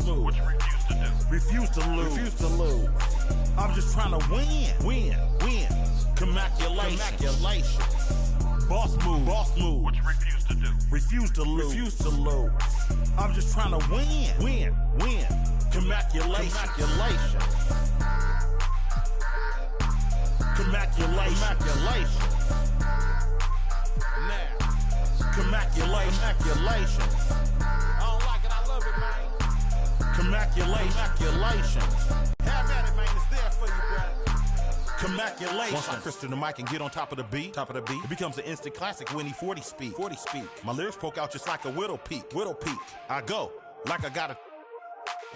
move. What you refuse to do. Refuse to lose. I'm just trying to win. Commaculation. Boss move. What you refuse to do. Refuse to lose. I'm just trying to win. Commaculation. Now. Commaculation. I don't like it, I love it, man. Commaculation. Have at it, man, it's there for you, brother. Commaculation. Once I crystal the mic and get on top of the beat, it becomes an instant classic when he 40 speak. My lyrics poke out just like a widow peak. I go like I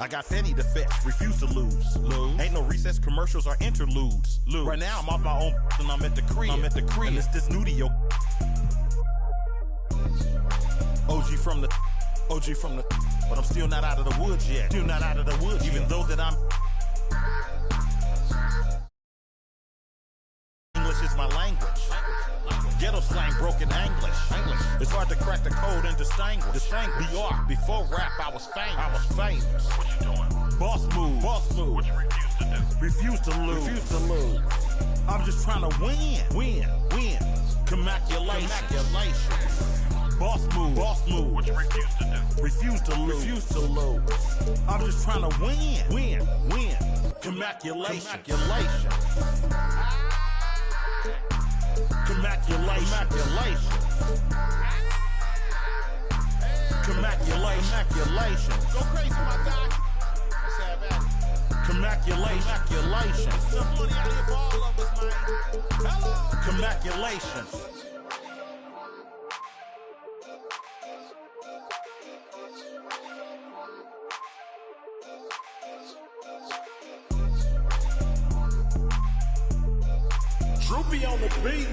got Fetty to fetch, refuse to lose. Ain't no recess commercials or interludes. Right now I'm off my own and I'm at the crib. And it's this new to your OG from the, but I'm still not out of the woods yet. Even though that I'm English is my language. Ghetto slang, broken English. It's hard to crack the code and distinguish. BR, before rap, I was famous. What you doing? Boss move. What you refuse to do. Refuse to lose. I'm just trying to win. Commaculation. Boss move. What you refuse to do. Refuse to lose. I'm just trying to win. Commaculation. Go crazy, my guy. Let's have at it. Commaculation. Some money out here for all of us, man. Hello. Commaculation. Droopy on the beat.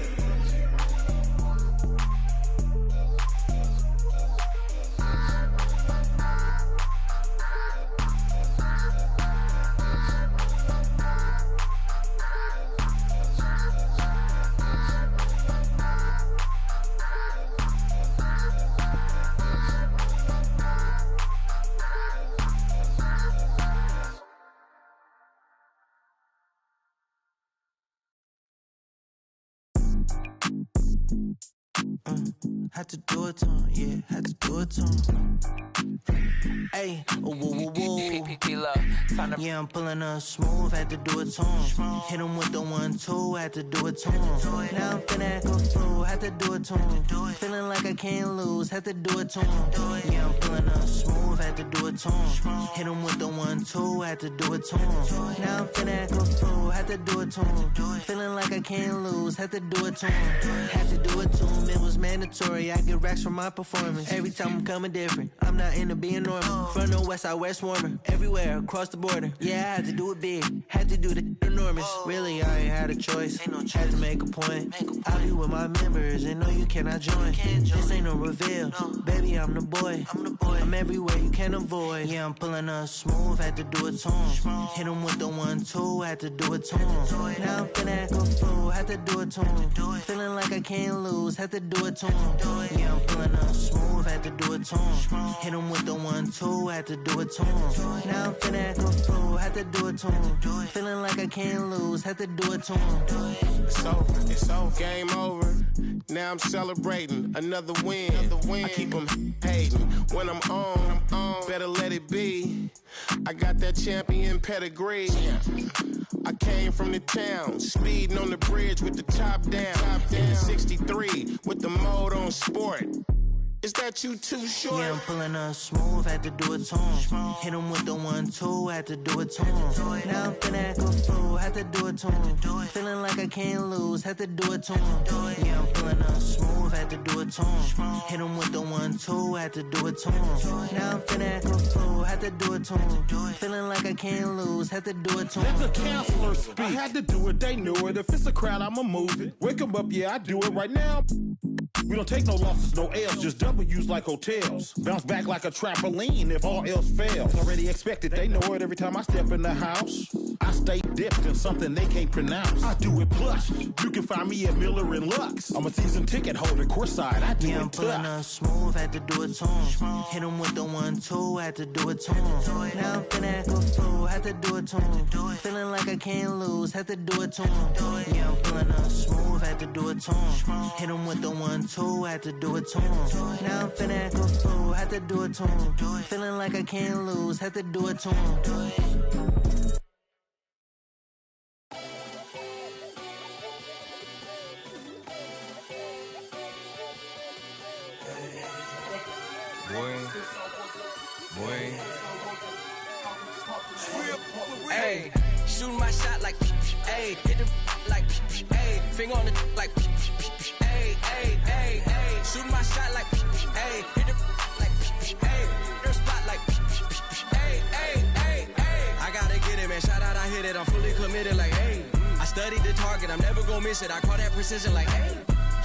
Had to do it to him, yeah, had to do it to him. Hey, whoa. Yeah, I'm pulling up smooth, had to do it to him. Hit him with the 1-2, had to do it to him. Now I'm finna act a fool, had to do it to him. Feeling like I can't lose, had to do it to him. Yeah, I'm pulling up smooth, had to do it to him. Hit him with the 1-2, had to do it to him. Now I'm finna act a fool, had to do it to him. Feeling like I can't lose, had to do it to him. Had to do it to him, it was mandatory. I get racks from my performance. Every time I'm coming different, I'm not into being normal. From the west side, west warmer. Everywhere, across the border. Yeah, I had to do it big, had to do the enormous. Really, I ain't had a choice, had to make a point. I'll be with my members, and no, you cannot join. This ain't no reveal, baby, I'm the boy. I'm everywhere you can avoid. Yeah, I'm pulling up smooth, had to do it to him. Hit him with the 1-2, had to do it to him. Now I'm finna act a fool, had to do it to him. Feeling like I can't lose, had to do it to him. Yeah, I'm pulling up smooth, had to do it to him. Hit him with the 1-2, had to do it to him. Now I'm finna act a fool, had to do it to him. Feeling like I can't lose, had to do it to him. It's over, game over. Now I'm celebrating another win. I keep them hating. When I'm on, better let it be. I got that champion pedigree. I came from the town, speeding on the bridge with the top down. In the 63 with the mode on sport. Is that you too short? Yeah, I'm pulling up smooth, had to do it to him. Hit him with the 1-2, had to do it to him. Now I'm finna act a fool, had to do it to him. Feeling like I can't lose, had to do it to him. Yeah, I'm pulling up smooth, had to do it to him. Hit him with the 1-2, had to do it to him. Now I'm finna act a fool, had to do it to him. Feeling like I can't lose, had to do it to him. Let the counselor speak. I had to do it, they knew it. If it's a crowd, I'ma move it. Wake 'em up, yeah, I do it right now. We don't take no losses, no L's, just W's like hotels. Bounce back like a trampoline if all else fails. Already expected, they know it every time I step in the house. I stay dipped in something they can't pronounce. I do it plush. You can find me at Miller and Lux. I'm a season ticket holder, courtside. I do I'm it pulling tough. up smooth, had to do it to him. Hit him with the 1-2, had to do it to him. Now I'm finna act a fool, had to do it to him. Feeling like I can't lose, had to do it to him. Yeah, I'm pulling up smooth, had to do it to him. Hit him with the 1-2, had to do it to him. Now I'm finna act a fool, had to do it to him. Feeling like I can't lose, had to do it to him. Hey, shooting my shot like, hey, hit the like, hey, finger on the like, hey, hey, hey, hey, shooting my shot like, hey, hit the like, hey, your spot like, hey, hey, hey, hey. I gotta get it, man. Shout out, I hit it. I'm fully committed, like, hey. I studied the target, I'm never gonna miss it. I call that precision, like, hey,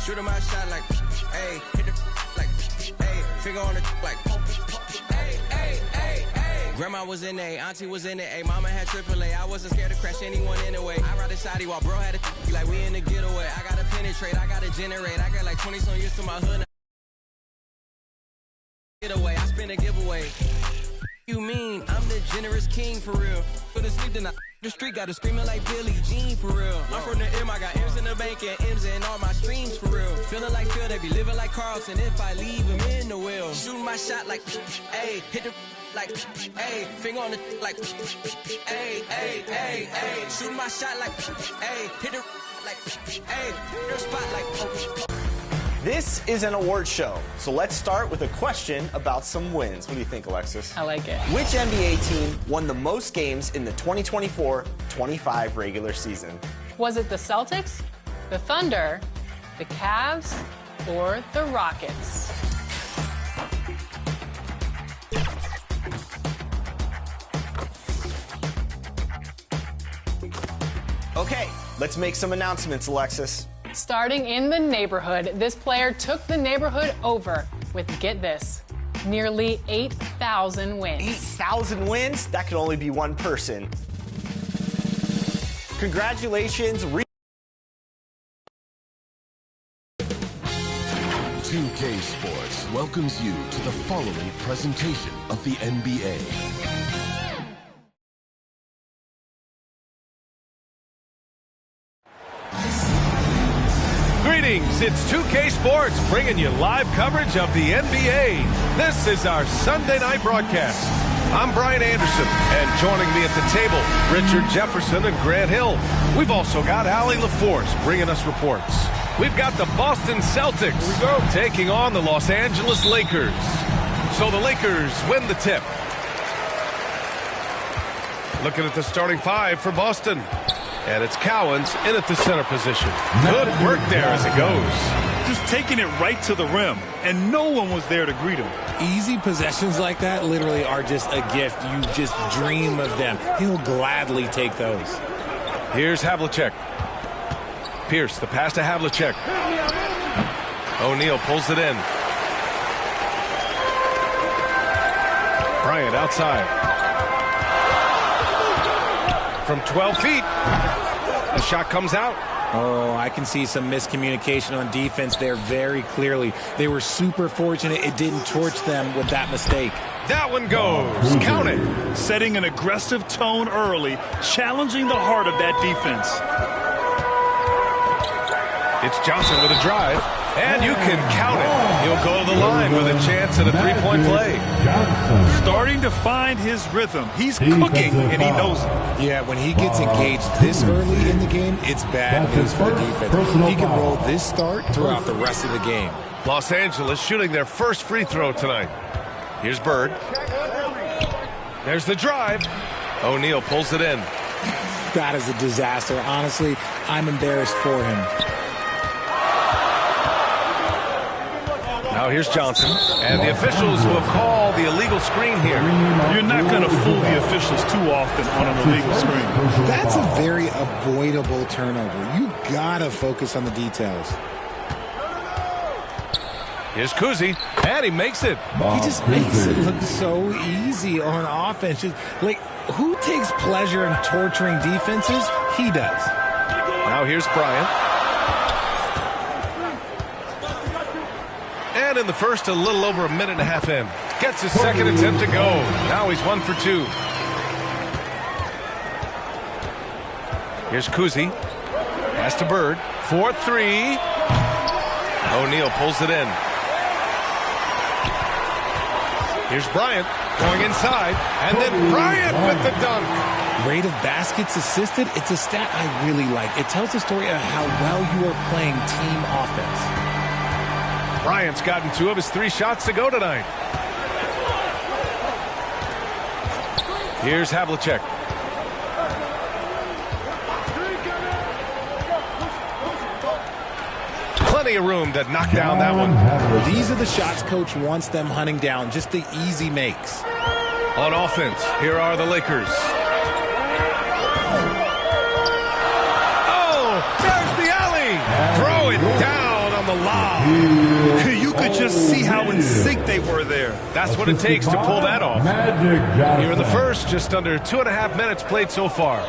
shooting my shot like, hey, hit the like, hey, finger on the like, hey, hey, hey, hey. Grandma was in A, auntie was in A, mama had AAA. I wasn't scared to crash anyone anyway. I ride a shotty while bro had a like we in the getaway. I gotta penetrate, I gotta generate. I got like 20 some years to my hood. Get away, I spin a giveaway. You mean I'm the generous king for real? Put to sleep tonight. The street got to screaming like Billie Jean for real. I'm from the M, I got M's in the bank and M's in all my streams for real. Feeling like Phil, they be living like Carlton if I leave him in the wheel. Shooting my shot like, hey, hit the like, hey, finger on the like, hey, hey, hey, hey. Shooting my shot like, hey, hit the like, hey, your spot like. This is an award show, so let's start with a question about some wins. What do you think, Alexis? I like it. Which NBA team won the most games in the 2024-25 regular season? Was it the Celtics, the Thunder, the Cavs, or the Rockets? Okay, let's make some announcements, Alexis. Starting in the neighborhood, this player took the neighborhood over with, get this, nearly 8,000 wins. 8,000 wins? That could only be one person. Congratulations. 2K Sports welcomes you to the following presentation of the NBA. Greetings, it's 2K Sports bringing you live coverage of the NBA. This is our Sunday night broadcast. I'm Brian Anderson, and joining me at the table, Richard Jefferson and Grant Hill. We've also got Allie LaForce bringing us reports. We've got the Boston Celtics taking on the Los Angeles Lakers. So the Lakers win the tip. Looking at the starting five for Boston. And it's Cowens in at the center position. Good work there as it goes. Just taking it right to the rim, and no one was there to greet him. Easy possessions like that literally are just a gift. You just dream of them. He'll gladly take those. Here's Havlicek. Pierce, the pass to Havlicek. O'Neal pulls it in. Bryant outside. From 12 feet. The shot comes out. Oh, I can see some miscommunication on defense there very clearly. They were super fortunate it didn't torch them with that mistake. That one goes. Count it. Setting an aggressive tone early, challenging the heart of that defense. It's Johnson with a drive, and you can count it. He'll go to the line with a chance at a three-point play. Starting to find his rhythm. He's cooking, and he knows it. Yeah, when he gets engaged this early in the game, it's bad news for the defense. He can roll this start throughout the rest of the game. Los Angeles shooting their first free throw tonight. Here's Bird. There's the drive. O'Neal pulls it in. That is a disaster. Honestly, I'm embarrassed for him. Now here's Johnson, and the officials will call the illegal screen here. You're not going to fool the officials too often on an illegal screen. That's a very avoidable turnover. You got to focus on the details. Here's Kuzi, and he makes it. He just makes it look so easy on offense. Like, who takes pleasure in torturing defenses? He does. Now here's Bryant. And in the first, a little over a minute and a half in. Gets his second attempt to go. Now he's 1 for 2. Here's Kuzi. Pass to Bird. 4-3. O'Neal pulls it in. Here's Bryant going inside. And then Bryant with the dunk. Rate of baskets assisted, it's a stat I really like. It tells the story of how well you are playing team offense. Bryant's gotten 2 of his 3 shots to go tonight. Here's Havlicek. Plenty of room to knock down that one. These are the shots coach wants them hunting down, just the easy makes. On offense, here are the Lakers. Oh, there's the alley. Throw it down on the lob. You could just see how in sync they were there. That's what it takes to pull that off. Here in the first, just under 2.5 minutes played so far.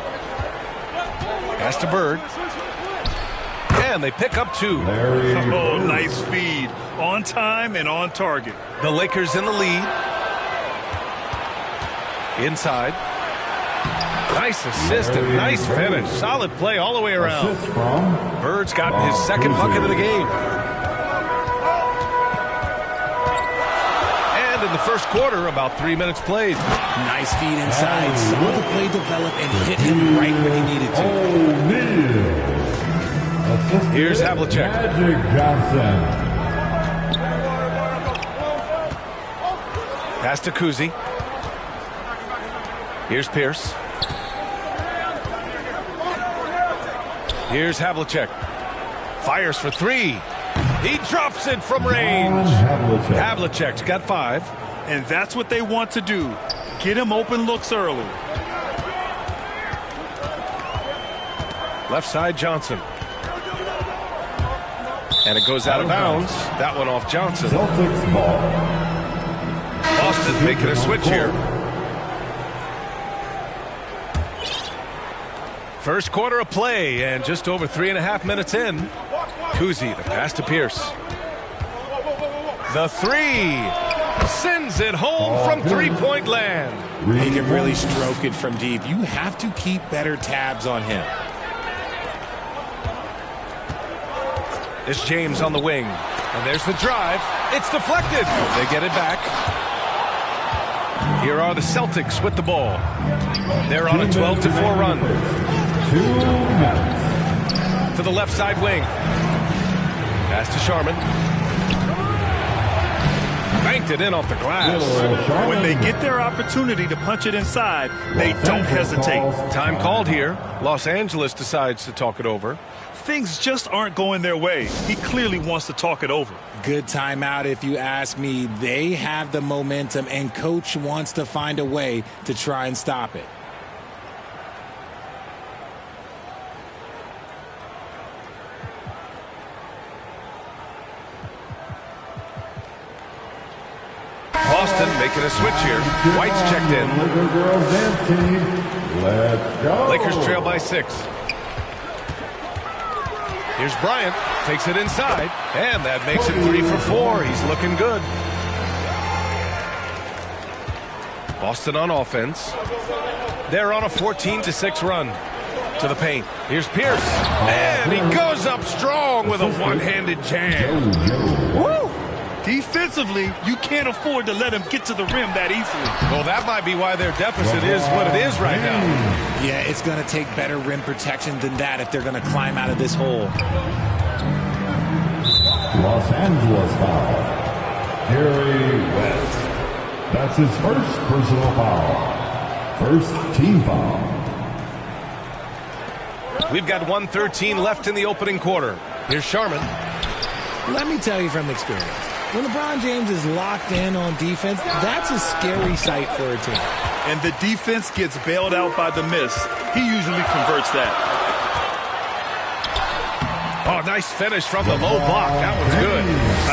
Pass to Bird. And they pick up 2. Oh, nice feed. On time and on target. The Lakers in the lead. Inside. Nice assist and nice finish. Solid play all the way around. Bird's gotten his second bucket of the game. And in the first quarter, about 3 minutes played. Nice feed inside. Saw the play develop and hit him right when he needed to. Here's Havlicek. Pass to Kuzi. Here's Pierce. Here's Havlicek. Fires for 3. He drops it from range. Havlicek's got 5. And that's what they want to do. Get him open looks early. Left side, Johnson. And it goes out of bounds. That one off Johnson. Boston making a switch here. First quarter of play, and just over 3.5 minutes in. Kuzi, the pass to Pierce. The 3. Sends it home from three-point land. He can really stroke it from deep. You have to keep better tabs on him. It's James on the wing. And there's the drive. It's deflected. They get it back. Here are the Celtics with the ball. They're on a 12-4 run. To the left side wing. Pass to Sharman. Banked it in off the glass. When they get their opportunity to punch it inside, they don't hesitate. Time called here. Los Angeles decides to talk it over. Things just aren't going their way. He clearly wants to talk it over. Good timeout if you ask me. They have the momentum, and coach wants to find a way to try and stop it. Boston making a switch here. White's checked in. Lakers trail by 6. Here's Bryant. Takes it inside. And that makes it 3 for 4. He's looking good. Boston on offense. They're on a 14-6 run. To the paint. Here's Pierce. And he goes up strong with a one-handed jam. Woo! Defensively, you can't afford to let him get to the rim that easily. Well, that might be why their deficit is what it is right now. Yeah, it's going to take better rim protection than that if they're going to climb out of this hole. Los Angeles foul. Jerry West. That's his first personal foul. First team foul. We've got 1:13 left in the opening quarter. Here's Sharman. Let me tell you from experience. When LeBron James is locked in on defense, that's a scary sight for a team. And the defense gets bailed out by the miss. He usually converts that. Oh, nice finish from the low block. That one's good.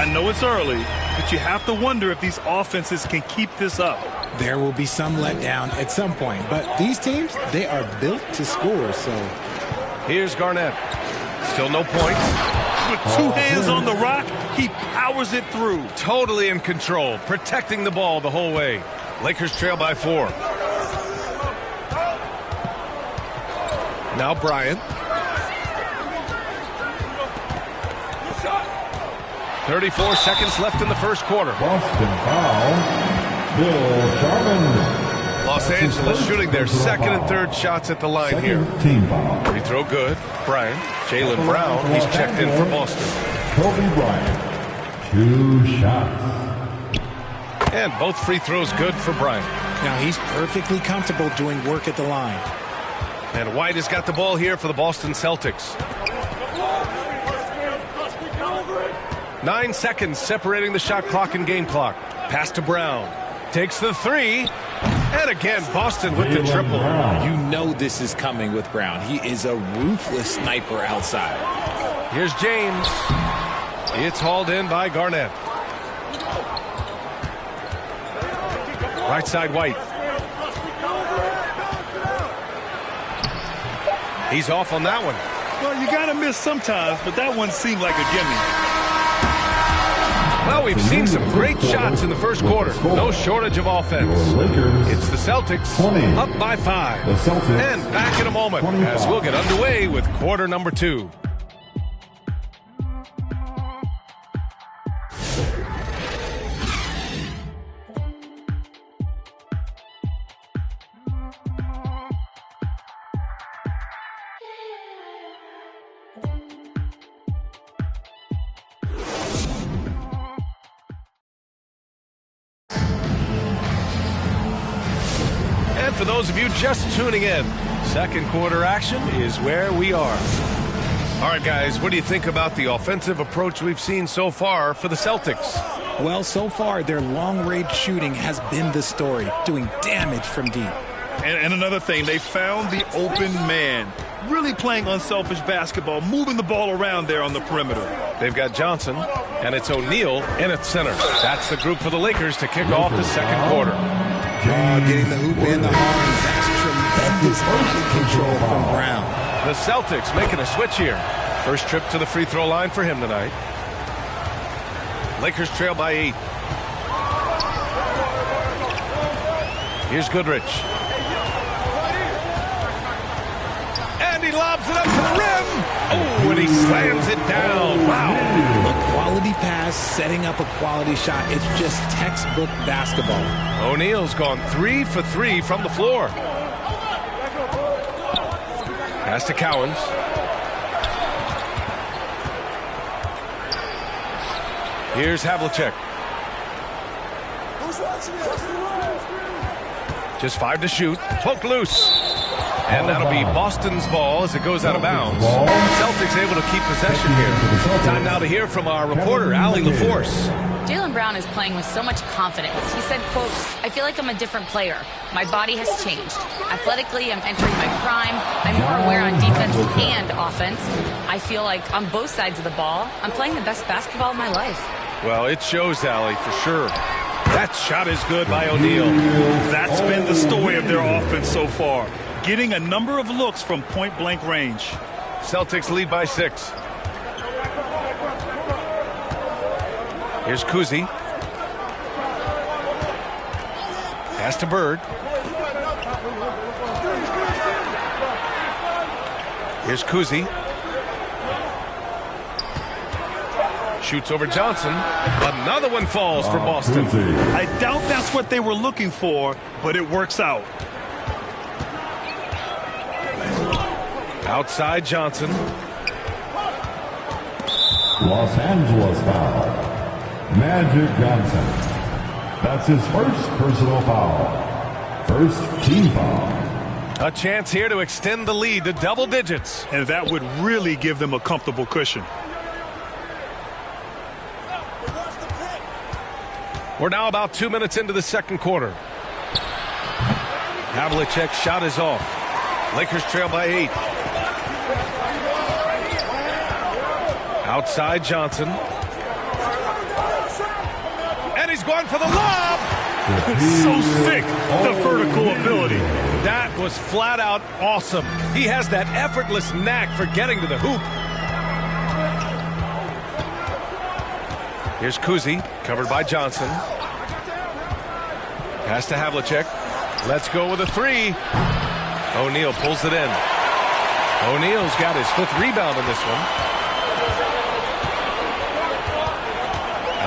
I know it's early, but you have to wonder if these offenses can keep this up. There will be some letdown at some point, but these teams, they are built to score, so. Here's Garnett. Still no points. With two hands on the rock, he powers it through. Totally in control, protecting the ball the whole way. Lakers trail by 4. Now Bryant. 34 seconds left in the first quarter. Boston foul. Bill Sharman. Los Angeles shooting their second and third shots at the line here. Team foul. Free throw good. Bryant. Jaylen Brown. He's checked in for Boston. Kobe Bryant. 2 shots. And both free throws good for Bryant. Now he's perfectly comfortable doing work at the line. And White has got the ball here for the Boston Celtics. 9 seconds separating the shot clock and game clock. Pass to Brown. Takes the 3. And again, Boston with the triple. You know this is coming with Brown. He is a ruthless sniper outside. Here's James. It's hauled in by Garnett. Right side, White. He's off on that one. Well, you got to miss sometimes, but that one seemed like a gimme. Well, we've seen some great shots in the first quarter. No shortage of offense. It's the Celtics up by 5. And back in a moment as we'll get underway with quarter number 2. For those of you just tuning in, second quarter action is where we are. All right, guys, what do you think about the offensive approach we've seen so far for the Celtics? Well, so far, their long-range shooting has been the story, doing damage from deep. And another thing, they found the open man. Really playing unselfish basketball, moving the ball around there on the perimeter. They've got Johnson, and it's O'Neal in at center. That's the group for the Lakers to kick off the second quarter. Getting the hoop in the horn. That's tremendous control from Brown. The Celtics making a switch here. First trip to the free throw line for him tonight. Lakers trail by 8. Here's Goodrich. And he lobs it up to the rim. Oh, and he slams it down. Wow. A quality pass, setting up a quality shot. It's just textbook basketball. O'Neal's gone 3 for 3 from the floor. Pass to Cowens. Here's Havlicek. Just 5 to shoot. Poke loose. And that'll be Boston's ball as it goes out of bounds. Celtics able to keep possession here. Time now to hear from our reporter, Allie LaForce. Jaylen Brown is playing with so much confidence. He said, quote, "I feel like I'm a different player. My body has changed. Athletically, I'm entering my prime. I'm more aware on defense and offense. I feel like on both sides of the ball, I'm playing the best basketball of my life." Well, it shows, Allie, for sure. That shot is good by O'Neal. That's been the story of their offense so far. Getting a number of looks from point-blank range. Celtics lead by 6. Here's Kuzi. Pass to Bird. Here's Kuzi. Shoots over Johnson. Another one falls for Boston. I doubt that's what they were looking for, but it works out. Outside Johnson. Los Angeles foul. Magic Johnson. That's his first personal foul. First team foul. A chance here to extend the lead to double digits. And that would really give them a comfortable cushion. We're now about 2 minutes into the second quarter. Havlicek's shot is off. Lakers trail by 8. Outside Johnson. He's going for the lob. So sick, the vertical ability. That was flat out awesome. He has that effortless knack for getting to the hoop. Here's Kuzi, covered by Johnson. Pass to Havlicek. Let's go with a three. O'Neal pulls it in. O'Neal's got his 5th rebound in this one.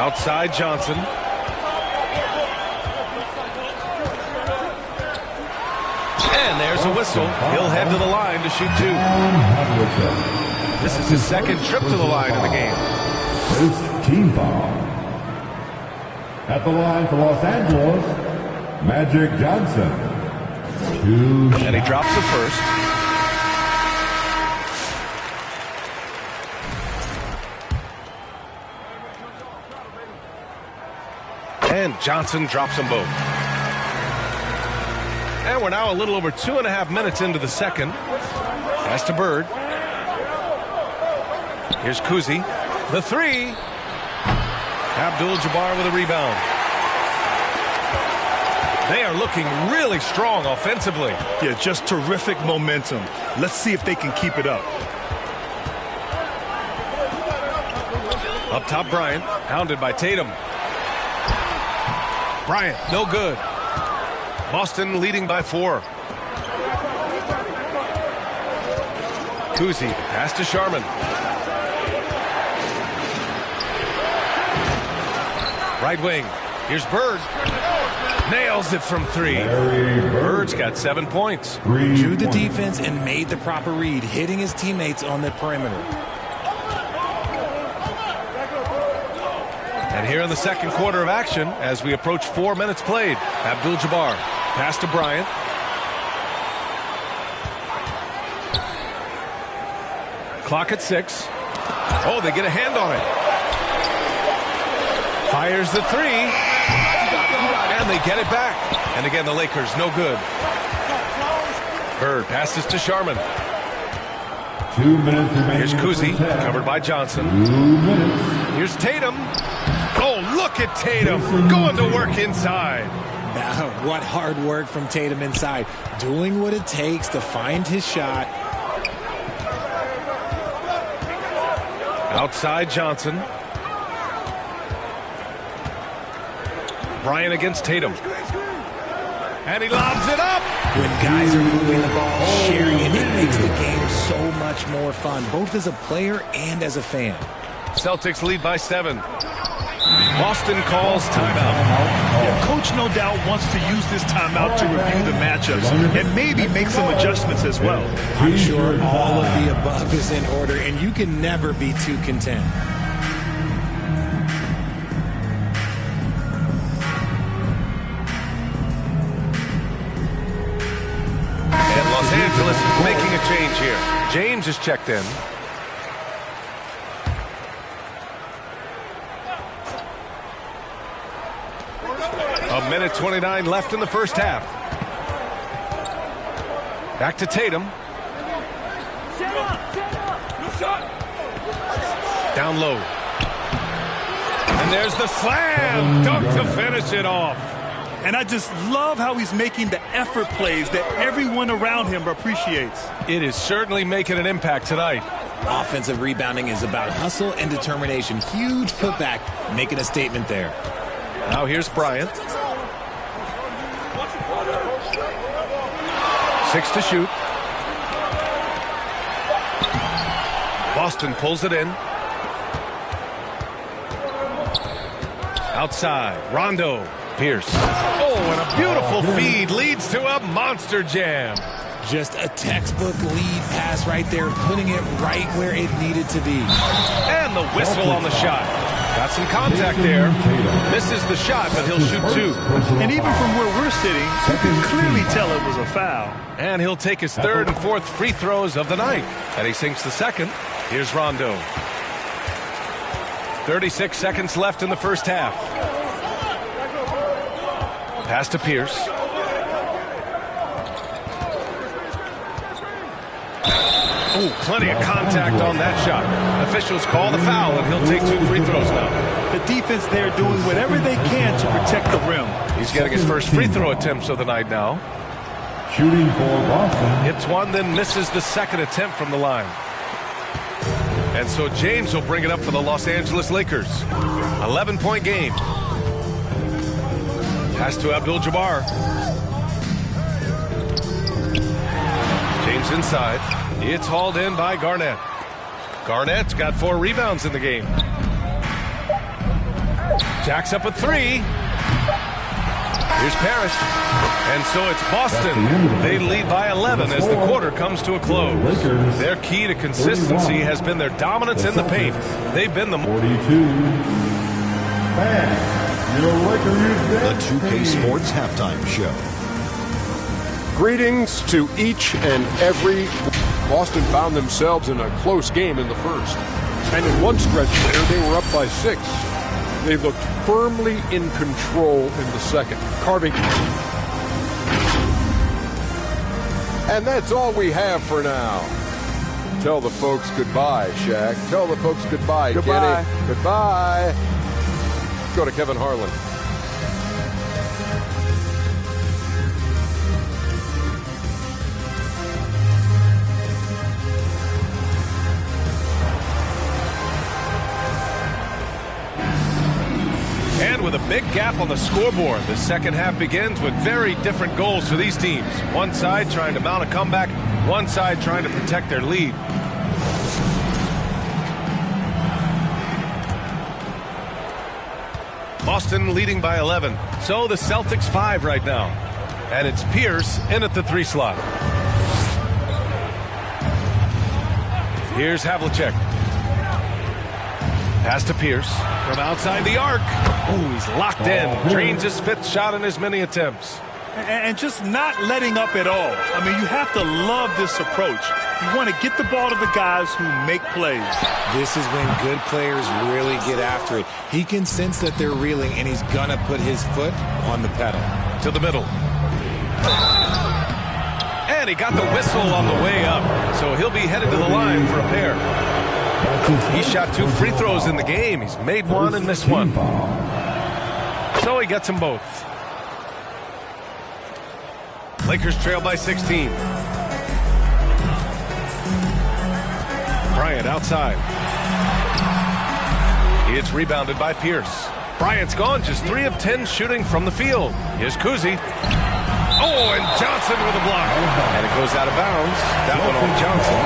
Outside Johnson. And there's a whistle. He'll head to the line to shoot 2. This is his 2nd trip to the line in the game. First team foul. At the line for Los Angeles, Magic Johnson. And he drops the first. And Johnson drops them both. And we're now a little over 2.5 minutes into the second. Pass to Bird. Here's Kuzi. The three. Abdul-Jabbar with a rebound. They are looking really strong offensively. Yeah, just terrific momentum. Let's see if they can keep it up. Up top, Bryant, hounded by Tatum. Bryant, no good. Boston leading by 4. Kuzi, pass to Sharman. Right wing, here's Bird. Nails it from 3. Bird's got 7 points. Drew the defense and made the proper read, hitting his teammates on the perimeter. And here in the second quarter of action, as we approach 4 minutes played, Abdul-Jabbar, pass to Bryant. Clock at 6. Oh, they get a hand on it. Fires the 3. And they get it back. And again, the Lakers, no good. Bird passes to Sharman. 2 minutes remaining. Here's Kuzi, covered by Johnson. 2 minutes. Here's Tatum. Oh, look at Tatum going to work inside. What hard work from Tatum inside. Doing what it takes to find his shot. Outside Johnson. Bryant against Tatum. And he lobs it up. When guys are moving the ball, sharing it, it makes the game so much more fun, both as a player and as a fan. Celtics lead by 7. Boston calls timeout. Yeah, Coach no doubt wants to use this timeout to review the matchups and maybe make some adjustments as well. I'm sure all of the above is in order, and you can never be too content. And Los Angeles making a change here. James is checked in. A minute 29 left in the first half. Back to Tatum. Down low. And there's the slam dunk to finish it off. And I just love how he's making the effort plays that everyone around him appreciates. It is certainly making an impact tonight. Offensive rebounding is about hustle and determination. Huge putback, making a statement there. Now here's Bryant. 6 to shoot. Boston pulls it in. Outside, Rondo. Pierce. Oh, and a beautiful feed leads to a monster jam. Just a textbook lead pass right there, putting it right where it needed to be. And the whistle on the shot. Got some contact there. Misses the shot, but he'll shoot 2. And even from where we're sitting, you can clearly tell it was a foul. And he'll take his 3rd and 4th free throws of the night. And he sinks the 2nd. Here's Rondo. 36 seconds left in the first half. Pass to Pierce. Ooh, plenty of contact on that shot. Officials call the foul, and he'll take 2 free throws now. The defense there doing whatever they can to protect the rim. He's getting his first free throw attempts of the night now. Shooting for Boston. Hits one, then misses the second attempt from the line. And so James will bring it up for the Los Angeles Lakers. 11-point game. Pass to Abdul-Jabbar. James inside. It's hauled in by Garnett. Garnett's got 4 rebounds in the game. Jacks up a 3. Here's Parrish. And so it's Boston. They lead by 11 as the quarter comes to a close. Their key to consistency has been their dominance in the paint. They've been the 42. The 2K Sports Halftime Show. Greetings to each and every. Boston found themselves in a close game in the first. And in one stretch there, they were up by 6. They looked firmly in control in the second, carving. And that's all we have for now. Tell the folks goodbye, Shaq. Tell the folks goodbye, Goodbye. Kenny. Goodbye. Go to Kevin Harlan. And with a big gap on the scoreboard, the second half begins with very different goals for these teams. One side trying to mount a comeback, one side trying to protect their lead. Boston leading by 11. So the Celtics 5 right now. And it's Pierce in at the 3 slot. Here's Havlicek. Pass to Pierce from outside the arc. Oh, he's locked in. Drains his 5th shot in as many attempts. And just not letting up at all. I mean, you have to love this approach. You want to get the ball to the guys who make plays. This is when good players really get after it. He can sense that they're reeling, and he's going to put his foot on the pedal. To the middle. And he got the whistle on the way up. So he'll be headed to the line for a pair. He shot 2 free throws in the game. He's made 1 and missed 1. So he gets them both. Lakers trail by 16. Bryant outside. It's rebounded by Pierce. Bryant's gone, just 3 of 10 shooting from the field. Here's Kuzi. Oh, and Johnson with a block. And it goes out of bounds. That one off Johnson.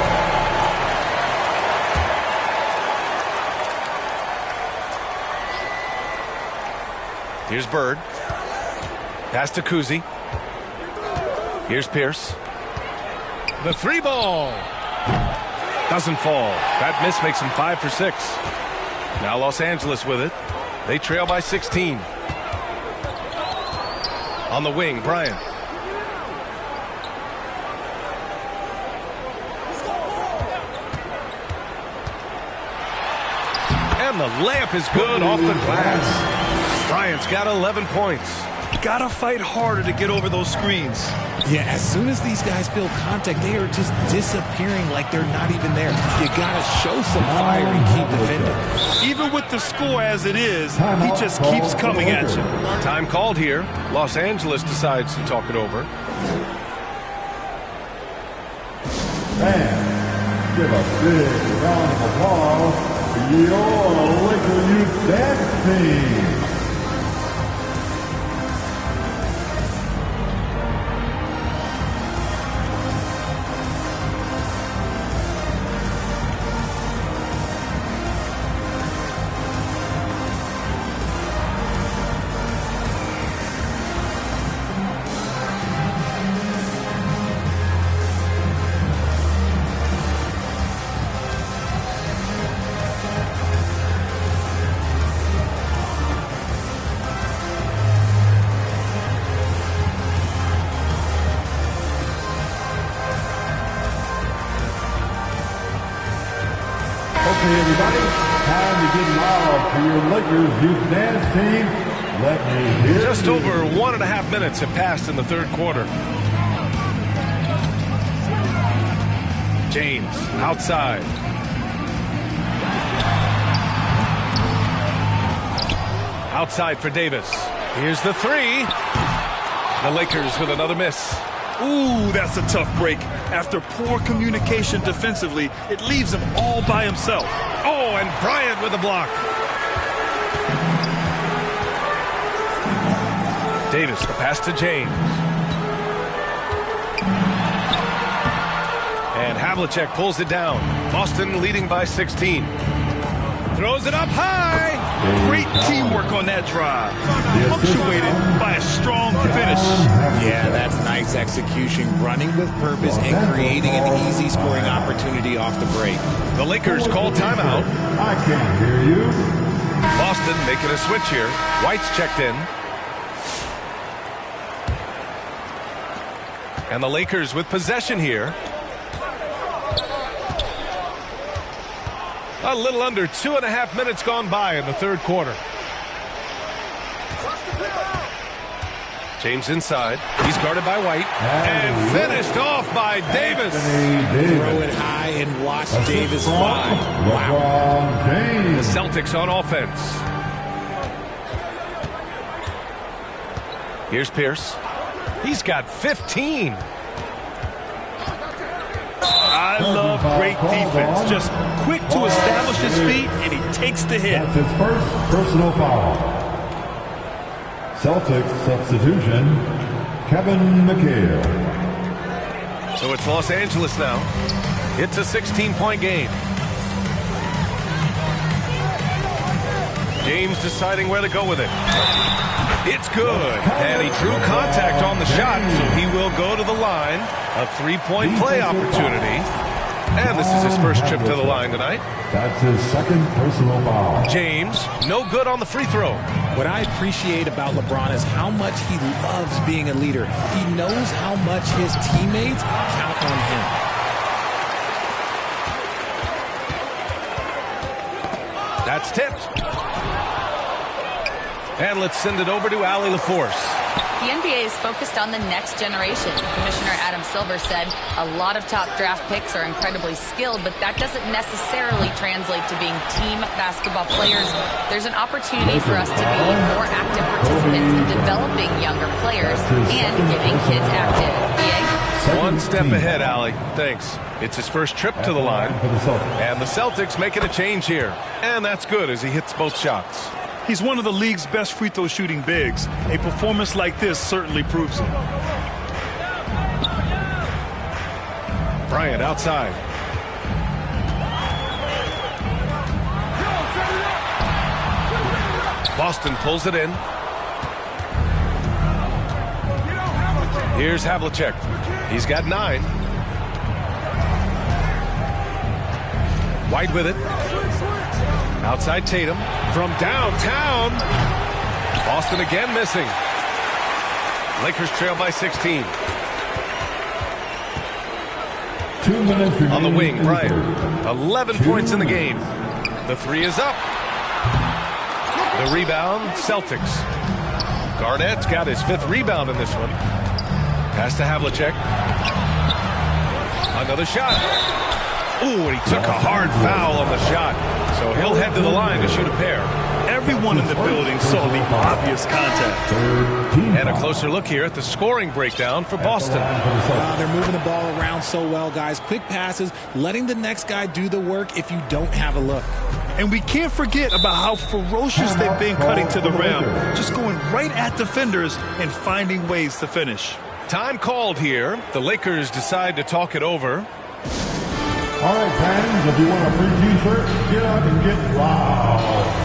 Here's Bird. Pass to Kuzi. Here's Pierce. The 3 ball. Doesn't fall. That miss makes him 5 for 6. Now Los Angeles with it. They trail by 16. On the wing, Bryant. And the layup is good off the glass. Bryant's got 11 points. Gotta fight harder to get over those screens. Yeah, as soon as these guys feel contact, they are just disappearing like they're not even there. You gotta show some fire and keep defending. Even with the score as it is, he just keeps coming at you. Time called here. Los Angeles decides to talk it over. Fans, give a big round of applause to your Laker Youth Dance Team. Okay, everybody, time to get loud for your Lakers Youth Dance Team. Let me hear Just you. over 1.5 minutes have passed in the third quarter. James outside. Outside for Davis. Here's the three. The Lakers with another miss. Ooh, that's a tough break. After poor communication defensively, it leaves him all by himself. Oh, and Bryant with the block. Davis, the pass to James. And Havlicek pulls it down. Boston leading by 16. Throws it up high. Great teamwork on that drive. Punctuated by a strong finish. Yeah, that's nice execution. Running with purpose and creating an easy scoring opportunity off the break. The Lakers call timeout. I can't hear you. Boston making a switch here. White's checked in. And the Lakers with possession here. A little under 2.5 minutes gone by in the third quarter. James inside. He's guarded by White. And finished off by Davis. Throw it high and watch Davis fly. Wow. The Celtics on offense. Here's Pierce. He's got 15. I love great defense. Just quick to establish his feet, and he takes the hit. That's his first personal foul. Celtics substitution, Kevin McHale. So it's Los Angeles now. It's a 16-point game. James deciding where to go with it. It's good. And he drew contact on the shot, so he will go to the line. A three-point play opportunity. And this is his first trip to the line tonight. That's his second personal foul. James, no good on the free throw. What I appreciate about LeBron is how much he loves being a leader. He knows how much his teammates count on him. That's tipped. And let's send it over to Allie LaForce. The NBA is focused on the next generation. Commissioner Adam Silver said a lot of top draft picks are incredibly skilled, but that doesn't necessarily translate to being team basketball players. There's an opportunity for us to be more active participants in developing younger players and getting kids active. One step ahead, Allie. Thanks. It's his first trip to the line. And the Celtics making a change here. And that's good as he hits both shots. He's one of the league's best free throw shooting bigs. A performance like this certainly proves it. Bryant outside. Boston pulls it in. Here's Havlicek. He's got 9. White with it. Outside Tatum. From downtown. Boston again missing. Lakers trail by 16. 2 minutes on the wing, Bryant. 11 points in the game. The three is up. The rebound, Celtics. Garnett's got his 5th rebound in this one. Pass to Havlicek. Another shot. Ooh, and he took a hard foul on the shot. So he'll head to the line to shoot a pair. Everyone in the building saw the obvious contact. And a closer look here at the scoring breakdown for Boston. They're moving the ball around so well, guys. Quick passes, letting the next guy do the work if you don't have a look. And we can't forget about how ferocious they've been cutting to the rim. Just going right at defenders and finding ways to finish. Time called here. The Lakers decide to talk it over. All right, fans, if you want a free t-shirt, get up and get loud.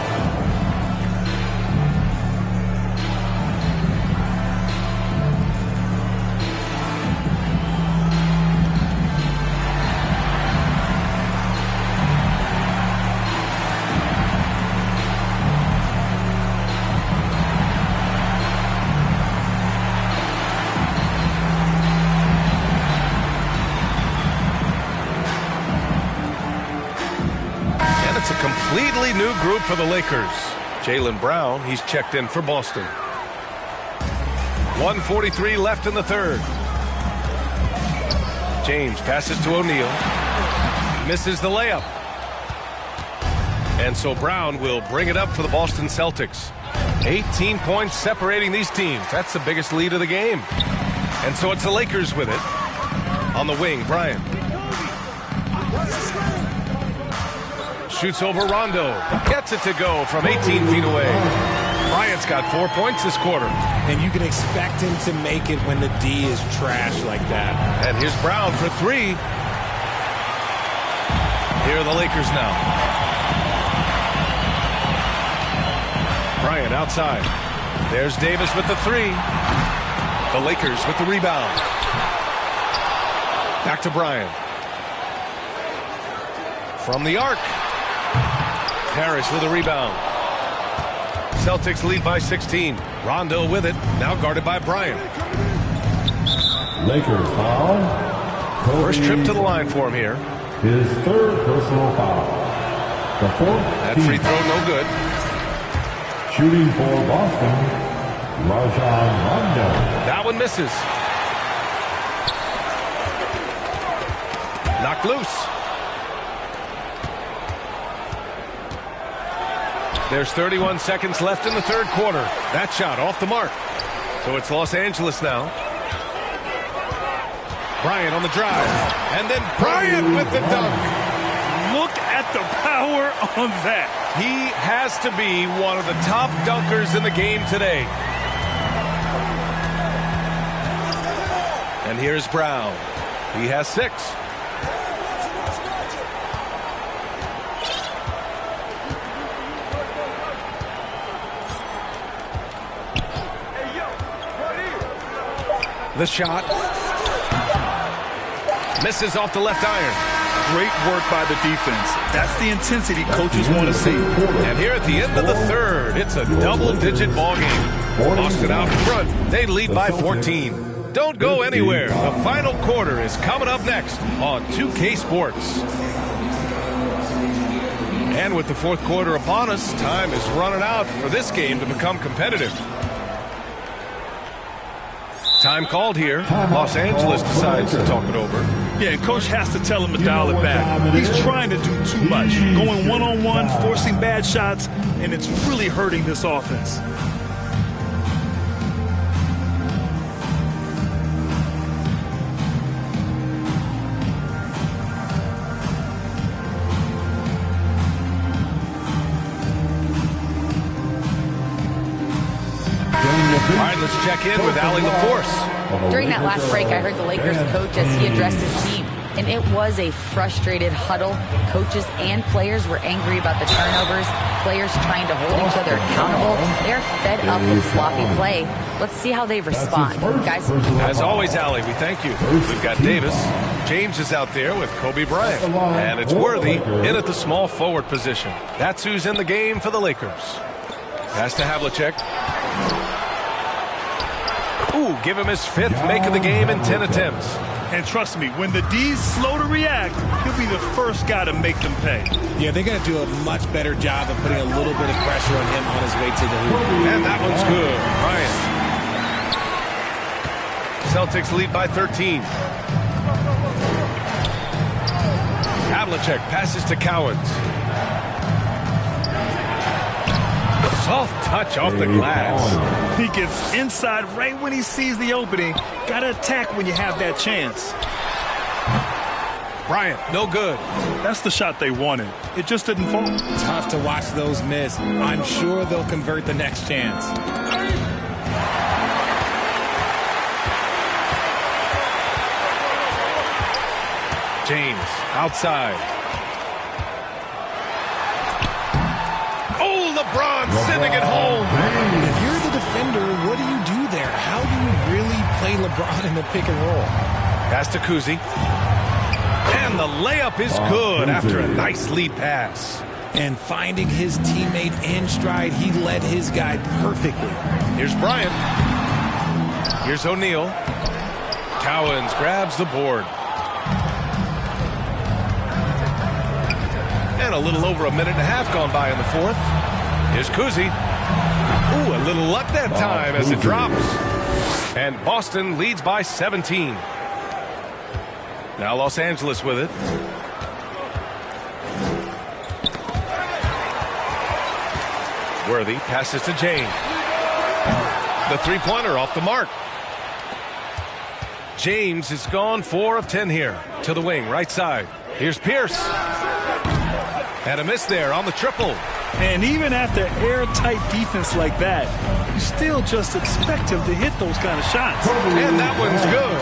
Completely new group for the Lakers. Jaylen Brown, he's checked in for Boston. 1:43 left in the third. James passes to O'Neal. Misses the layup. And so Brown will bring it up for the Boston Celtics. 18 points separating these teams. That's the biggest lead of the game. And so it's the Lakers with it. On the wing, Bryant. Shoots over Rondo. Gets it to go from 18 feet away. Bryant's got 4 points this quarter. And you can expect him to make it when the D is trash like that. And here's Brown for 3. Here are the Lakers now. Bryant outside. There's Davis with the 3. The Lakers with the rebound. Back to Bryant. From the arc. Harris with a rebound. Celtics lead by 16. Rondo with it. Now guarded by Bryant. Lakers foul. First trip to the line for him here. His 3rd personal foul. The 4th. That free throw no good. Shooting for Boston, Rajon Rondo. That one misses. Knocked loose. There's 31 seconds left in the 3rd quarter. That shot off the mark. So it's Los Angeles now. Bryant on the drive. And then Bryant with the dunk. Look at the power on that. He has to be one of the top dunkers in the game today. And here's Brown. He has 6. The shot. Misses off the left iron. Great work by the defense. That's the intensity coaches want to see. And here at the end of the 3rd, it's a double-digit ball game. Boston out in front. They lead by 14. Don't go anywhere. The final quarter is coming up next on 2K Sports. And with the 4th quarter upon us, time is running out for this game to become competitive. Time called here. Los Angeles decides to talk it over. Yeah, and coach has to tell him to dial it back. He's trying to do too much. Going one-on-one, forcing bad shots, and it's really hurting this offense. All right, let's check in with Allie LaForce. During that last break, I heard the Lakers coach as he addressed his team, and it was a frustrated huddle. Coaches and players were angry about the turnovers, players trying to hold each other accountable. They're fed up with sloppy play. Let's see how they respond. Guys. As always, Allie, we thank you. We've got Davis. James is out there with Kobe Bryant. And it's Worthy in at the small forward position. That's who's in the game for the Lakers. Pass to Havlicek. Ooh, give him his 5th make of the game in 10 attempts. And trust me, when the D's slow to react, he'll be the first guy to make them pay. Yeah, they're going to do a much better job of putting a little bit of pressure on him on his way to the hoop. And that one's good. Bryant. Celtics lead by 13. Havlicek passes to Cowens. Soft touch off the glass. He gets inside right when he sees the opening. Got to attack when you have that chance. Bryant, no good. That's the shot they wanted. It just didn't fall. Tough to watch those miss. I'm sure they'll convert the next chance. James, outside. Oh, LeBron sending it home. If you're the defender, what do you do there? How do you really play LeBron in the pick and roll? Pass to Kuzi. And the layup is good after a nice lead pass. And finding his teammate in stride, he led his guy perfectly. Here's Bryant. Here's O'Neal. Cowens grabs the board. And a little over a minute and a half gone by in the 4th. Here's Kuzi. Ooh, a little luck that time as it drops. And Boston leads by 17. Now Los Angeles with it. Worthy passes to James. The three-pointer off the mark. James is gone 4 of 10 here. To the wing, right side. Here's Pierce. And a miss there on the triple. And even after airtight defense like that, you still just expect him to hit those kind of shots. And that one's good.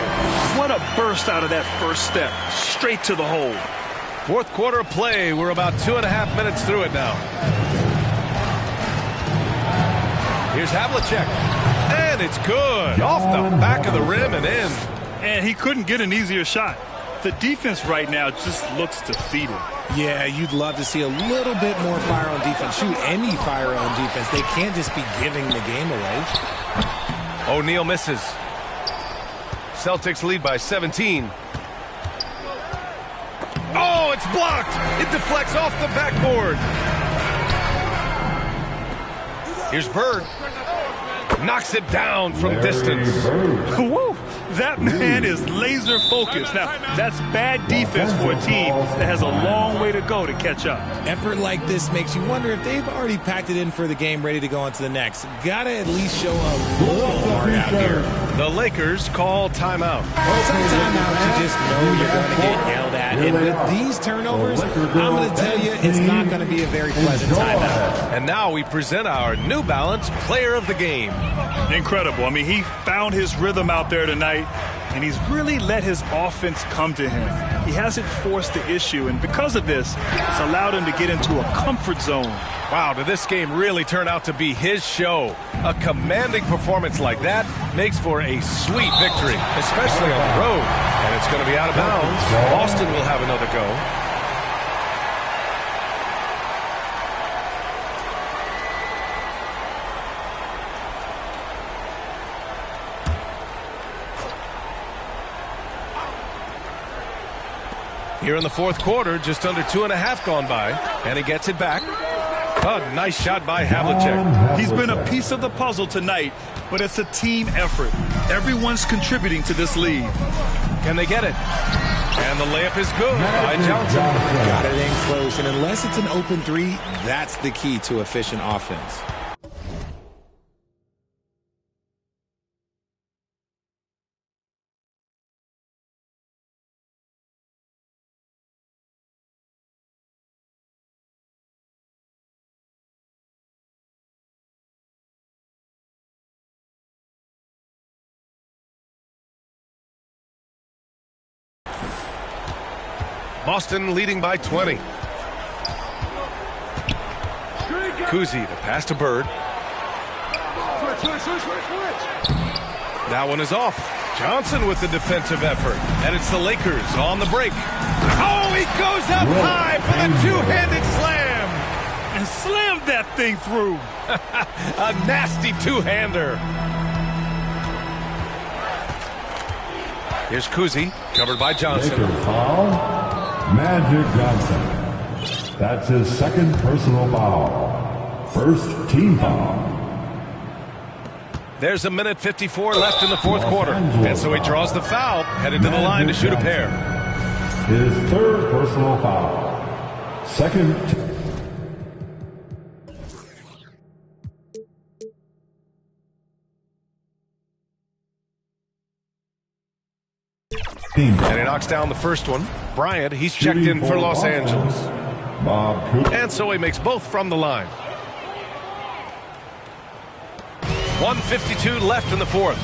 What a burst out of that first step. Straight to the hole. Fourth quarter of play. We're about 2.5 minutes through it now. Here's Havlicek. And it's good. Off the back of the rim and in. And he couldn't get an easier shot. The defense right now just looks defeated. Yeah, you'd love to see a little bit more fire on defense. Shoot, any fire on defense. They can't just be giving the game away. O'Neal misses. Celtics lead by 17. Oh, it's blocked. It deflects off the backboard. Here's Bird. Knocks it down from distance. Woo! That man is laser focused. Now, that's bad defense for a team that has a long way to go to catch up. Effort like this makes you wonder if they've already packed it in for the game, ready to go on to the next. Gotta at least show a little heart out here. The Lakers call timeout. Some timeouts you just know you're going to get yelled at. And with these turnovers, I'm going to tell you it's not going to be a very pleasant timeout. And now we present our New Balance Player of the Game. Incredible. I mean, he found his rhythm out there tonight, and he's really let his offense come to him. He hasn't forced the issue, and because of this, it's allowed him to get into a comfort zone. Wow, did this game really turn out to be his show? A commanding performance like that makes for a sweet victory, especially on the road. And it's going to be out of bounds. Boston will have another go. Here in the fourth quarter, just under 2.5 gone by, and he gets it back. Oh, nice shot by Havlicek. He's been a piece of the puzzle tonight, but it's a team effort. Everyone's contributing to this lead. Can they get it? And the layup is good by Johnson. Got it in close, and unless it's an open three, that's the key to efficient offense. Boston leading by 20. Kuzi, the pass to Bird. That one is off. Johnson with the defensive effort. And it's the Lakers on the break. Oh, he goes up high for the two-handed slam. And slammed that thing through. A nasty two-hander. Here's Kuzi, covered by Johnson. Magic Johnson. That's his second personal foul. First team foul. There's 1:54 left in the fourth quarter. And so he draws the foul, headed to the line to shoot a pair. His third personal foul. Second And he knocks down the first one. Bryant, he's checked in for Los Angeles. And so he makes both from the line. 1:52 left in the fourth.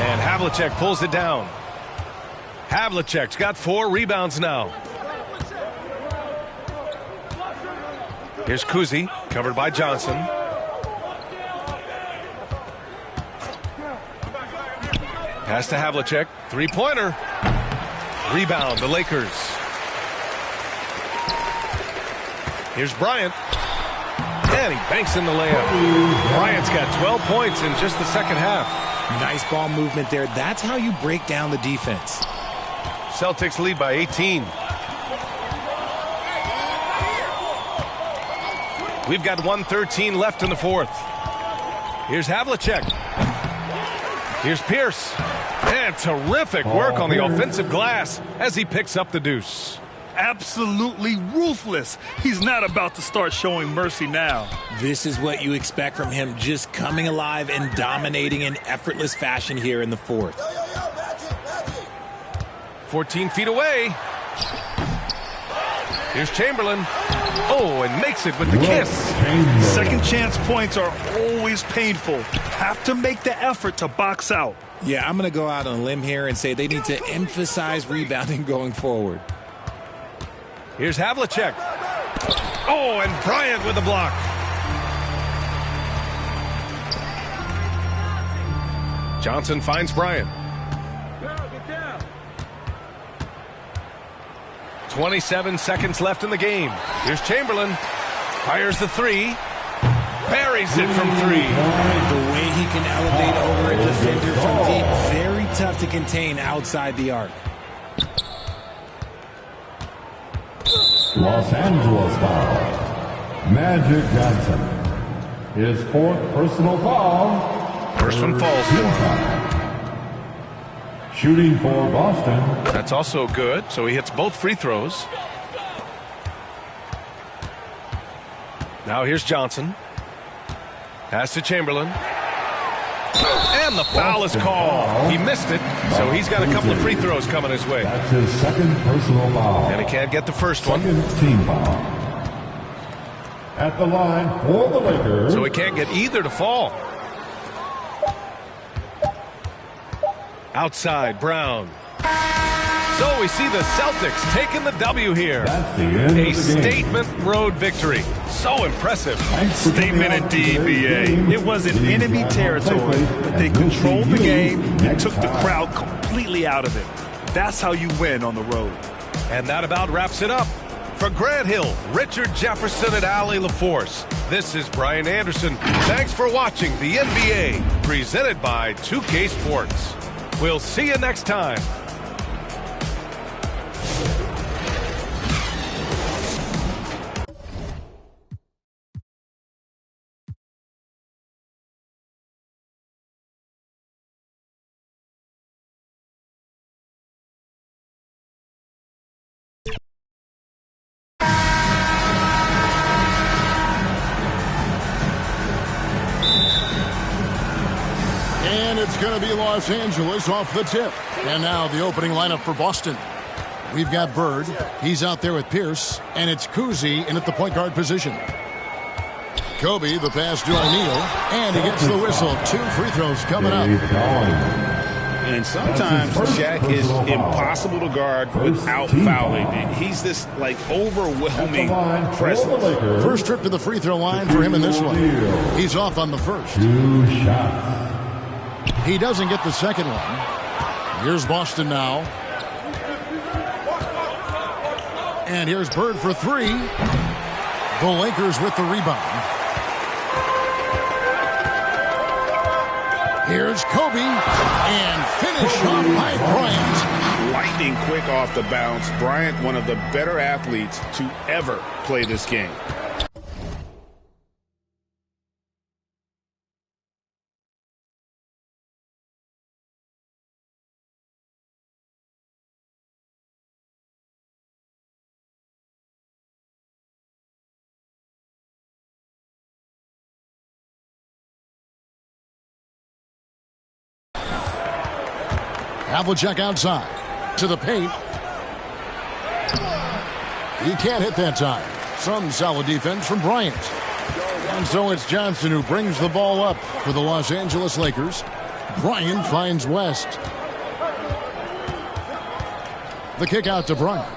And Havlicek pulls it down. Havlicek's got 4 rebounds now. Here's Kuzi, covered by Johnson. Pass to Havlicek. Three-pointer. Rebound, the Lakers. Here's Bryant. And he banks in the layup. Bryant's got 12 points in just the second half. Nice ball movement there. That's how you break down the defense. Celtics lead by 18. We've got 1:13 left in the fourth. Here's Havlicek. Here's Pierce. And terrific work on the offensive glass as he picks up the deuce. absolutely ruthless. He's not about to start showing mercy now. This is what you expect from him, just coming alive and dominating in effortless fashion here in the fourth. 14 feet away. Here's Chamberlain. Oh, and makes it with the kiss. Second chance points are always painful. Have to make the effort to box out. Yeah, I'm going to go out on a limb here and say they need to emphasize rebounding going forward. Here's Havlicek. Oh, and Bryant with the block. Johnson finds Bryant. 27 seconds left in the game. Here's Chamberlain. Fires the three. Buries it from three. The way he can elevate over a defender from deep, very tough to contain outside the arc. Los Angeles foul. Magic Johnson. His fourth personal foul. First one falls for him. Shooting for Boston. That's also good, so he hits both free throws. Now here's Johnson. Pass to Chamberlain. And the foul is called. He missed it, so he's got a couple of free throws coming his way. That's his second personal foul. And he can't get the first one. Second team foul. At the line for the Lakers. So he can't get either to fall. Outside, Brown. So we see the Celtics taking the W here. That's the end A of the game. statement road victory. So impressive. Statement indeed, BA. It was in enemy territory, but they controlled the game and took the crowd completely out of it. That's how you win on the road. And that about wraps it up. For Grant Hill, Richard Jefferson, and Allie LaForce, this is Brian Anderson. Thanks for watching the NBA, presented by 2K Sports. We'll see you next time. And it's going to be Los Angeles off the tip. And now the opening lineup for Boston. We've got Bird. He's out there with Pierce. And it's Kuzi in at the point guard position. Kobe, the pass to O'Neal. And he gets the whistle. 2 free throws coming up. And sometimes Shaq is impossible to guard without fouling. He's this, like, overwhelming presence. First trip to the free throw line for him in this one. He's off on the first. 2 shots. He doesn't get the second one. Here's Boston now. And here's Bird for 3. The Lakers with the rebound. Here's Kobe. And finish off by Bryant. Lightning quick off the bounce. Bryant, one of the better athletes to ever play this game. Havlicek outside to the paint. He can't hit that time. Some solid defense from Bryant. And so it's Johnson who brings the ball up for the Los Angeles Lakers. Bryant finds West. The kick out to Bryant.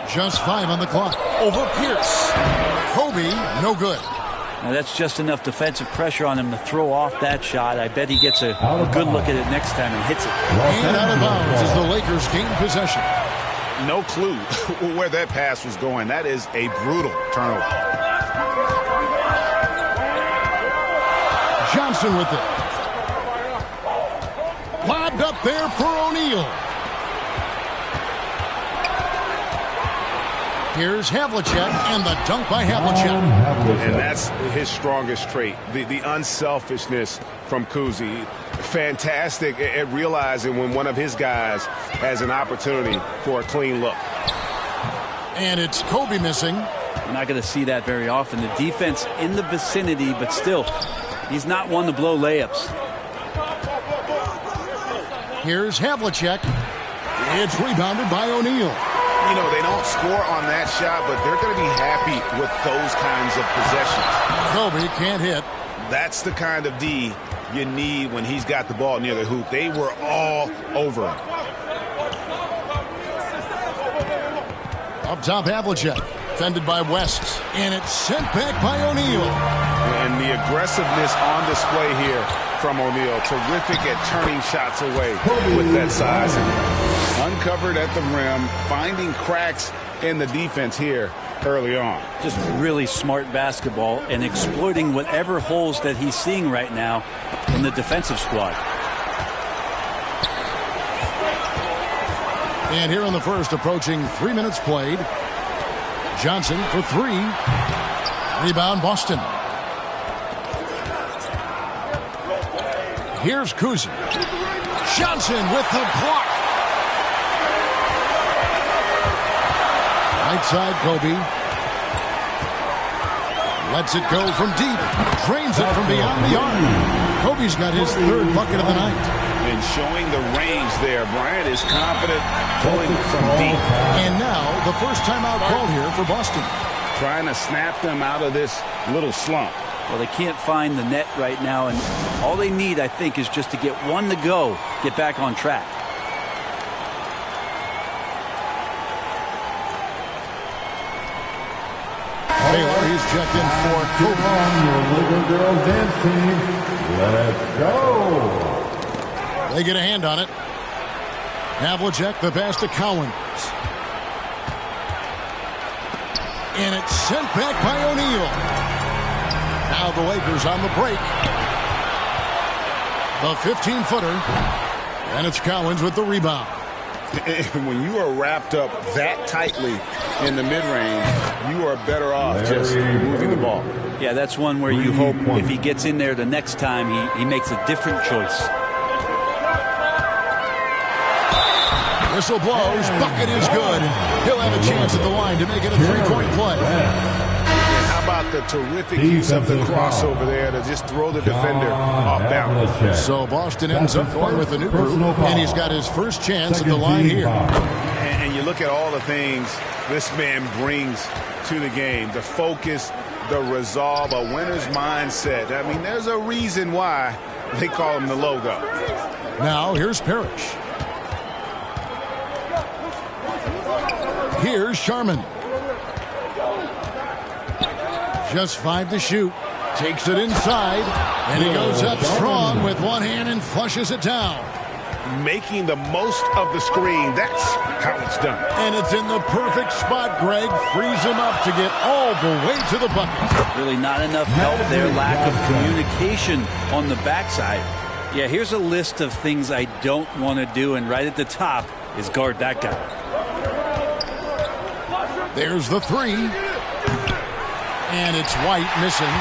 Just 5 on the clock. Over Pierce. Kobe, no good. Now that's just enough defensive pressure on him to throw off that shot. I bet he gets a good look at it next time and hits it. And out of bounds as the Lakers gain possession. No clue where that pass was going. That is a brutal turnover. Johnson with it. Lobbed up there for O'Neal. Here's Havlicek, and the dunk by Havlicek. And that's his strongest trait, the unselfishness from Kuzi. fantastic at realizing when one of his guys has an opportunity for a clean look. And it's Kobe missing. We're not going to see that very often. The defense in the vicinity, but still, he's not one to blow layups. Here's Havlicek. It's rebounded by O'Neal. You know, they don't score on that shot, but they're going to be happy with those kinds of possessions. Kobe can't hit. That's the kind of D you need when he's got the ball near the hoop. They were all over him. Up top, Havlicek. Defended by West. And it's sent back by O'Neal. And the aggressiveness on display here from O'Neal. Terrific at turning shots away with that size. And uncovered at the rim, finding cracks in the defense here early on. Just really smart basketball and exploiting whatever holes that he's seeing right now in the defensive squad. And here in the first, approaching 3 minutes played. Johnson for three. Rebound, Boston. Here's Kuzi. Johnson with the block. Right side, Kobe. Lets it go from deep. Drains it from beyond the arc. Kobe's got his third bucket of the night. And showing the range there. Bryant is confident pulling from deep. And now the first timeout called here for Boston. Trying to snap them out of this little slump. Well, they can't find the net right now, and all they need, I think, is just to get one to go, get back on track. Taylor, he's checked in for Kobe. Your Lakers girls dance team. Let's go. They get a hand on it. Havlicek, the pass to Cowens. And it's sent back by O'Neal. Now the Lakers on the break. The 15-footer. And it's Cowens with the rebound. When you are wrapped up that tightly in the mid-range, you are better off just moving the ball. Yeah, that's one where you hope if he gets in there the next time, he makes a different choice. Whistle blows. Bucket is good. He'll have a chance at the line to make it a three-point play. And how about the terrific use of the crossover there to just throw the defender off balance. So Boston ends up going with a new group, and he's got his first chance at the line here. And you look at all the things this man brings to the game. The focus, the resolve, a winner's mindset. I mean, there's a reason why they call him the logo. Now here's Parrish. Here's Sharman. Just 5 to shoot. Takes it inside. And he goes up strong with one hand and flushes it down. Making the most of the screen. That's how it's done. And it's in the perfect spot, Greg. Frees him up to get all the way to the bucket. Really not enough help there. Lack of communication on the backside. Yeah, here's a list of things I don't want to do. And right at the top is guard that guy. There's the three. And it's White missing.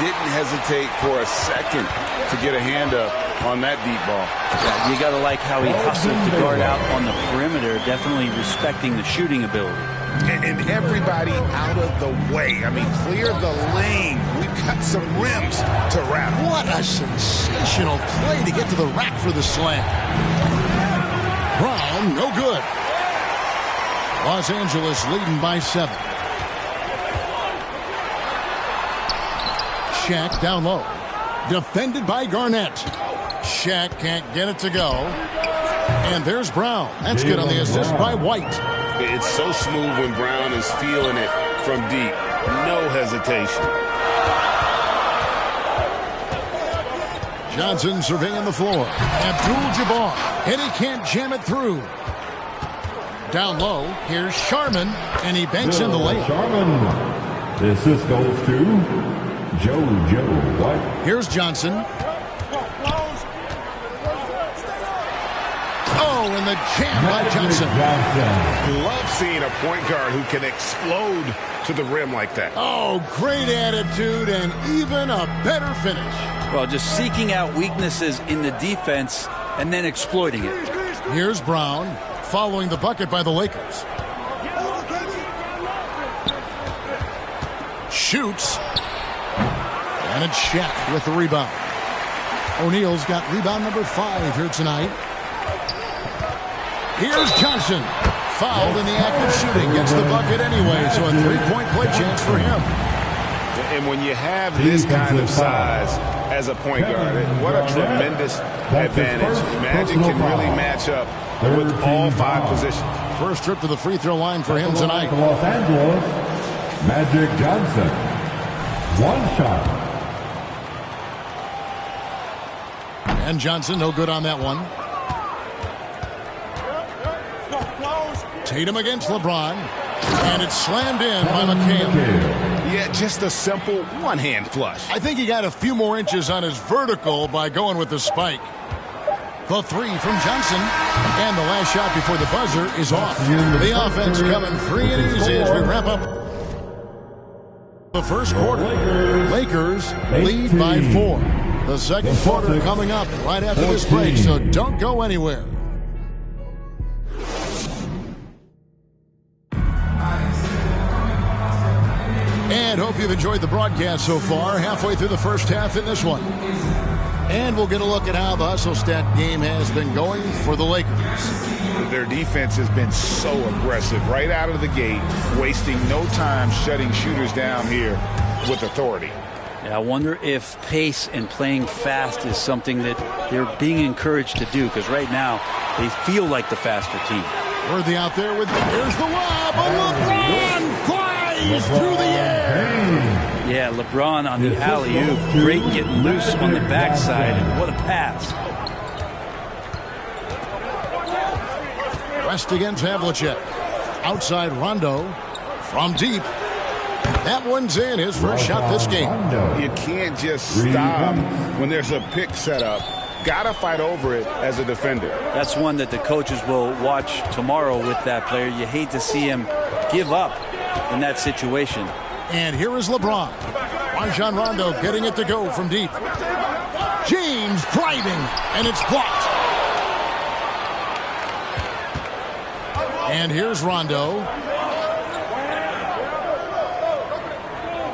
Didn't hesitate for a second to get a hand up on that deep ball. Yeah, you got to like how he hustled to guard out on the perimeter, definitely respecting the shooting ability. And everybody out of the way. I mean, clear the lane. We've got some rims to wrap. What a sensational play to get to the rack for the slam. Brown, no good. Los Angeles leading by 7. Shaq down low. Defended by Garnett. Shaq can't get it to go. And there's Brown. That's good on the assist by White. It's so smooth when Brown is feeling it from deep. No hesitation. Johnson surveying the floor. Abdul-Jabbar. And he can't jam it through. Down low, here's Sharman, and he banks in the layup. Sharman. The assist goes to Joe White. Here's Johnson. Oh, and the jam by Johnson. Love seeing a point guard who can explode to the rim like that. Oh, great attitude and even a better finish. Well, just seeking out weaknesses in the defense and then exploiting it. Here's Brown following the bucket by the Lakers. Shoots. And it's Shaq with the rebound. O'Neal's got rebound number 5 here tonight. Here's Johnson. Fouled in the act of shooting. Gets the bucket anyway, so a 3-point play chance for him. And when you have this kind of size as a point guard, what a tremendous advantage. Magic can really match up with all 5 positions. First trip to the free throw line for him tonight. Los Angeles, Magic Johnson. 1 shot. And Johnson, no good on that one. Tatum against LeBron. And it's slammed in by McHale. Yeah, just a simple one-hand flush. I think he got a few more inches on his vertical by going with the spike. The 3 from Johnson. And the last shot before the buzzer is off. The offense coming free and easy as we wrap up the first quarter. Lakers lead by 4. The second quarter coming up right after this break, so don't go anywhere. And hope you've enjoyed the broadcast so far. Halfway through the first half in this one. And we'll get a look at how the hustle stat game has been going for the Lakers. Their defense has been so aggressive right out of the gate, wasting no time shutting shooters down here with authority. Yeah, I wonder if pace and playing fast is something that they're being encouraged to do, because right now they feel like the faster team. Worthy out there with here's the lob. LeBron flies through the air. Yeah, LeBron on the alley-oop. Great getting loose on the backside. And what a pass. West against Havlicek. Outside Rondo. From deep. That one's in. His first shot this game. You can't just stop when there's a pick set up. Gotta fight over it as a defender. That's one that the coaches will watch tomorrow with that player. You hate to see him give up in that situation. And here is LeBron. Rajon Rondo getting it to go from deep. James driving, and it's blocked. And here's Rondo.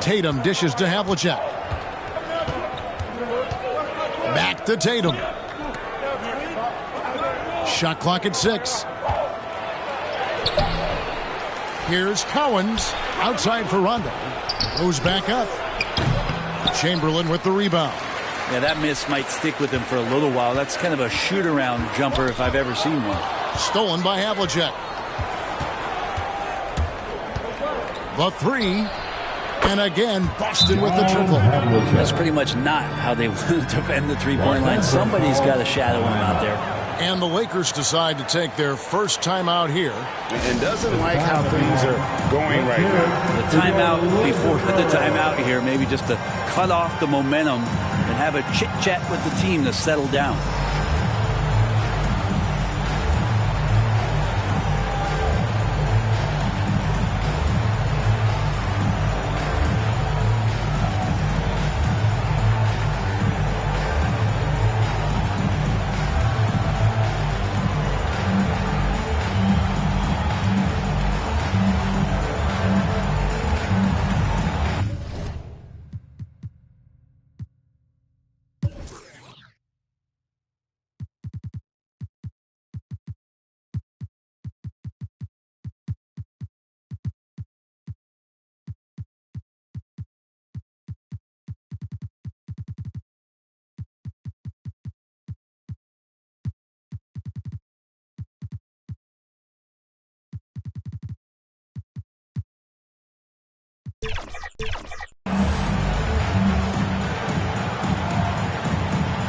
Tatum dishes to Havlicek. Back to Tatum. Shot clock at 6. Here's Cowens outside for Rondo. Goes back up. Chamberlain with the rebound. Yeah, that miss might stick with him for a little while. That's kind of a shoot-around jumper if I've ever seen one. Stolen by Havlicek. The 3. And again, Boston with the triple. That's pretty much not how they want to defend the three-point line. Somebody's got to shadow him out there. And the Lakers decide to take their first timeout here. And doesn't like how things are going right now. The timeout before the timeout here, maybe just to cut off the momentum and have a chit-chat with the team to settle down.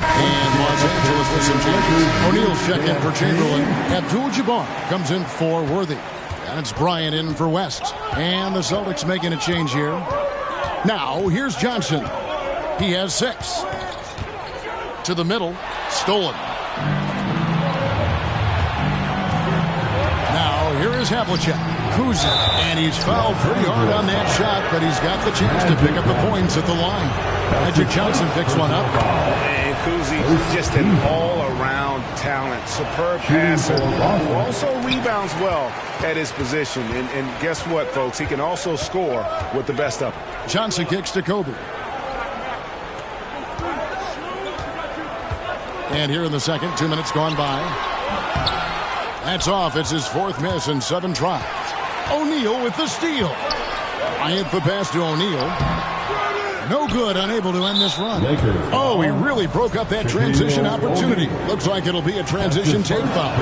And Los Angeles with some changes. O'Neal's check in for Chamberlain. Abdul-Jabbar comes in for Worthy. And it's Bryant in for West. And the Celtics making a change here. Now, here's Johnson. He has 6. To the middle. Stolen. Now, here is Havlicek. Kuzma. And he's fouled pretty hard on that shot, but he's got the chance to pick up the points at the line. Magic Johnson picks one up. And Kuzi, just an all-around talent. Superb passer who also rebounds well at his position. And guess what, folks? He can also score with the best of them. Johnson kicks to Kobe. And here in the second, 2 minutes gone by. That's off. It's his fourth miss in 7 tries. O'Neal with the steal. Bryant the pass to O'Neal. No good, unable to end this run. Oh, he really broke up that transition opportunity. Looks like it'll be a transition take foul.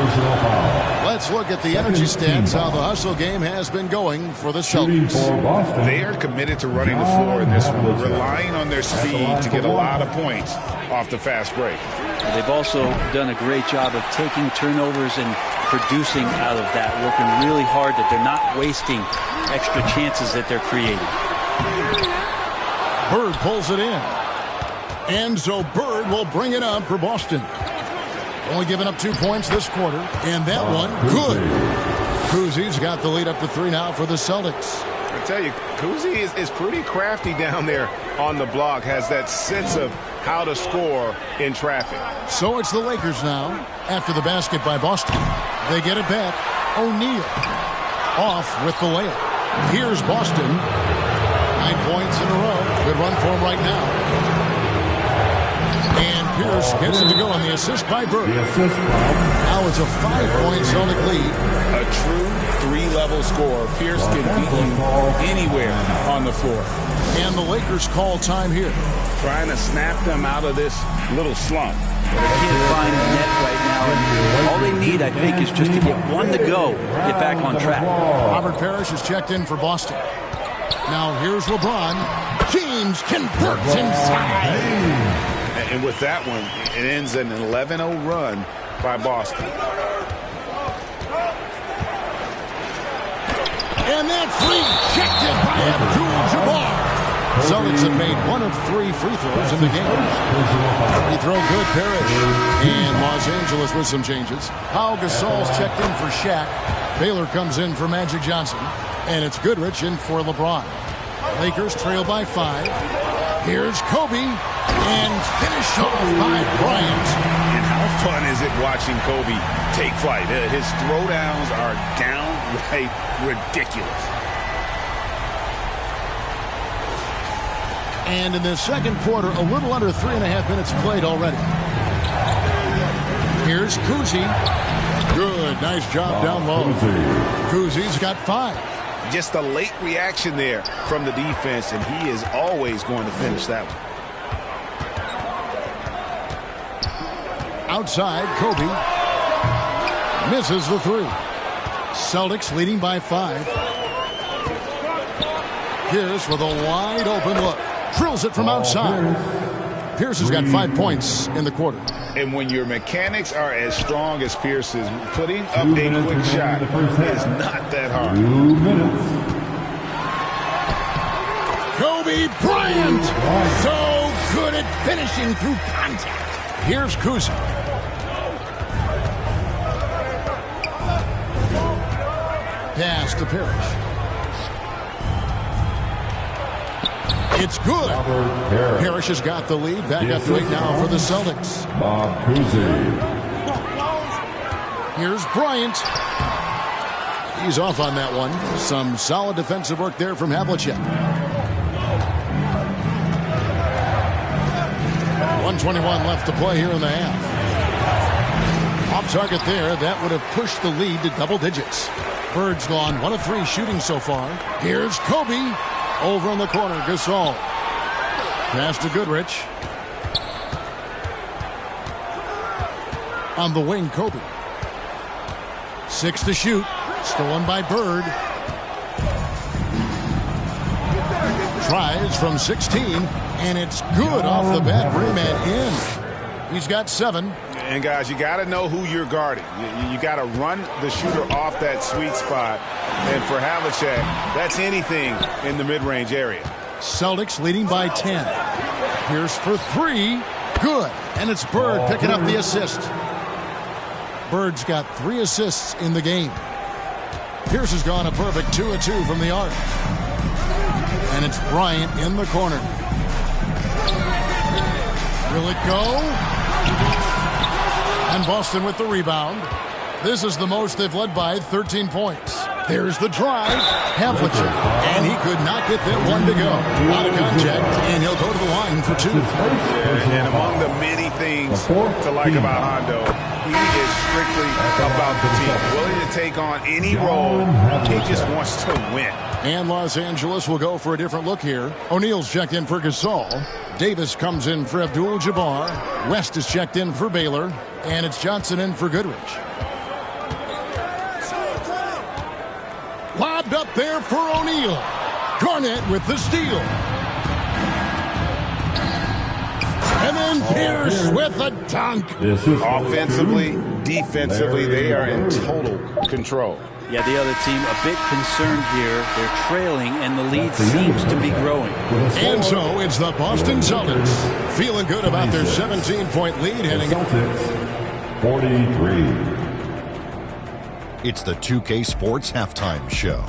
Let's look at the energy stats, how the hustle game has been going for the Celtics. They are committed to running the floor in this one, relying on their speed to get a lot of points off the fast break. They've also done a great job of taking turnovers and producing out of that, working really hard that they're not wasting extra chances that they're creating. Bird pulls it in. And so Bird will bring it up for Boston. Only giving up 2 points this quarter. And that one, good. Kuzi's got the lead up to 3 now for the Celtics. I tell you, Kuzi is pretty crafty down there on the block. Has that sense of how to score in traffic. So it's the Lakers now. After the basket by Boston. They get it back. O'Neal off with the layup. Here's Boston. 9 points in a row. Good run for him right now. And Pierce gets it to go on the assist by Bird. Now it's a 5-point Celtic lead. A true 3-level score. Pierce can beat you anywhere on the floor. And the Lakers call time here. Trying to snap them out of this little slump. They can't find the net right now. And all they need, I think, is just to get one to go, get back on track. Robert Parrish is checked in for Boston. Now here's LeBron. James converts inside. And with that one, it ends an 11-0 run by Boston. And that's rejected by Abdul-Jabbar. Celtics have made 1 of 3 free throws in the game. Free throw good, Parrish. And Los Angeles with some changes. Pau Gasol's checked in for Shaq. Baylor comes in for Magic Johnson. And it's Goodrich in for LeBron. Lakers trail by 5. Here's Kobe. And finish off by Bryant. And how fun is it watching Kobe take flight? His throwdowns are downright ridiculous. And in the second quarter, a little under 3.5 minutes played already. Here's Kuzi. Good, nice job down low. Kuzi's got 5. Just a late reaction there from the defense, and he is always going to finish that one. Outside, Kobe misses the 3. Celtics leading by 5. Pierce with a wide open look. Drills it from outside. Pierce has got 5 points in the quarter. And when your mechanics are as strong as Pierce's, putting up a quick shot is not that hard. 2 minutes. Kobe Bryant, so good at finishing through contact. Here's Kuzi. Pass to Parrish. It's good. Parrish has got the lead. Back up to 8 now for the Celtics. Bob Cousy. Here's Bryant. He's off on that one. Some solid defensive work there from Havlicek. 1:21 left to play here in the half. Off target there. That would have pushed the lead to double digits. Bird's gone 1 of 3 shooting so far. Here's Kobe. Over in the corner, Gasol. Pass to Goodrich. On the wing, Kobe. 6 to shoot. Stolen by Bird. Tries from 16, and it's good off the bat. Rim and in. He's got 7. And guys, you got to know who you're guarding. You got to run the shooter off that sweet spot. And for Havlicek, that's anything in the mid-range area. Celtics leading by 10. Pierce for 3. Good. And it's Bird picking up the assist. Bird's got 3 assists in the game. Pierce has gone a perfect 2 of 2 from the arc. And it's Bryant in the corner. Will it go? And Boston with the rebound. This is the most they've led by 13 points. There's the drive. Havlicek. And he could not get that one to go. Out of contact, and he'll go to the line for two. And among the many things to like about Hondo, he is strictly about the team. Willing to take on any role. He just wants to win. And Los Angeles will go for a different look here. O'Neal's checked in for Gasol. Davis comes in for Abdul-Jabbar. West is checked in for Baylor. And it's Johnson in for Goodrich. Lobbed up there for O'Neal. Garnett with the steal. And then Pierce with a dunk. Offensively, defensively, they are in total control. Yeah, the other team a bit concerned here. They're trailing, and the lead seems to be growing. And so it's the Boston Celtics feeling good about their 17-point lead heading up. 43. It's the 2K Sports Halftime Show.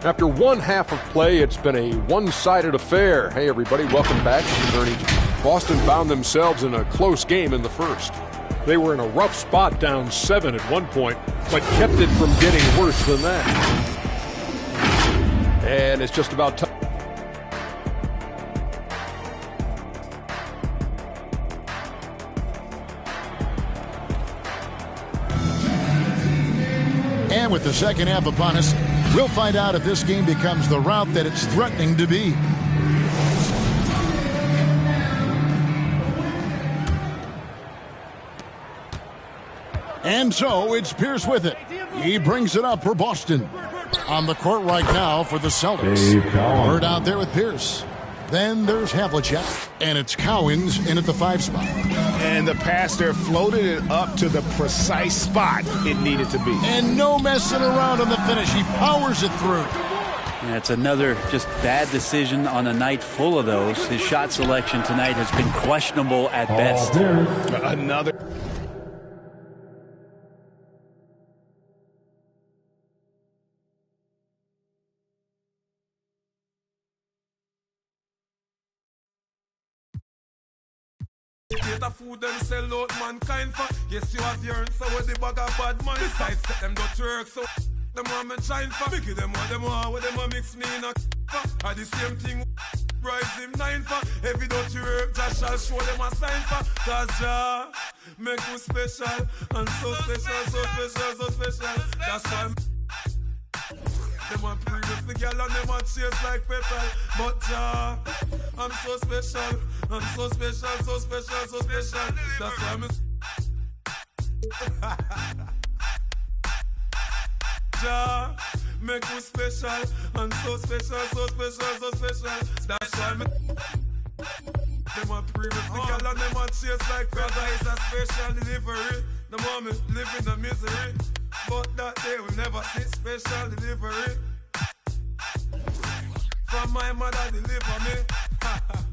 After one half of play, it's been a one-sided affair. Hey, everybody, welcome back to the journey. Boston found themselves in a close game in the first. They were in a rough spot, down 7 at one point, but kept it from getting worse than that. And it's just about time. And with the second half upon us, we'll find out if this game becomes the route that it's threatening to be. And so it's Pierce with it. He brings it up for Boston. On the court right now for the Celtics. Bird out there with Pierce. Then there's Havlicek. And it's Cowens in at the 5 spot. And the pass there floated it up to the precise spot it needed to be. And no messing around on the finish. He powers it through. Yeah, it's another just bad decision on a night full of those. His shot selection tonight has been questionable at best. Another. The food them sell out mankind for. Yes, you have yearned, so with the bag of bad man. Besides, let them do work, so them want me shine for. Biggie them what them want, what them want mix me in a for. Are the same thing, rise him 9 for. Every dirty work, Josh shall show them a sign for. Cause Jah make you special, and so special, so special, so special. That's why them want previous the girl and them want chase like petrol. But Jah, I'm so special. I'm so special, so special, so special. That's why I'm Jah, make you special. I'm so special, so special, so special. That's why I'm them want previous the girl and them want chase like brother is a special delivery. The moment live in the misery, but that day we never see special delivery. From my mother deliver me.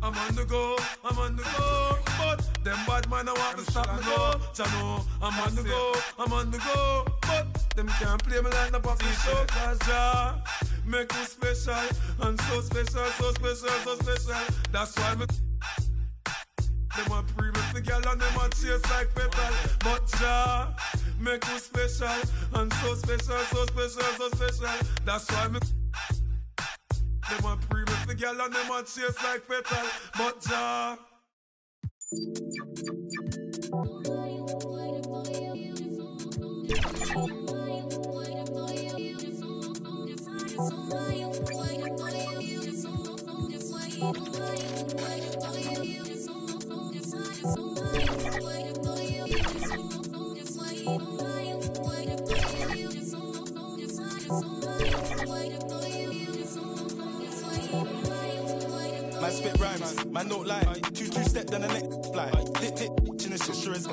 I'm on the go, I'm on the go. But them bad man I want to stop me go. Chano, I'm on the go, I'm on the go. But them can't play me like the puppy show. Cause Jah make me special. And so special, so special, so special. That's why me them want previous the girl and them want chase like petrol. But Jah make me special. And so special, so special, so special. That's why me them want previous the girl and them want chase like petrol. But Jah Man spit rhymes, man don't lie. 2-2 step down the next fly. Dip, in the shit sure is.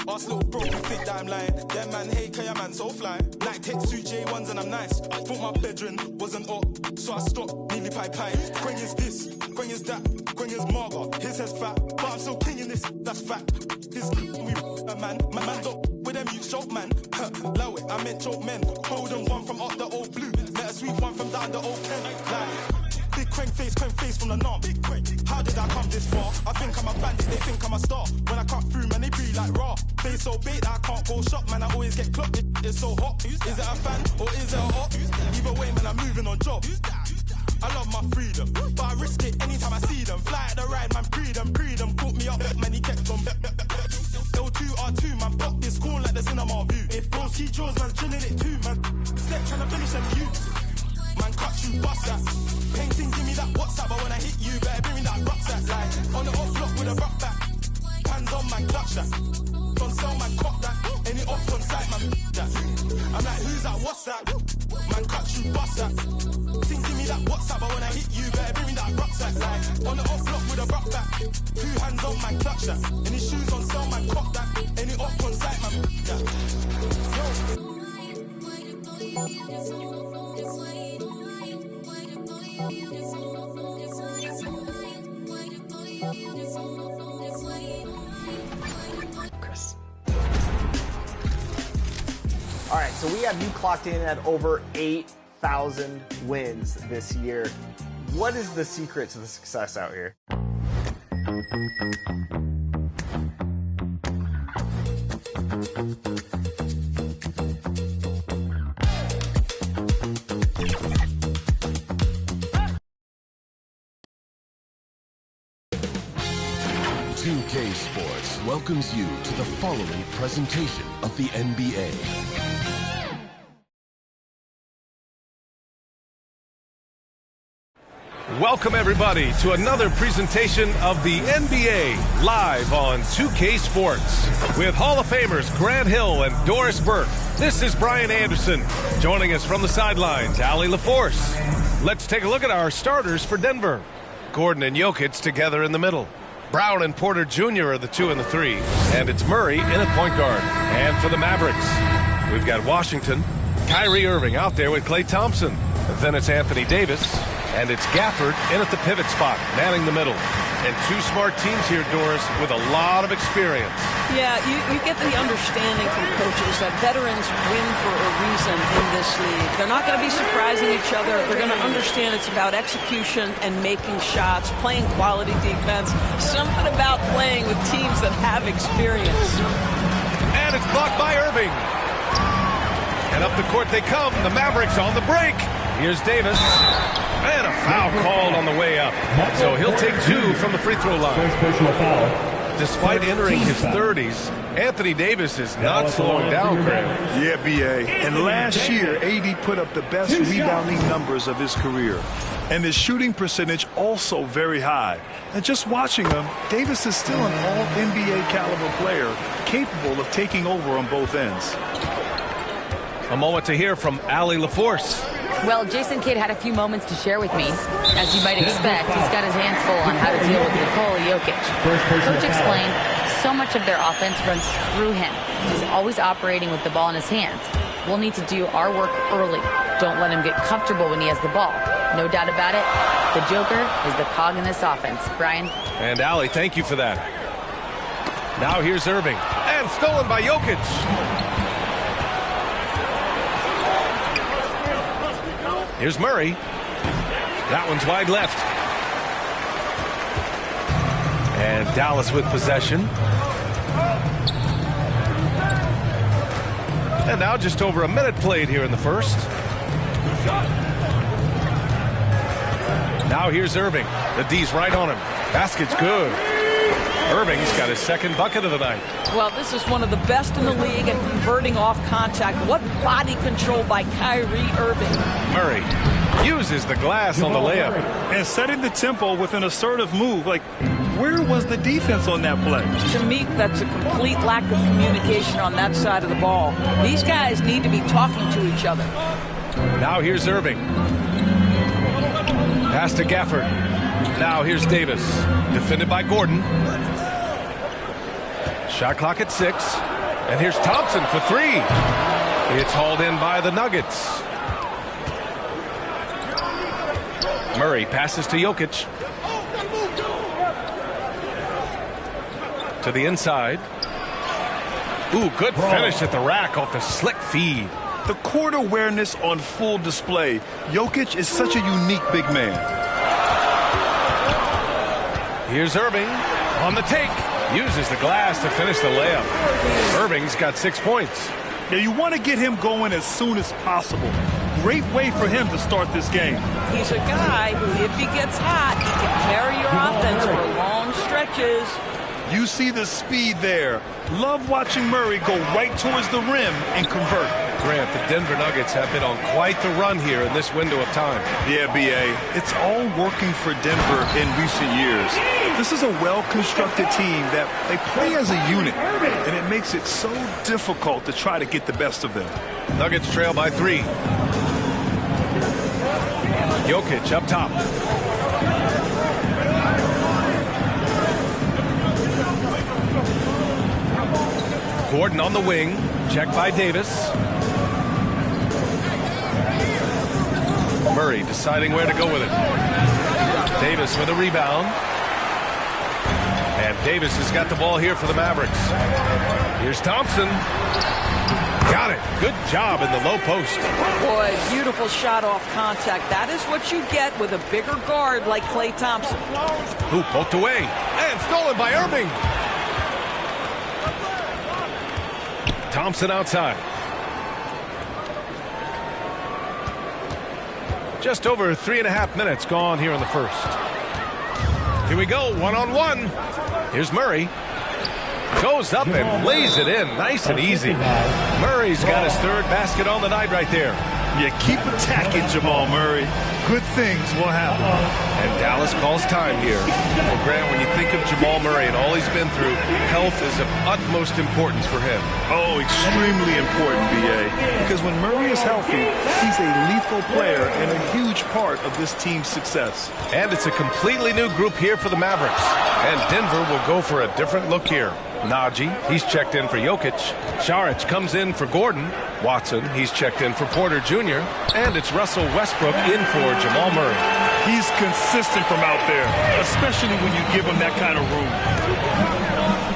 Ask little bro, you think that I'm lying. Them man hate, cause your man so fly. Like take 2 J1s and I'm nice. Thought my bedroom wasn't up, so I stopped, nearly pie. Quang is this, Quang is that, Quang is Marga. His head's fat, but I'm still king in this, that's fact. His we a man, my man don't with them you choke man. Low it, I meant choke men. Golden one from up the old blue. Let a sweet one from down the old pen. Like big Quang face. face, coin face from the norm. How did I come this far? I think I'm a bandit, they think I'm a star. When I cut through, man, they breathe like raw. Base so bait that I can't go shop, man, I always get clocked. It's so hot. Is it a fan or is it a hot? Either way, man, I'm moving on job. I love my freedom, but I risk it anytime I see them. Fly at the ride, man, freedom. Caught me up, man, he kept on. L2R2, man, pop this corn like the cinema view. If bros see jaws, man, chilling it too, man. Step trying to finish them youths. Man, cut you, bust that. Painting, give me that WhatsApp, but when I hit you, better bring me that rucksack. Like, on the off block with a rock back. Hands on, man, clutch that. Don't sell, man, cock that. Any off on site, man, that. I'm like, who's that, what's that? Man, cut you, bust that. Think, give me that WhatsApp, but when I hit you, better bring me that rucksack. Like, on the off block with a rock back. 2 hands on, man, clutch that. Any shoes on sale, man, cock that. Any off on site, man, that. Chris. All right, so we have you clocked in at over 8,000 wins this year. What is the secret to the success out here? 2K Sports welcomes you to the following presentation of the NBA. Welcome, everybody, to another presentation of the NBA live on 2K Sports. With Hall of Famers Grant Hill and Doris Burke, this is Brian Anderson. Joining us from the sidelines, Allie LaForce. Let's take a look at our starters for Denver. Gordon and Jokic together in the middle. Brown and Porter Jr. are the 2 and the 3. And it's Murray in at point guard. And for the Mavericks, we've got Washington, Kyrie Irving out there with Klay Thompson. Then it's Anthony Davis. And it's Gafford in at the pivot spot, manning the middle. And 2 smart teams here, Doris, with a lot of experience. Yeah, you get the understanding from coaches that veterans win for a reason in this league. They're not going to be surprising each other. They're going to understand it's about execution and making shots, playing quality defense. Something about playing with teams that have experience. And it's blocked by Irving. And up the court they come. The Mavericks on the break. Here's Davis. And a foul called on the way up. So he'll take 2 from the free throw line. Despite entering his 30s, Anthony Davis is not slowing down, Graham. Yeah, B.A. And last year, AD put up the best rebounding numbers of his career. And his shooting percentage also very high. And just watching him, Davis is still an all-NBA caliber player, capable of taking over on both ends. A moment to hear from Allie LaForce. Well, Jason Kidd had a few moments to share with me. As you might expect, he's got his hands full on how to deal with Nikola Jokic. Coach explained so much of their offense runs through him. He's always operating with the ball in his hands. We'll need to do our work early. Don't let him get comfortable when he has the ball. No doubt about it, the Joker is the cog in this offense. Brian? And Allie, thank you for that. Now here's Irving. And stolen by Jokic. Here's Murray. That one's wide left. And Dallas with possession. And now just over a minute played here in the first. Now here's Irving. The D's right on him. Basket's good. Irving's got his second bucket of the night. Well, this is one of the best in the league at converting off contact. What body control by Kyrie Irving. Murray uses the glass on the layup. And setting the tempo with an assertive move. Like, where was the defense on that play? To me, that's a complete lack of communication on that side of the ball. These guys need to be talking to each other. Now here's Irving. Pass to Gafford. Now here's Davis. Defended by Gordon. Shot clock at 6. And here's Thompson for 3. It's hauled in by the Nuggets. Murray passes to Jokic. To the inside. Ooh, good finish at the rack off the slick feed. The court awareness on full display. Jokic is such a unique big man. Here's Irving on the take. Uses the glass to finish the layup. Irving's got 6 points. Now you want to get him going as soon as possible. Great way for him to start this game. He's a guy who, if he gets hot, he can carry your offense for long stretches. You see the speed there. Love watching Murray go right towards the rim and convert. Grant, the Denver Nuggets have been on quite the run here in this window of time. Yeah, B.A. It's all working for Denver in recent years. This is a well-constructed team that they play as a unit, and it makes it so difficult to try to get the best of them. Nuggets trail by 3. Jokic up top. Gordon on the wing. Checked by Davis. Murray deciding where to go with it. Davis with a rebound. And Davis has got the ball here for the Mavericks. Here's Thompson. Got it. Good job in the low post. Boy, beautiful shot off contact. That is what you get with a bigger guard like Klay Thompson. Who poked away. And stolen by Irving. Thompson outside. Just over 3.5 minutes gone here in the first. Here we go, one-on-one. Here's Murray. Goes up and lays it in, nice and easy. Murray's got his 3rd basket on the night right there. Yeah, keep attacking, Jamal Murray. Good things will happen. And Dallas calls time here. Well, Grant, when you think of Jamal Murray and all he's been through, health is of utmost importance for him. Oh, extremely important, B.A. Because when Murray is healthy, he's a lethal player and a huge part of this team's success. And it's a completely new group here for the Mavericks. And Denver will go for a different look here. Najee, he's checked in for Jokic. Saric comes in for Gordon. Watson, he's checked in for Porter Jr. And it's Russell Westbrook in for Jamal Murray. He's consistent from out there, especially when you give him that kind of room.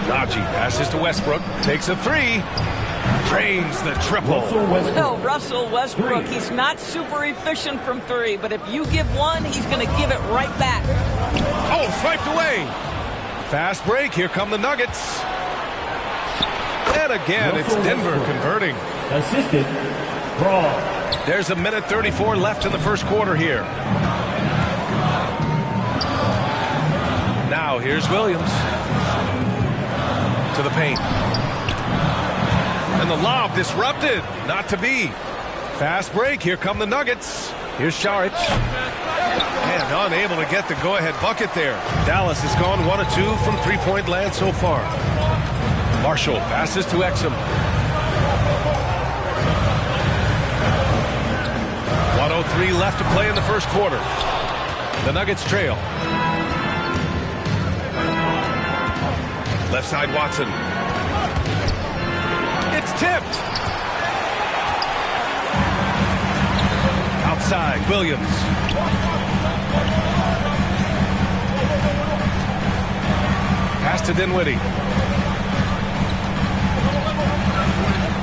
Najee passes to Westbrook, takes a 3, drains the triple. Well, Russell Westbrook, he's not super efficient from 3, but if you give one, he's going to give it right back. Oh, swiped away. Fast break, here come the Nuggets. And again, it's Denver converting. Assisted. Brawl. There's 1:34 left in the first quarter here. Now here's Williams. To the paint. And the lob disrupted. Not to be. Fast break, here come the Nuggets. Here's Saric. And unable to get the go-ahead bucket there. Dallas has gone 1 of 2 from three-point land so far. Marshall passes to Exum. 1:03 left to play in the first quarter. The Nuggets trail. Left side Watson. It's tipped. Outside Williams. Pass to Dinwiddie.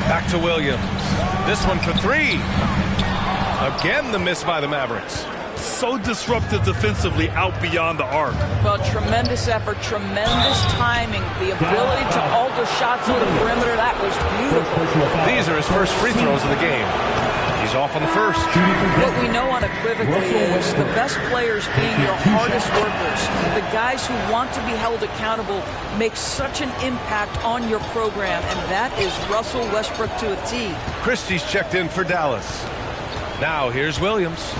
Back to Williams. This one for 3. Again, the miss by the Mavericks. So disruptive defensively out beyond the arc. Well, tremendous effort, tremendous timing, the ability to alter shots on the perimeter. That was beautiful. These are his first free throws of the game. He's off on the first. What we know unequivocally is the best players being your hardest workers. The guys who want to be held accountable make such an impact on your program, and that is Russell Westbrook to a T. Christie's checked in for Dallas. Now here's Williams.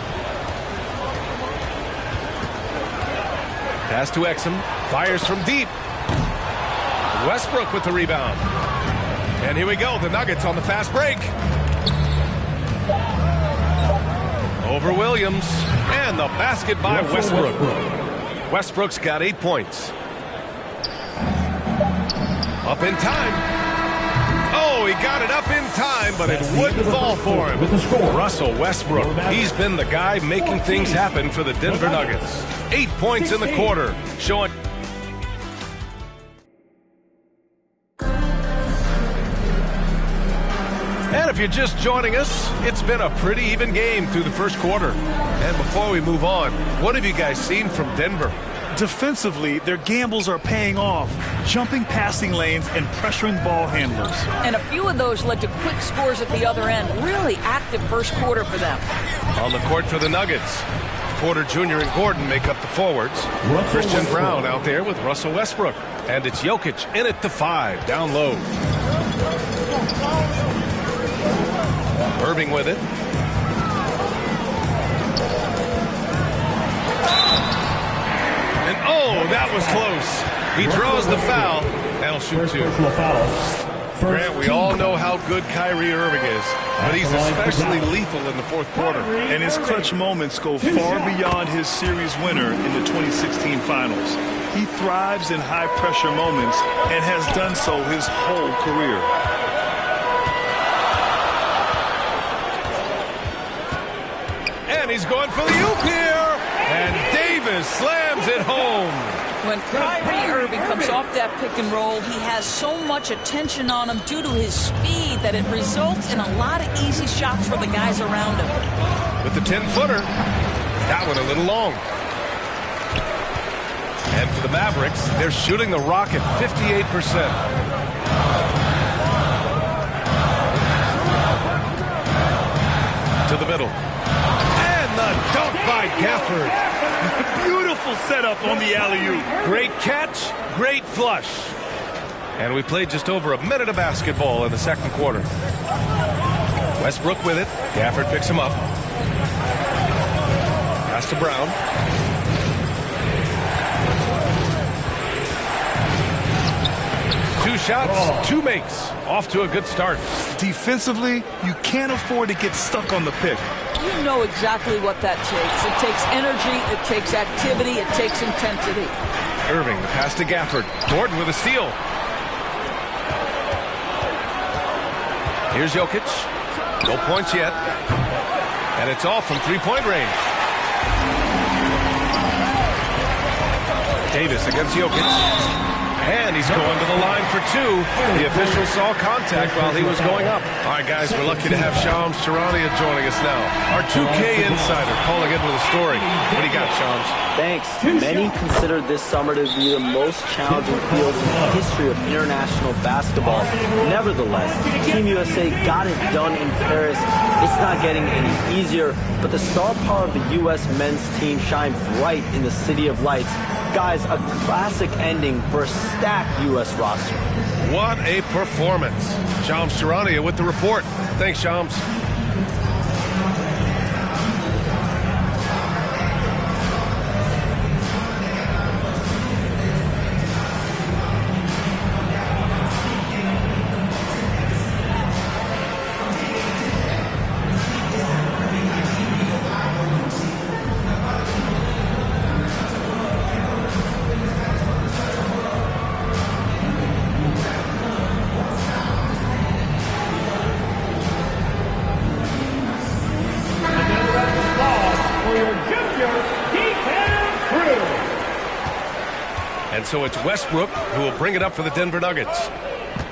Pass to Exum. Fires from deep. Westbrook with the rebound. And here we go. The Nuggets on the fast break. Over Williams. And the basket by Westbrook. Westbrook's got 8 points. Up in time. Oh, he got it up in time, but it wouldn't fall for him. Russell Westbrook, he's been the guy making things happen for the Denver Nuggets. 8 points in the quarter, showing... And if you're just joining us, it's been a pretty even game through the first quarter. And before we move on, what have you guys seen from Denver? Defensively, their gambles are paying off, jumping passing lanes and pressuring ball handlers. And a few of those led to quick scores at the other end. Really active first quarter for them. On the court for the Nuggets, Porter Jr. and Gordon make up the forwards. Christian Brown out there with Russell Westbrook. And it's Jokic in at the 5, down low. Irving with it. And oh, that was close. He draws the foul. That'll shoot 2. Grant, we all know how good Kyrie Irving is, but he's especially lethal in the fourth quarter. And his clutch moments go far beyond his series winner in the 2016 finals. He thrives in high-pressure moments and has done so his whole career. And he's going for the oop here. And Davis slams it home. When Kyrie Irving comes off that pick and roll, he has so much attention on him due to his speed that it results in a lot of easy shots for the guys around him. With the 10-footer, that one a little long. And for the Mavericks, they're shooting the rock at 58%. To the middle. And the dunk by Gafford. Beautiful setup on the alley-oop. Great catch, great flush. And we played just over a minute of basketball in the second quarter. Westbrook with it. Gafford picks him up. Pass to Brown. Two shots, 2 makes. Off to a good start. Defensively, you can't afford to get stuck on the pick. You know exactly what that takes. It takes energy, it takes activity, it takes intensity. Irving, the pass to Gafford. Gordon with a steal. Here's Jokic. No points yet. And it's all from three-point range. Davis against Jokic. And he's going to the line for 2. The official saw contact while he was going up. All right, guys, we're lucky to have Shams Charania joining us now. Our 2K insider calling in with a story. What do you got, Shams? Thanks. Many consider this summer to be the most challenging field in the history of international basketball. Nevertheless, Team USA got it done in Paris. It's not getting any easier, but the star power of the U.S. men's team shined bright in the City of Lights. Guys, a classic ending for a stacked U.S. roster. What a performance. Shams Charania with the report. Thanks, Shams. So it's Westbrook who will bring it up for the Denver Nuggets.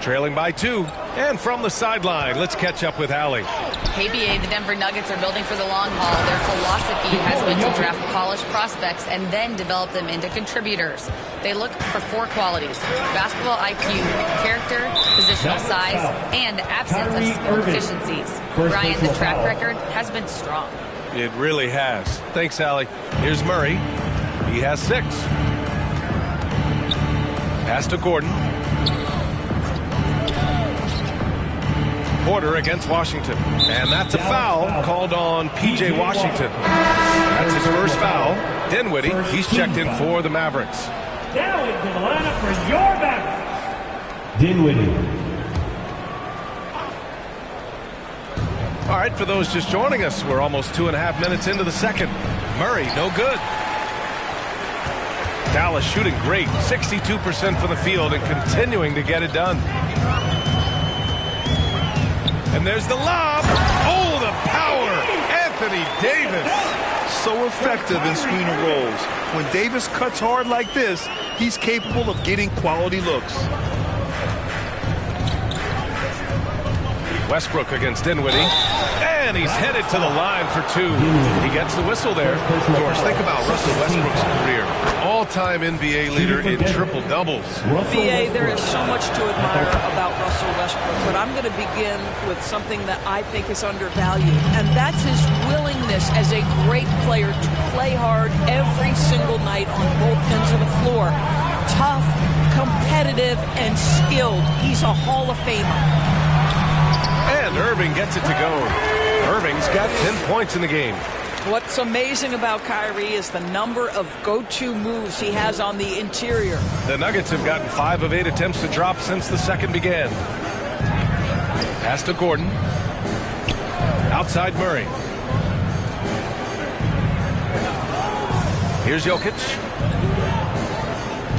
Trailing by 2. And from the sideline, let's catch up with Allie. KBA, the Denver Nuggets are building for the long haul. Their philosophy has been to draft polished prospects and then develop them into contributors. They look for 4 qualities: basketball IQ, character, positional size, and absence of skill deficiencies. Brian, the track record has been strong. It really has. Thanks, Allie. Here's Murray. He has 6. Pass to Gordon. Porter against Washington. And that's a foul called on P.J. Washington. That's his first foul. Dinwiddie, he's checked in for the Mavericks. Now into the lineup for your Mavericks. Dinwiddie. All right, for those just joining us, we're almost 2.5 minutes into the second. Murray, no good. Dallas shooting great, 62% from the field and continuing to get it done. And there's the lob. Oh, the power. Anthony Davis. So effective in screener rolls. When Davis cuts hard like this, he's capable of getting quality looks. Westbrook against Dinwiddie. And he's headed to the line for 2. He gets the whistle there. Of course, think about Russell Westbrook's career. All all-time NBA leader in triple-doubles. BA, there is so much to admire about Russell Westbrook, but I'm going to begin with something that I think is undervalued, and that's his willingness as a great player to play hard every single night on both ends of the floor. Tough, competitive, and skilled. He's a Hall of Famer. And Irving gets it to go. Irving's got 10 points in the game. What's amazing about Kyrie is the number of go-to moves he has on the interior. The Nuggets have gotten 5 of 8 attempts to drop since the second began. Pass to Gordon. Outside Murray. Here's Jokic.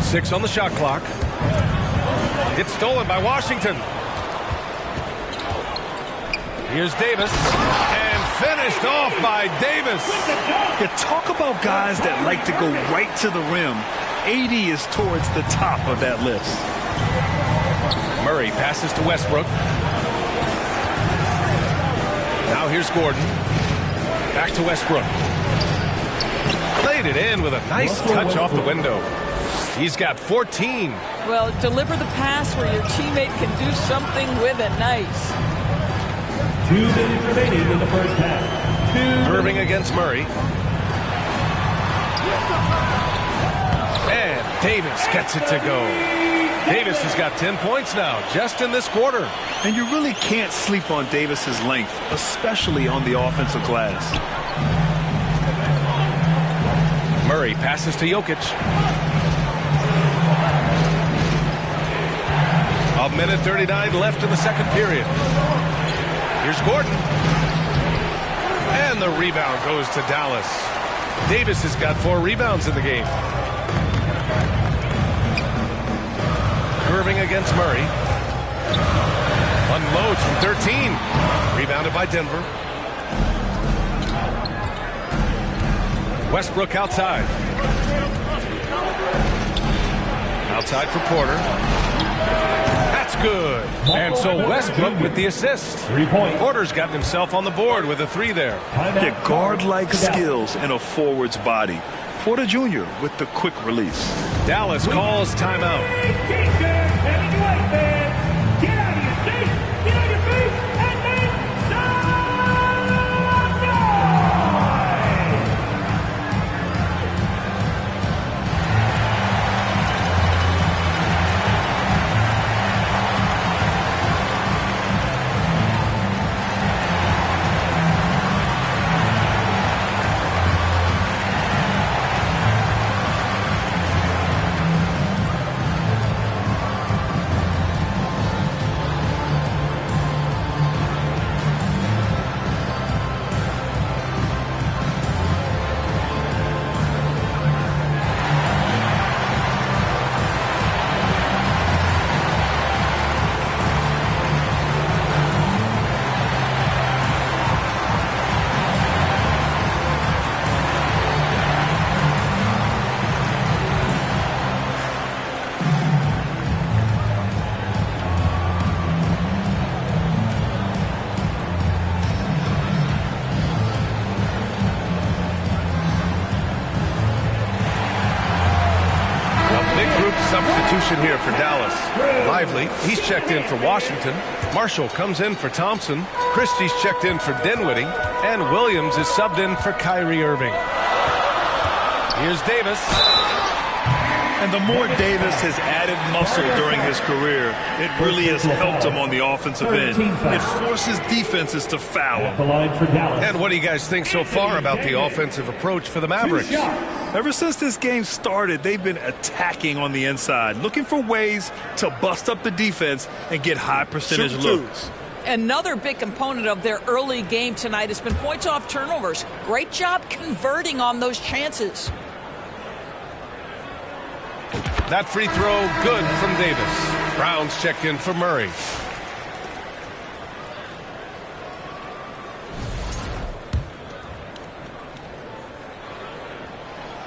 6 on the shot clock. Gets stolen by Washington. Here's Davis. Finished off by Davis. Yeah, talk about guys that like to go right to the rim. 80 is towards the top of that list. Murray passes to Westbrook. Now here's Gordon. Back to Westbrook. Played it in with a nice touch off the window. He's got 14. Well, deliver the pass where your teammate can do something with it. Nice. 2 minutes remaining in the first half. Irving against Murray. And Davis gets it to go. Davis has got 10 points now, just in this quarter. And you really can't sleep on Davis's length, especially on the offensive glass. Murray passes to Jokic. A minute 39 left in the second period. Here's Gordon. And the rebound goes to Dallas. Davis has got 4 rebounds in the game. Irving against Murray. Unloads from 13. Rebounded by Denver. Westbrook outside. Outside for Porter. That's good. And so Westbrook with the assist. 3 points. Porter's gotten himself on the board with a 3 there. Yeah, guard-like skills in a forward's body. Porter Jr. with the quick release. Dallas calls timeout. Get out of your seat, get on your feet, and make some noise! Substitution here for Dallas. Lively, he's checked in for Washington. Marshall comes in for Thompson. Christie's checked in for Dinwiddie. And Williams is subbed in for Kyrie Irving. Here's Davis. And the more Davis has added muscle during his career, it really has helped him on the offensive end. It forces defenses to foul. And what do you guys think so far about the offensive approach for the Mavericks? Ever since this game started, they've been attacking on the inside, looking for ways to bust up the defense and get high percentage looks. Another big component of their early game tonight has been points off turnovers. Great job converting on those chances. That free throw good from Davis. Brown's checked in for Murray.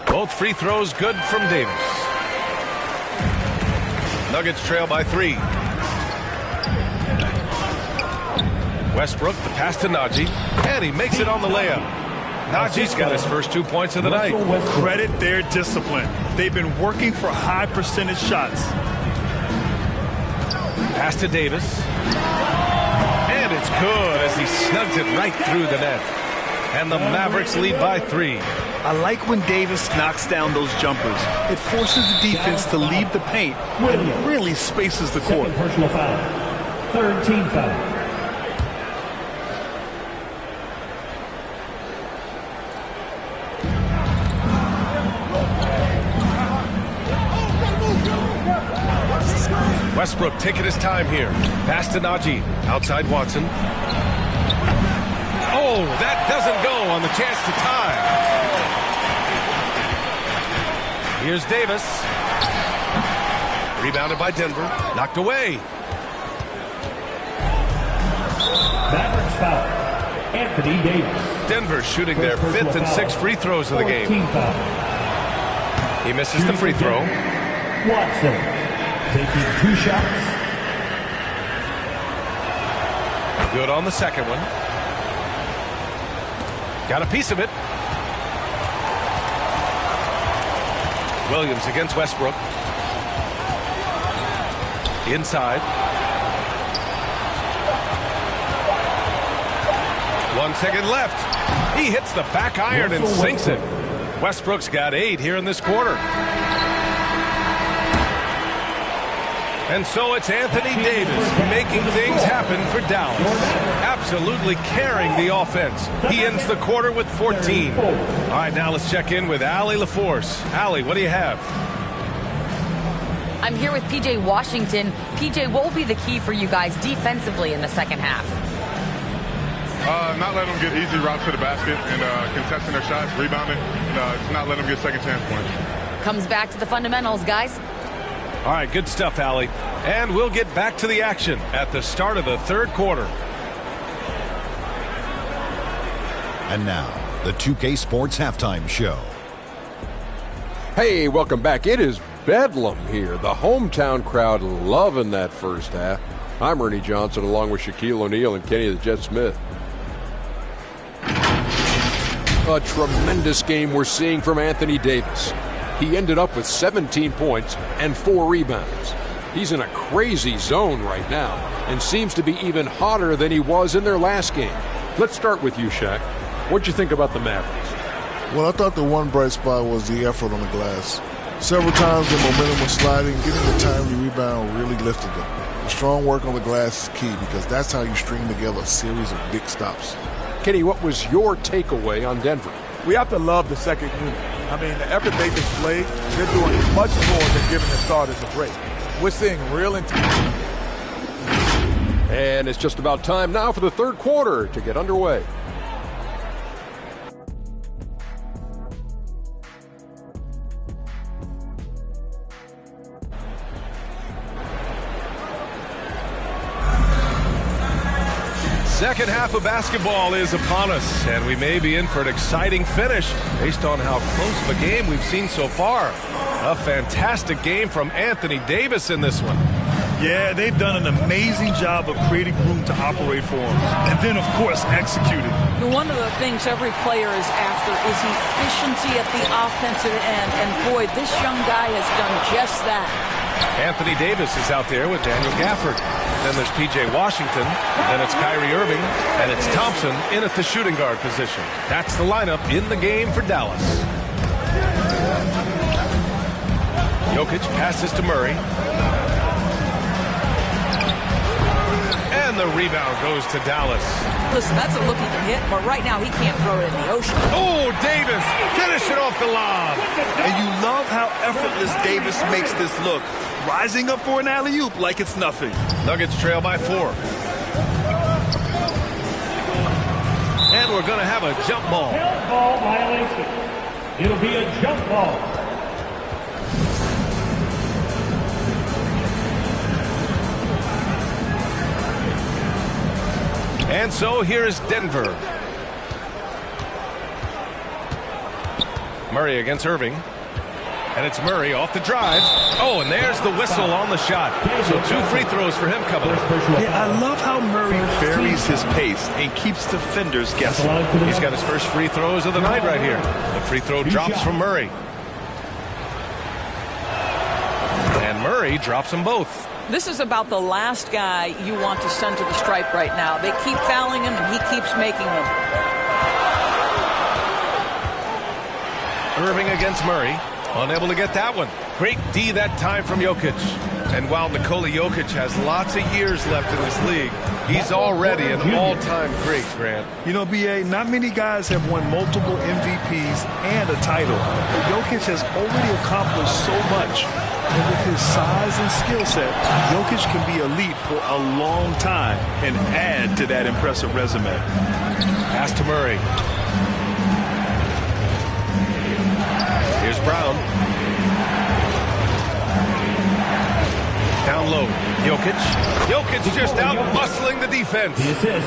Both free throws good from Davis. Nuggets trail by 3. Westbrook, the pass to Najee, and he makes it on the layup. Najee's got his first 2 points of the night. Credit their discipline. They've been working for high percentage shots. Pass to Davis. And it's good as he snugs it right through the net. And the Mavericks lead by 3. I like when Davis knocks down those jumpers. It forces the defense to leave the paint and really spaces the court. Personal foul. Third team foul. Westbrook taking his time here. Pass to Najee. Outside Watson. Oh, that doesn't go on the chance to tie. Here's Davis. Rebounded by Denver. Knocked away. Mavericks foul. Anthony Davis. Denver shooting their 5th and 6th free throws of the game. He misses the free throw. Watson taking 2 shots. Good on the second one. Got a piece of it. Williams against Westbrook. Inside. 1 second left. He hits the back iron and sinks it. Westbrook's got 8 here in this quarter. And so it's Anthony Davis making things happen for Dallas. Absolutely carrying the offense. He ends the quarter with 14. All right, now let's check in with Allie LaForce. Allie, what do you have? I'm here with PJ Washington. PJ, what will be the key for you guys defensively in the second half? Not letting them get easy routes to the basket and contesting their shots, rebounding, and not letting them get second chance points. Comes back to the fundamentals, guys. All right, good stuff, Allie. And we'll get back to the action at the start of the third quarter. And now, the 2K Sports Halftime Show. Hey, welcome back. It is bedlam here. The hometown crowd loving that first half. I'm Ernie Johnson along with Shaquille O'Neal and Kenny the Jet Smith. A tremendous game we're seeing from Anthony Davis. He ended up with 17 points and 4 rebounds. He's in a crazy zone right now and seems to be even hotter than he was in their last game. Let's start with you, Shaq. What'd you think about the Mavericks? Well, I thought the one bright spot was the effort on the glass. Several times the momentum was sliding, getting the timely rebound really lifted them. The strong work on the glass is key because that's how you string together a series of big stops. Kenny, what was your takeaway on Denver? We have to love the second unit. I mean, the effort they displayed, they're doing much more than giving the starters a break. We're seeing real intensity. And it's just about time now for the third quarter to get underway. Second half of basketball is upon us, and we may be in for an exciting finish based on how close of a game we've seen so far. A fantastic game from Anthony Davis in this one. Yeah, they've done an amazing job of creating room to operate for him, and then, of course, executing. One of the things every player is after is efficiency at the offensive end, and boy, this young guy has done just that. Anthony Davis is out there with Daniel Gafford. Then there's P.J. Washington, then it's Kyrie Irving, and it's Thompson in at the shooting guard position. That's the lineup in the game for Dallas. Jokic passes to Murray. And the rebound goes to Dallas. Listen, that's a look he can hit, but right now he can't throw it in the ocean. Oh, Davis, finish it off the lob. And you love how effortless Davis makes this look. Rising up for an alley-oop like it's nothing. Nuggets trail by 4. And we're going to have a jump ball. Jump ball violation. It'll be a jump ball. And so here is Denver. Murray against Irving. And it's Murray off the drive. Oh, and there's the whistle on the shot. So 2 free throws for him coming up. Yeah, I love how Murray varies his pace and keeps defenders guessing. He's got his first free throws of the night right here. The free throw drops from Murray. And Murray drops them both. This is about the last guy you want to send to the stripe right now. They keep fouling him, and he keeps making them. Irving against Murray. Unable to get that one. Great D that time from Jokic. And while Nikola Jokic has lots of years left in this league, he's already an all-time great, Grant. You know, B.A., not many guys have won multiple MVPs and a title. Jokic has already accomplished so much. And with his size and skill set, Jokic can be elite for a long time and add to that impressive resume. Pass to Murray. Here's Brown. Down low. Jokic. Jokic just out muscling the defense.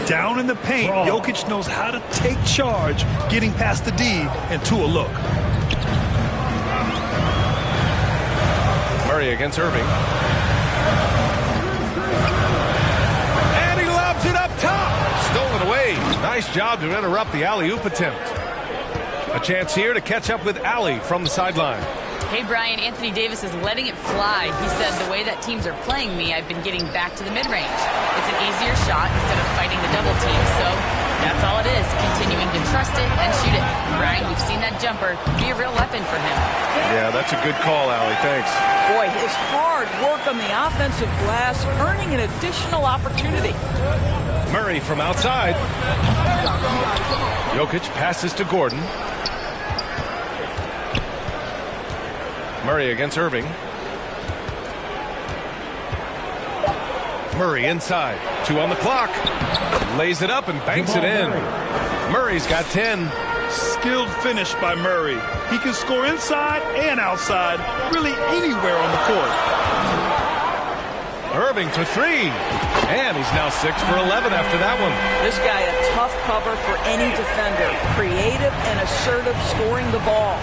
Down in the paint, Jokic knows how to take charge, getting past the D and to a look. Murray against Irving. And he lobs it up top. Stolen away. Nice job to interrupt the alley-oop attempt. A chance here to catch up with Allie from the sideline. Hey, Brian, Anthony Davis is letting it fly. He said, the way that teams are playing me, I've been getting back to the mid-range. It's an easier shot instead of fighting the double team, so that's all it is, continuing to trust it and shoot it. Brian, we've seen that jumper be a real weapon for him. Yeah, that's a good call, Allie. Thanks. Boy, his hard work on the offensive glass, earning an additional opportunity. Murray from outside. Jokic passes to Gordon. Murray against Irving. Murray inside. 2 on the clock. Lays it up and banks it in. Murray's got 10. Skilled finish by Murray. He can score inside and outside, really anywhere on the court. Irving for 3. And he's now 6 for 11 after that one. This guy a tough cover for any defender. Creative and assertive scoring the ball.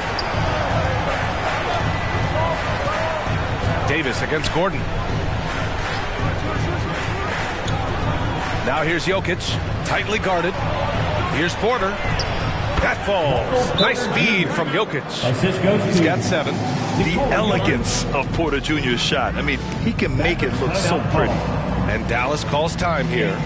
Davis against Gordon. Now here's Jokic, tightly guarded. Here's Porter. That falls. Nice feed from Jokic. He's got 7. The elegance of Porter Jr.'s shot. I mean, he can make it look so pretty. And Dallas calls time here.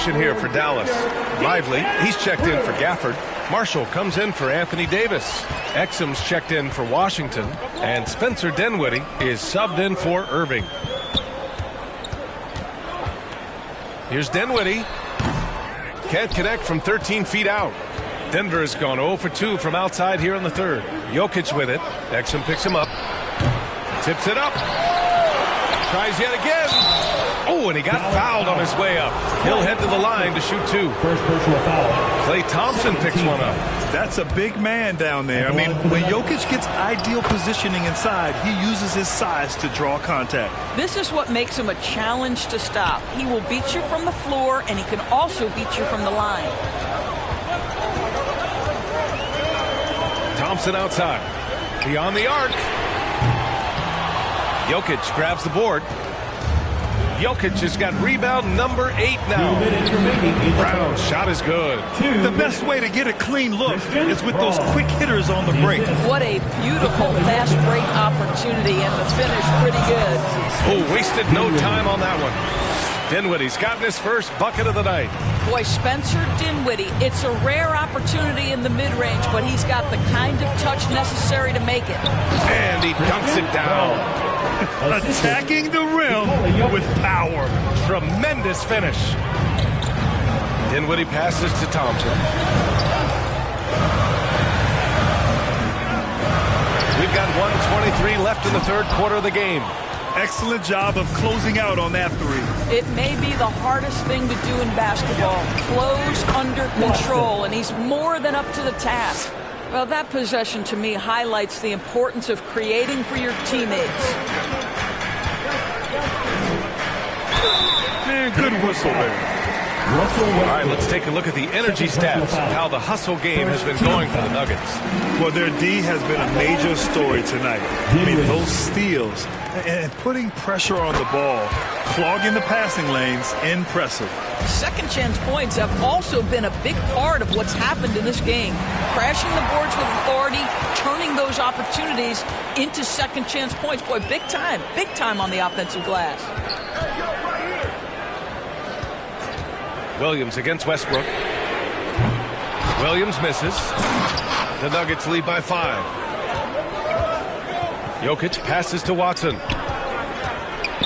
substitution here for Dallas. Lively, he's checked in for Gafford. Marshall comes in for Anthony Davis. Exum's checked in for Washington. And Spencer Dinwiddie is subbed in for Irving. Here's Dinwiddie. Can't connect from 13 feet out. Denver has gone 0 for 2 from outside here in the third. Jokic with it. Exum picks him up. Tips it up. Tries yet again. Oh, and he got fouled on his way up. He'll head to the line to shoot 2. First personal foul. Klay Thompson picks one up. That's a big man down there. I mean, when Jokic gets ideal positioning inside, he uses his size to draw contact. This is what makes him a challenge to stop. He will beat you from the floor, and he can also beat you from the line. Thompson outside. Beyond the arc. Jokic grabs the board. Jokic has got rebound number 8 now. Brown's shot is good. The best way to get a clean look is with those quick hitters on the break. What a beautiful fast break opportunity, and the finish pretty good. Oh, wasted no time on that one. Dinwiddie's gotten his first bucket of the night. Boy, Spencer Dinwiddie, it's a rare opportunity in the mid-range, but he's got the kind of touch necessary to make it. And he dunks it down. Attacking the rim with power. Tremendous finish. Dinwiddie passes to Thompson. We've got 1:23 left in the third quarter of the game. Excellent job of closing out on that 3. It may be the hardest thing to do in basketball. Close under control, and he's more than up to the task. Well, that possession to me highlights the importance of creating for your teammates. Man, good whistle there. All right, let's take a look at the energy stats, how the hustle game has been going for the Nuggets. Well, their D has been a major story tonight. I mean, those steals and putting pressure on the ball, clogging the passing lanes, impressive. Second chance points have also been a big part of what's happened in this game. Crashing the boards with authority, turning those opportunities into second chance points. Boy, big time on the offensive glass. Williams against Westbrook. Williams misses. The Nuggets lead by 5. Jokic passes to Watson.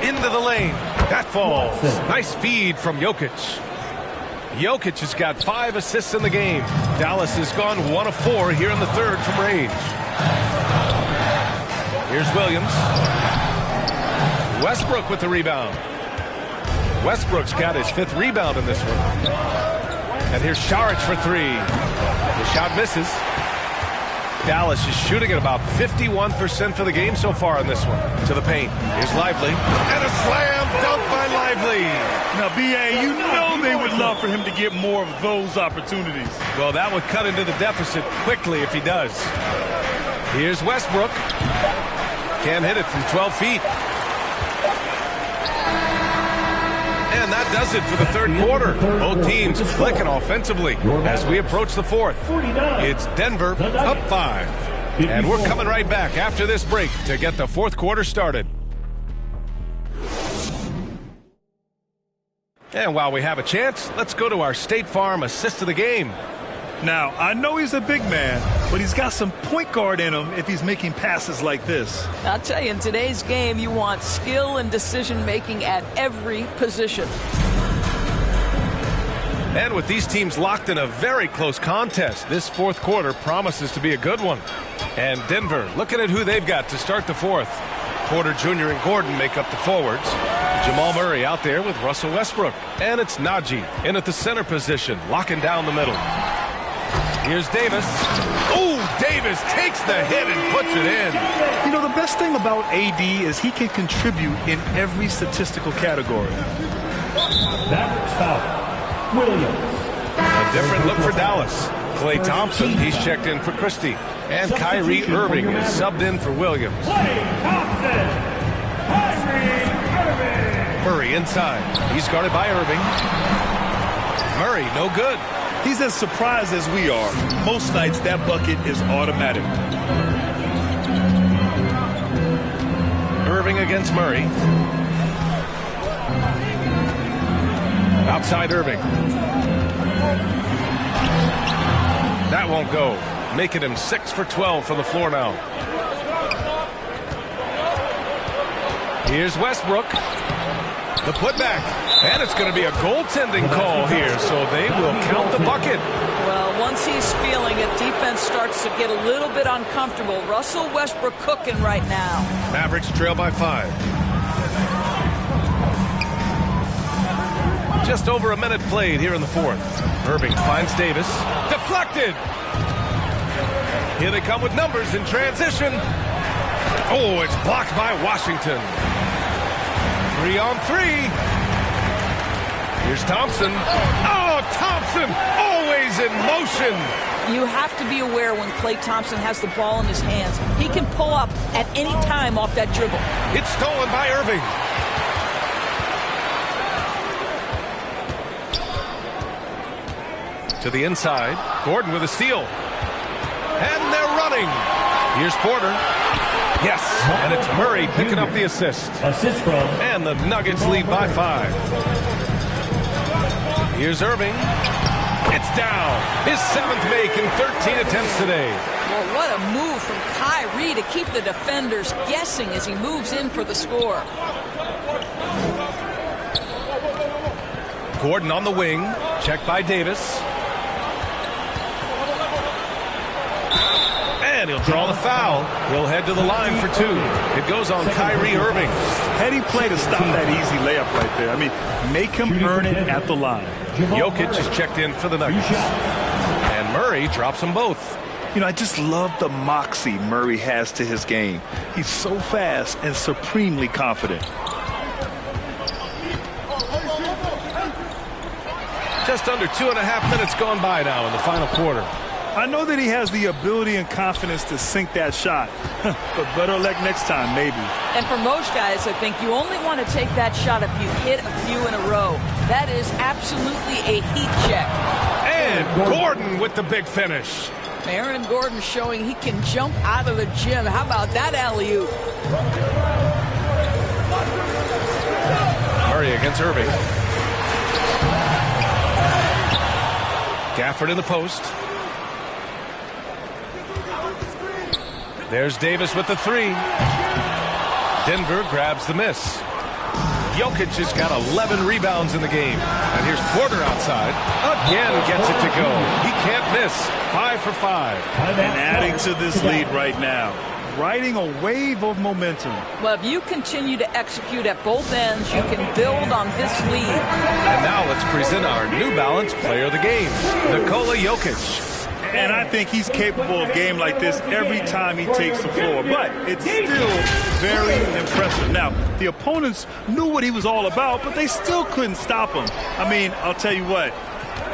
Into the lane. That falls. Nice feed from Jokic. Jokic has got 5 assists in the game. Dallas has gone 1 of 4 here in the third from range. Here's Williams. Westbrook with the rebound. Westbrook's got his 5th rebound in this one. And here's Saric for 3. The shot misses. Dallas is shooting at about 51% for the game so far in this one. To the paint. Here's Lively. And a slam dunk by Lively. Now, B.A., you know they would love for him to get more of those opportunities. Well, that would cut into the deficit quickly if he does. Here's Westbrook. Can't hit it from 12 feet. And that does it for the third quarter. Both teams clicking offensively as we approach the fourth. It's Denver up 5. And we're coming right back after this break to get the fourth quarter started. And while we have a chance, let's go to our State Farm assist of the game. Now, I know he's a big man, but he's got some point guard in him if he's making passes like this. I'll tell you, in today's game, you want skill and decision-making at every position. And with these teams locked in a very close contest, this fourth quarter promises to be a good one. And Denver, looking at who they've got to start the fourth. Porter Jr. and Gordon make up the forwards. Jamal Murray out there with Russell Westbrook. And it's Najee in at the center position, locking down the middle. Here's Davis. Oh, Davis takes the hit and puts it in. You know, the best thing about AD is he can contribute in every statistical category. That's foul. Williams. A different look for Dallas. Klay Thompson, he's checked in for Christie. And Kyrie Irving is subbed in for Williams. Klay Thompson. Kyrie Irving. Murray inside. He's guarded by Irving. Murray, no good. He's as surprised as we are. Most nights, that bucket is automatic. Irving against Murray. Outside Irving. That won't go. Making him 6 for 12 from the floor now. Here's Westbrook. The putback. And it's going to be a goaltending call here, so they will count the bucket. Well, once he's feeling it, defense starts to get a little bit uncomfortable. Russell Westbrook cooking right now. Mavericks trail by 5. Just over a minute played here in the fourth. Irving finds Davis. Deflected. Here they come with numbers in transition. Oh, it's blocked by Washington. 3 on 3. Here's Thompson. Oh, Thompson always in motion. You have to be aware when Klay Thompson has the ball in his hands. He can pull up at any time off that dribble. It's stolen by Irving. To the inside. Gordon with a steal. And they're running. Here's Porter. Yes, and it's Murray picking up the assist. Assist from. And the Nuggets lead by 5. Here's Irving. It's down. His 7th make in 13 attempts today. Well, what a move from Kyrie to keep the defenders guessing as he moves in for the score. Gordon on the wing. Checked by Davis. And he'll draw the foul. He'll head to the line for 2. It goes on Kyrie Irving. Heady play to stop that easy layup right there. I mean, make him earn it at the line. Jokic is checked in for the Nuggets. And Murray drops them both. You know, I just love the moxie Murray has to his game. He's so fast and supremely confident. Just under 2.5 minutes gone by now in the final quarter. I know that he has the ability and confidence to sink that shot, but better luck next time, maybe. And for most guys, I think you only want to take that shot if you hit a few in a row. That is absolutely a heat check. And Gordon with the big finish. Aaron Gordon showing he can jump out of the gym. How about that alley-oop? Murray against Irving. Gafford in the post. There's Davis with the 3. Denver grabs the miss. Jokic has got 11 rebounds in the game. And here's Porter outside. Again gets it to go. He can't miss. 5 for 5. And adding to this lead right now. Riding a wave of momentum. Well, if you continue to execute at both ends, you can build on this lead. And now let's present our New Balance Player of the Game, Nikola Jokic. And I think he's capable of a game like this every time he takes the floor. But it's still very impressive. Now, the opponents knew what he was all about, but they still couldn't stop him. I mean, I'll tell you what.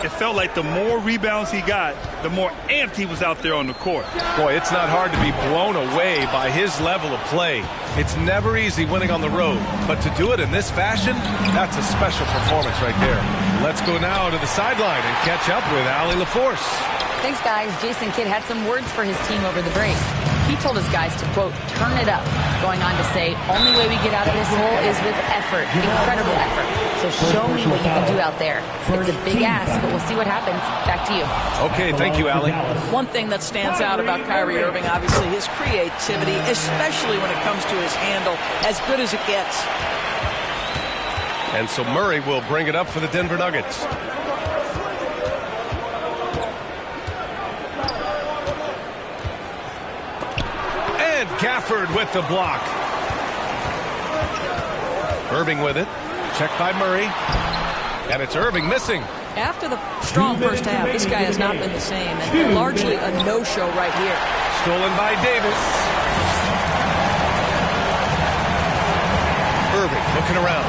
It felt like the more rebounds he got, the more amped he was out there on the court. Boy, it's not hard to be blown away by his level of play. It's never easy winning on the road, but to do it in this fashion, that's a special performance right there. Let's go now to the sideline and catch up with Allie LaForce. Thanks, guys. Jason Kidd had some words for his team over the break. He told his guys to, quote, turn it up, going on to say, only way we get out of this hole is with effort, incredible effort. So show me what you can do out there. It's a big ask, but we'll see what happens. Back to you. Okay, thank you, Allie. One thing that stands out about Kyrie Irving, obviously, his creativity, especially when it comes to his handle, as good as it gets. And so Murray will bring it up for the Denver Nuggets. Gafford with the block. Irving with it. Checked by Murray. And it's Irving missing. After the strong first half, this guy has not been the same. And largely a no-show right here. Stolen by Davis. Irving looking around.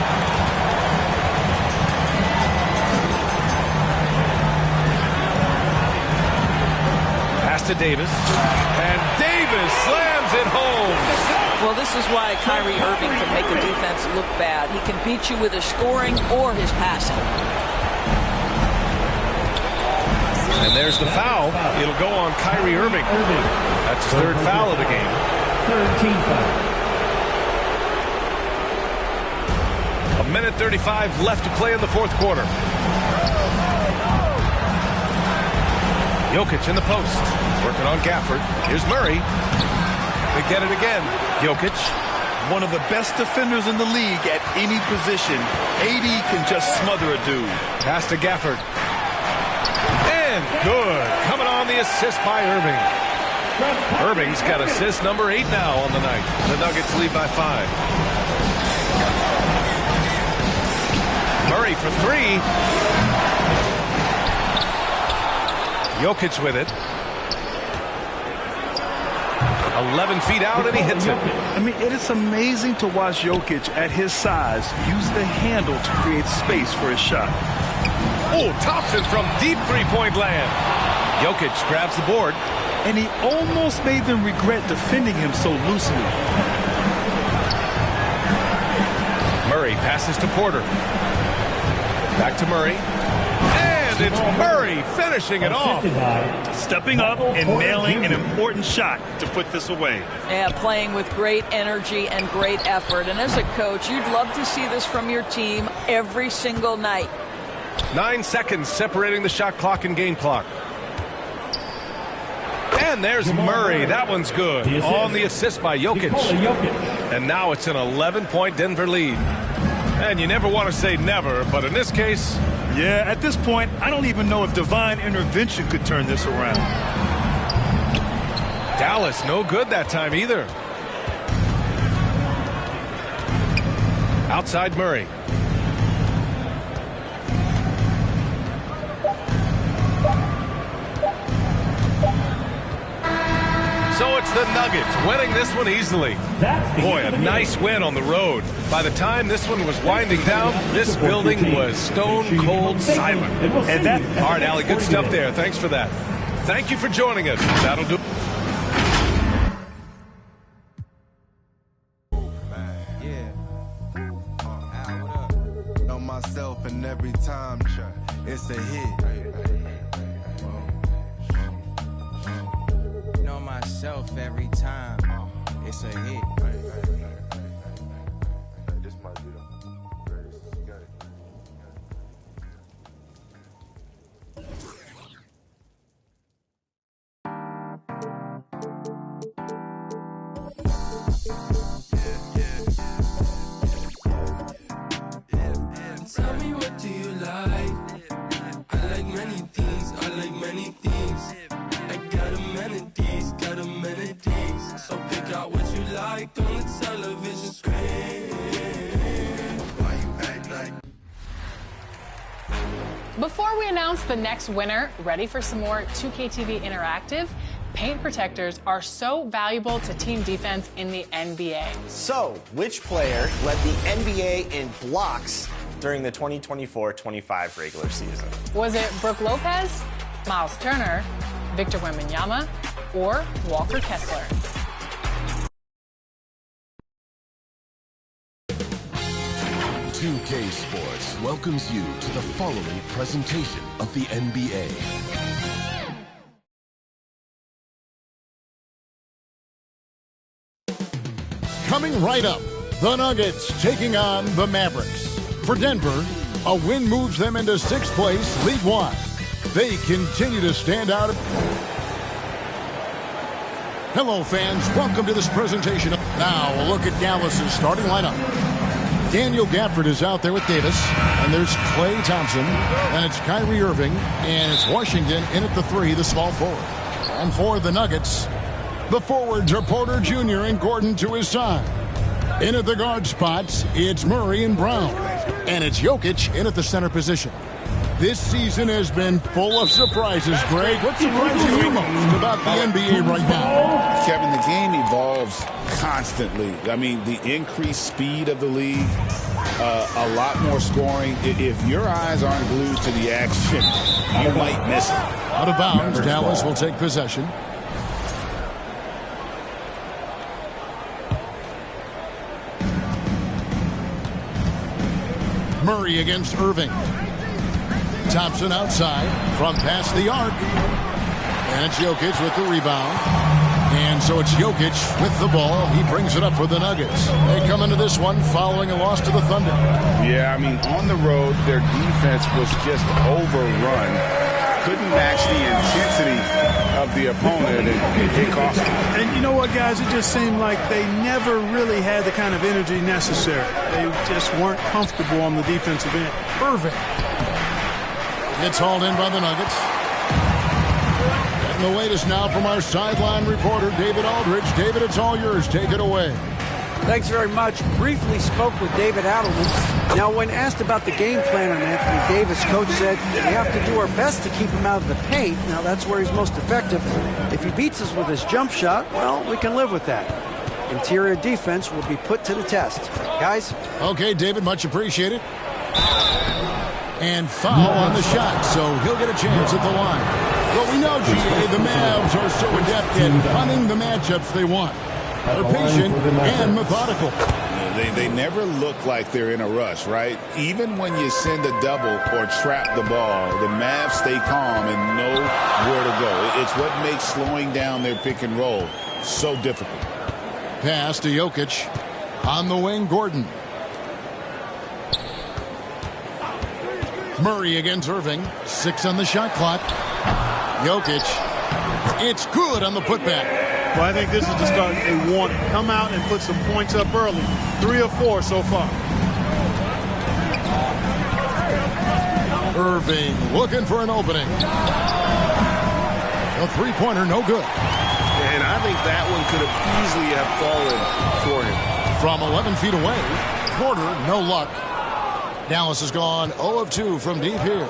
Pass to Davis. And Davis slams it home. Well, this is why Kyrie Irving can make a defense look bad. He can beat you with his scoring or his passing. And there's the foul. It'll go on Kyrie Irving. That's his 3rd foul of the game. 13 foul. 1:30 1:35 left to play in the fourth quarter. Jokic in the post, working on Gafford. Here's Murray. They get it again. Jokic. One of the best defenders in the league at any position. AD can just smother a dude. Pass to Gafford. And good. Coming on the assist by Irving. Irving's got assist number 8 now on the night. The Nuggets lead by 5. Murray for 3. Jokic with it. 11 feet out, and he hits it. I mean, it is amazing to watch Jokic at his size use the handle to create space for his shot. Oh, Thompson from deep three-point land. Jokic grabs the board. And he almost made them regret defending him so loosely. Murray passes to Porter. Back to Murray. And it's Murray finishing it off. Stepping up and nailing an important shot to put this away. Yeah, playing with great energy and great effort. And as a coach, you'd love to see this from your team every single night. 9 seconds separating the shot clock and game clock. And there's Murray. That one's good. On the assist by Jokic. And now it's an 11-point Denver lead. And you never want to say never, but in this case... Yeah, at this point, I don't even know if divine intervention could turn this around. Dallas, no good that time either. Outside Murray. So it's the Nuggets winning this one easily. Boy, a nice win on the road. By the time this one was winding down, this building was stone cold silent. And that, all right, Allie, good stuff there. Thanks for that. Thank you for joining us. That'll do. Know myself, and every time it's a hit. Know myself every time it's a hit. This might be the greatest. You got it. Tell me, what do you like? I like many things. I like many things. I got amenities, got amenities. So pick out what you like on the television screen. Why you act like? Before we announce the next winner, ready for some more 2K TV Interactive? Paint protectors are so valuable to team defense in the NBA. So, which player led the NBA in blocks during the 2024-25 regular season? Was it Brook Lopez, Miles Turner, Victor Wembanyama, or Walker Kessler? "2K Sports" welcomes you to the following presentation of the NBA. Coming right up, the Nuggets taking on the Mavericks. For Denver, a win moves them into 6th place league-wide. They continue to stand out. Hello, fans. Welcome to this presentation. Now, a look at Dallas's starting lineup. Daniel Gafford is out there with Davis, and there's Klay Thompson, and it's Kyrie Irving, and it's Washington in at the 3, the small forward. And for the Nuggets, the forwards are Porter Jr. and Gordon to his side. In at the guard spots, it's Murray and Brown, and it's Jokic in at the center position. This season has been full of surprises, Greg. What surprises you most about the NBA right now? Kevin, the game evolves constantly. I mean, the increased speed of the league, a lot more scoring. If your eyes aren't glued to the action, you might miss it. Out of bounds, Dallas will take possession. Murray against Irving. Thompson outside from past the arc. And it's Jokic with the rebound. And so it's Jokic with the ball. He brings it up for the Nuggets. They come into this one following a loss to the Thunder. Yeah, I mean, on the road, their defense was just overrun. Couldn't match the intensity of the opponent, and it cost them. And you know what, guys? It just seemed like they never really had the kind of energy necessary. They just weren't comfortable on the defensive end. Irving. It's hauled in by the Nuggets. And the latest now from our sideline reporter, David Aldridge. David, it's all yours. Take it away. Thanks very much. Briefly spoke with David Adelman. Now, when asked about the game plan on Anthony Davis, coach said, we have to do our best to keep him out of the paint. Now, that's where he's most effective. If he beats us with his jump shot, well, we can live with that. Interior defense will be put to the test. Guys? Okay, David, much appreciated. And foul on the shot, so he'll get a chance at the line. But we know, GA, the Mavs are so adept at punting the matchups they want. They're patient and methodical. They never look like they're in a rush, right? Even when you send a double or trap the ball, the Mavs stay calm and know where to go. It's what makes slowing down their pick and roll so difficult. Pass to Jokic. On the wing, Gordon. Murray against Irving. 6 on the shot clock. Jokic. It's good on the putback. Well, I think this is the start they want. Come out and put some points up early. 3 or 4 so far. Irving looking for an opening. A three-pointer, no good. And I think that one could have easily have fallen for him. From 11 feet away, Porter, no luck. Dallas has gone 0 of 2 from deep here.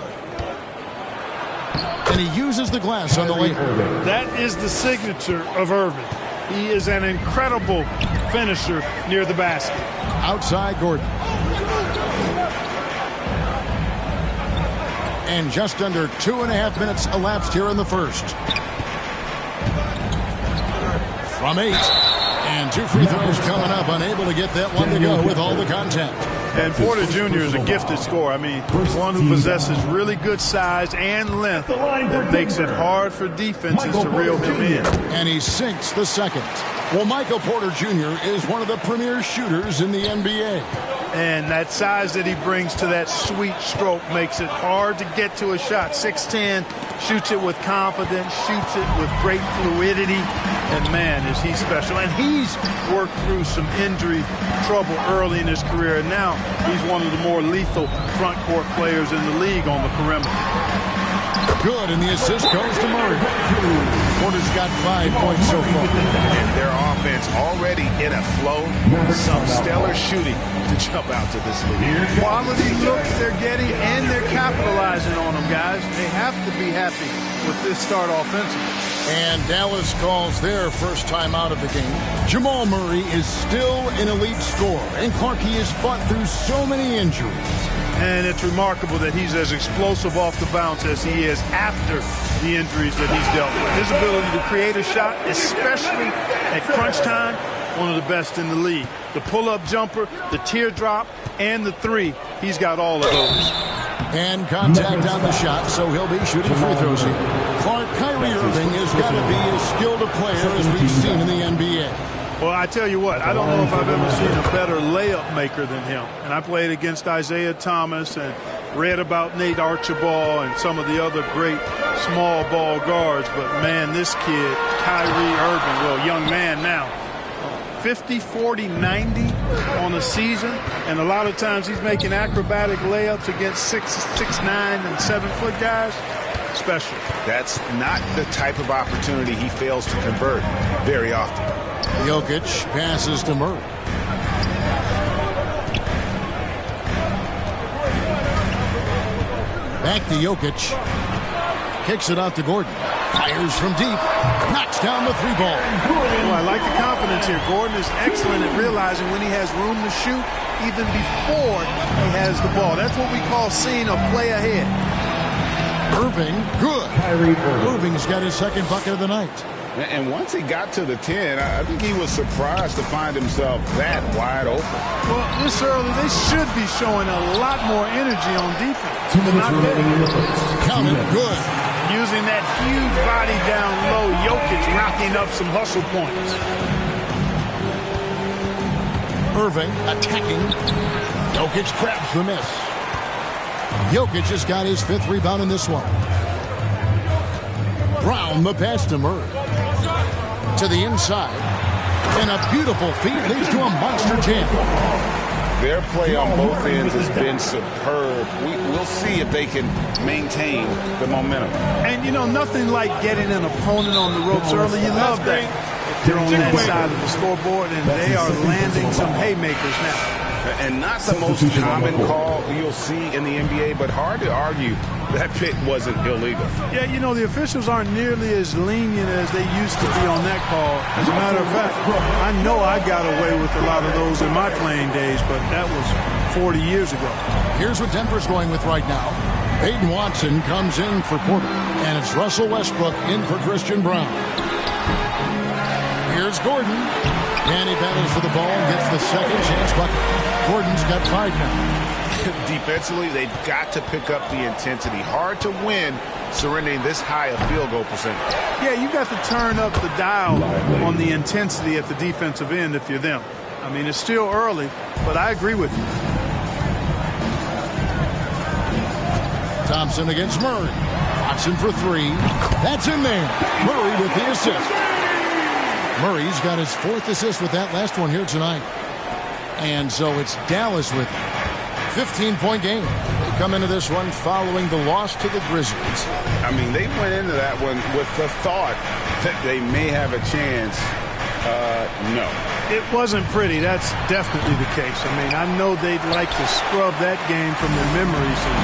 And he uses the glass on the lane. That is the signature of Irving. He is an incredible finisher near the basket. Outside Gordon. And just under 2.5 minutes elapsed here in the first. From 8. And 2 free throws coming up. Unable to get that one to go with all the contact. And Porter Jr. is a gifted scorer. I mean, one who possesses really good size and length that makes it hard for defenses to reel him in. And he sinks the second. Well, Michael Porter Jr. is one of the premier shooters in the NBA. And that size that he brings to that sweet stroke makes it hard to get to a shot. 6'10", shoots it with confidence, shoots it with great fluidity. And, man, is he special. And he's worked through some injury trouble early in his career. And now he's one of the more lethal front court players in the league on the perimeter. Good, and the assist goes to Murray. Porter's got 5 points so far. And their offense already in a flow. Some stellar shooting to jump out to this league. Quality looks they're getting, and they're capitalizing on them, guys. They have to be happy with this start offensively. And Dallas calls their first time out of the game. Jamal Murray is still an elite scorer, and Clark, he has fought through so many injuries. And it's remarkable that he's as explosive off the bounce as he is after the injuries that he's dealt with. His ability to create a shot, especially at crunch time, one of the best in the league. The pull-up jumper, the teardrop, and the 3, he's got all of those. And contact on the shot, so he'll be shooting free throws here. Clark, Kyrie Irving has got to be as skilled a player as we've seen in the NBA. Well, I tell you what, I don't know if I've ever seen a better layup maker than him. And I played against Isaiah Thomas and read about Nate Archibald and some of the other great small ball guards. But, man, this kid, Kyrie Irving, well, young man now, 50, 40, 90 on a season. And a lot of times he's making acrobatic layups against 6'9", and 7-foot guys. Special. That's not the type of opportunity he fails to convert very often. Jokic passes to Murray. Back to Jokic. Kicks it out to Gordon. Fires from deep. Knocks down the 3-ball. Well, I like the confidence here. Gordon is excellent at realizing when he has room to shoot even before he has the ball. That's what we call seeing a play ahead. Irving, good. Irving's got his second bucket of the night. And once he got to the 10, I think he was surprised to find himself that wide open. Well, this early, they should be showing a lot more energy on defense. Counted, good. Using that huge body down low, Jokic racking up some hustle points. Irving attacking. Jokic grabs the miss. Jokic has got his 5th rebound in this one. Brown the pass to Murray. To the inside. And a beautiful feed leads to a monster jam. Their play on both ends has been superb. We'll see if they can maintain the momentum. And, you know, nothing like getting an opponent on the ropes early. You love that. They're on that side of the scoreboard, and they are landing some haymakers now. And not the most common call you'll see in the NBA, but hard to argue that pick wasn't illegal. Yeah, you know, the officials aren't nearly as lenient as they used to be on that call. As a matter of fact, I know I got away with a lot of those in my playing days, but that was 40 years ago. Here's what Denver's going with right now. Peyton Watson comes in for Porter, and it's Russell Westbrook in for Christian Brown. Here's Gordon, and he battles for the ball and gets the second chance bucket. Gordon's got 5 now. Defensively, they've got to pick up the intensity. Hard to win surrendering this high a field goal percentage. Yeah, you got to turn up the dial on the intensity at the defensive end if you're them. I mean, it's still early, but I agree with you. Thompson against Murray. Watson for 3. That's in there. Murray with the assist. Murray's got his 4th assist with that last one here tonight. And so it's Dallas with it. 15-point game. They come into this one following the loss to the Grizzlies. I mean, they went into that one with the thought that they may have a chance. No. It wasn't pretty. That's definitely the case. I mean, I know they'd like to scrub that game from their memories and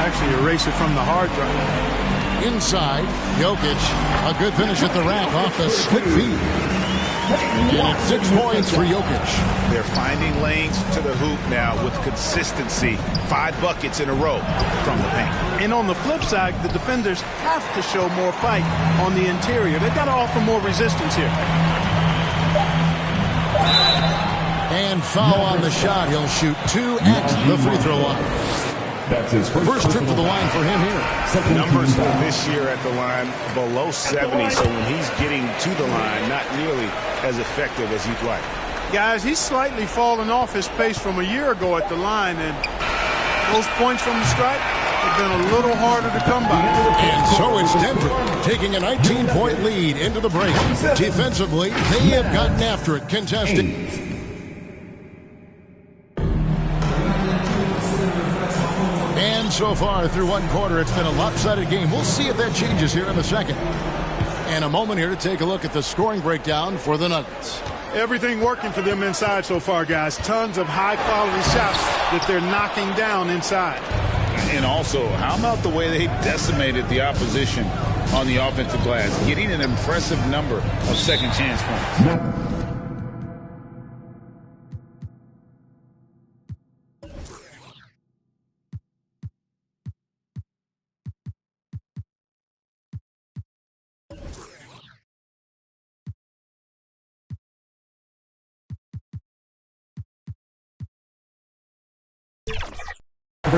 actually erase it from the hard drive. Inside, Jokic. A good finish at the rack off the slick feed. And it's 6 points for Jokic. They're finding lanes to the hoop now with consistency. 5 buckets in a row from the paint. And on the flip side, the defenders have to show more fight on the interior. They've got to offer more resistance here. And foul on the shot. He'll shoot 2 at the free throw line. That's his first trip to the line for him here. Numbers this year at the line below 70, so when he's getting to the line, not nearly as effective as he'd like. Guys, he's slightly fallen off his pace from a year ago at the line, and those points from the stripe have been a little harder to come by. And so it's Denver taking a 19-point lead into the break. Defensively, they have gotten after it, contesting. And so far through one quarter, it's been a lopsided game. We'll see if that changes here in the second. And a moment here to take a look at the scoring breakdown for the Nuggets. Everything working for them inside so far, guys. Tons of high-quality shots that they're knocking down inside. And also, how about the way they decimated the opposition on the offensive glass, getting an impressive number of second chance points.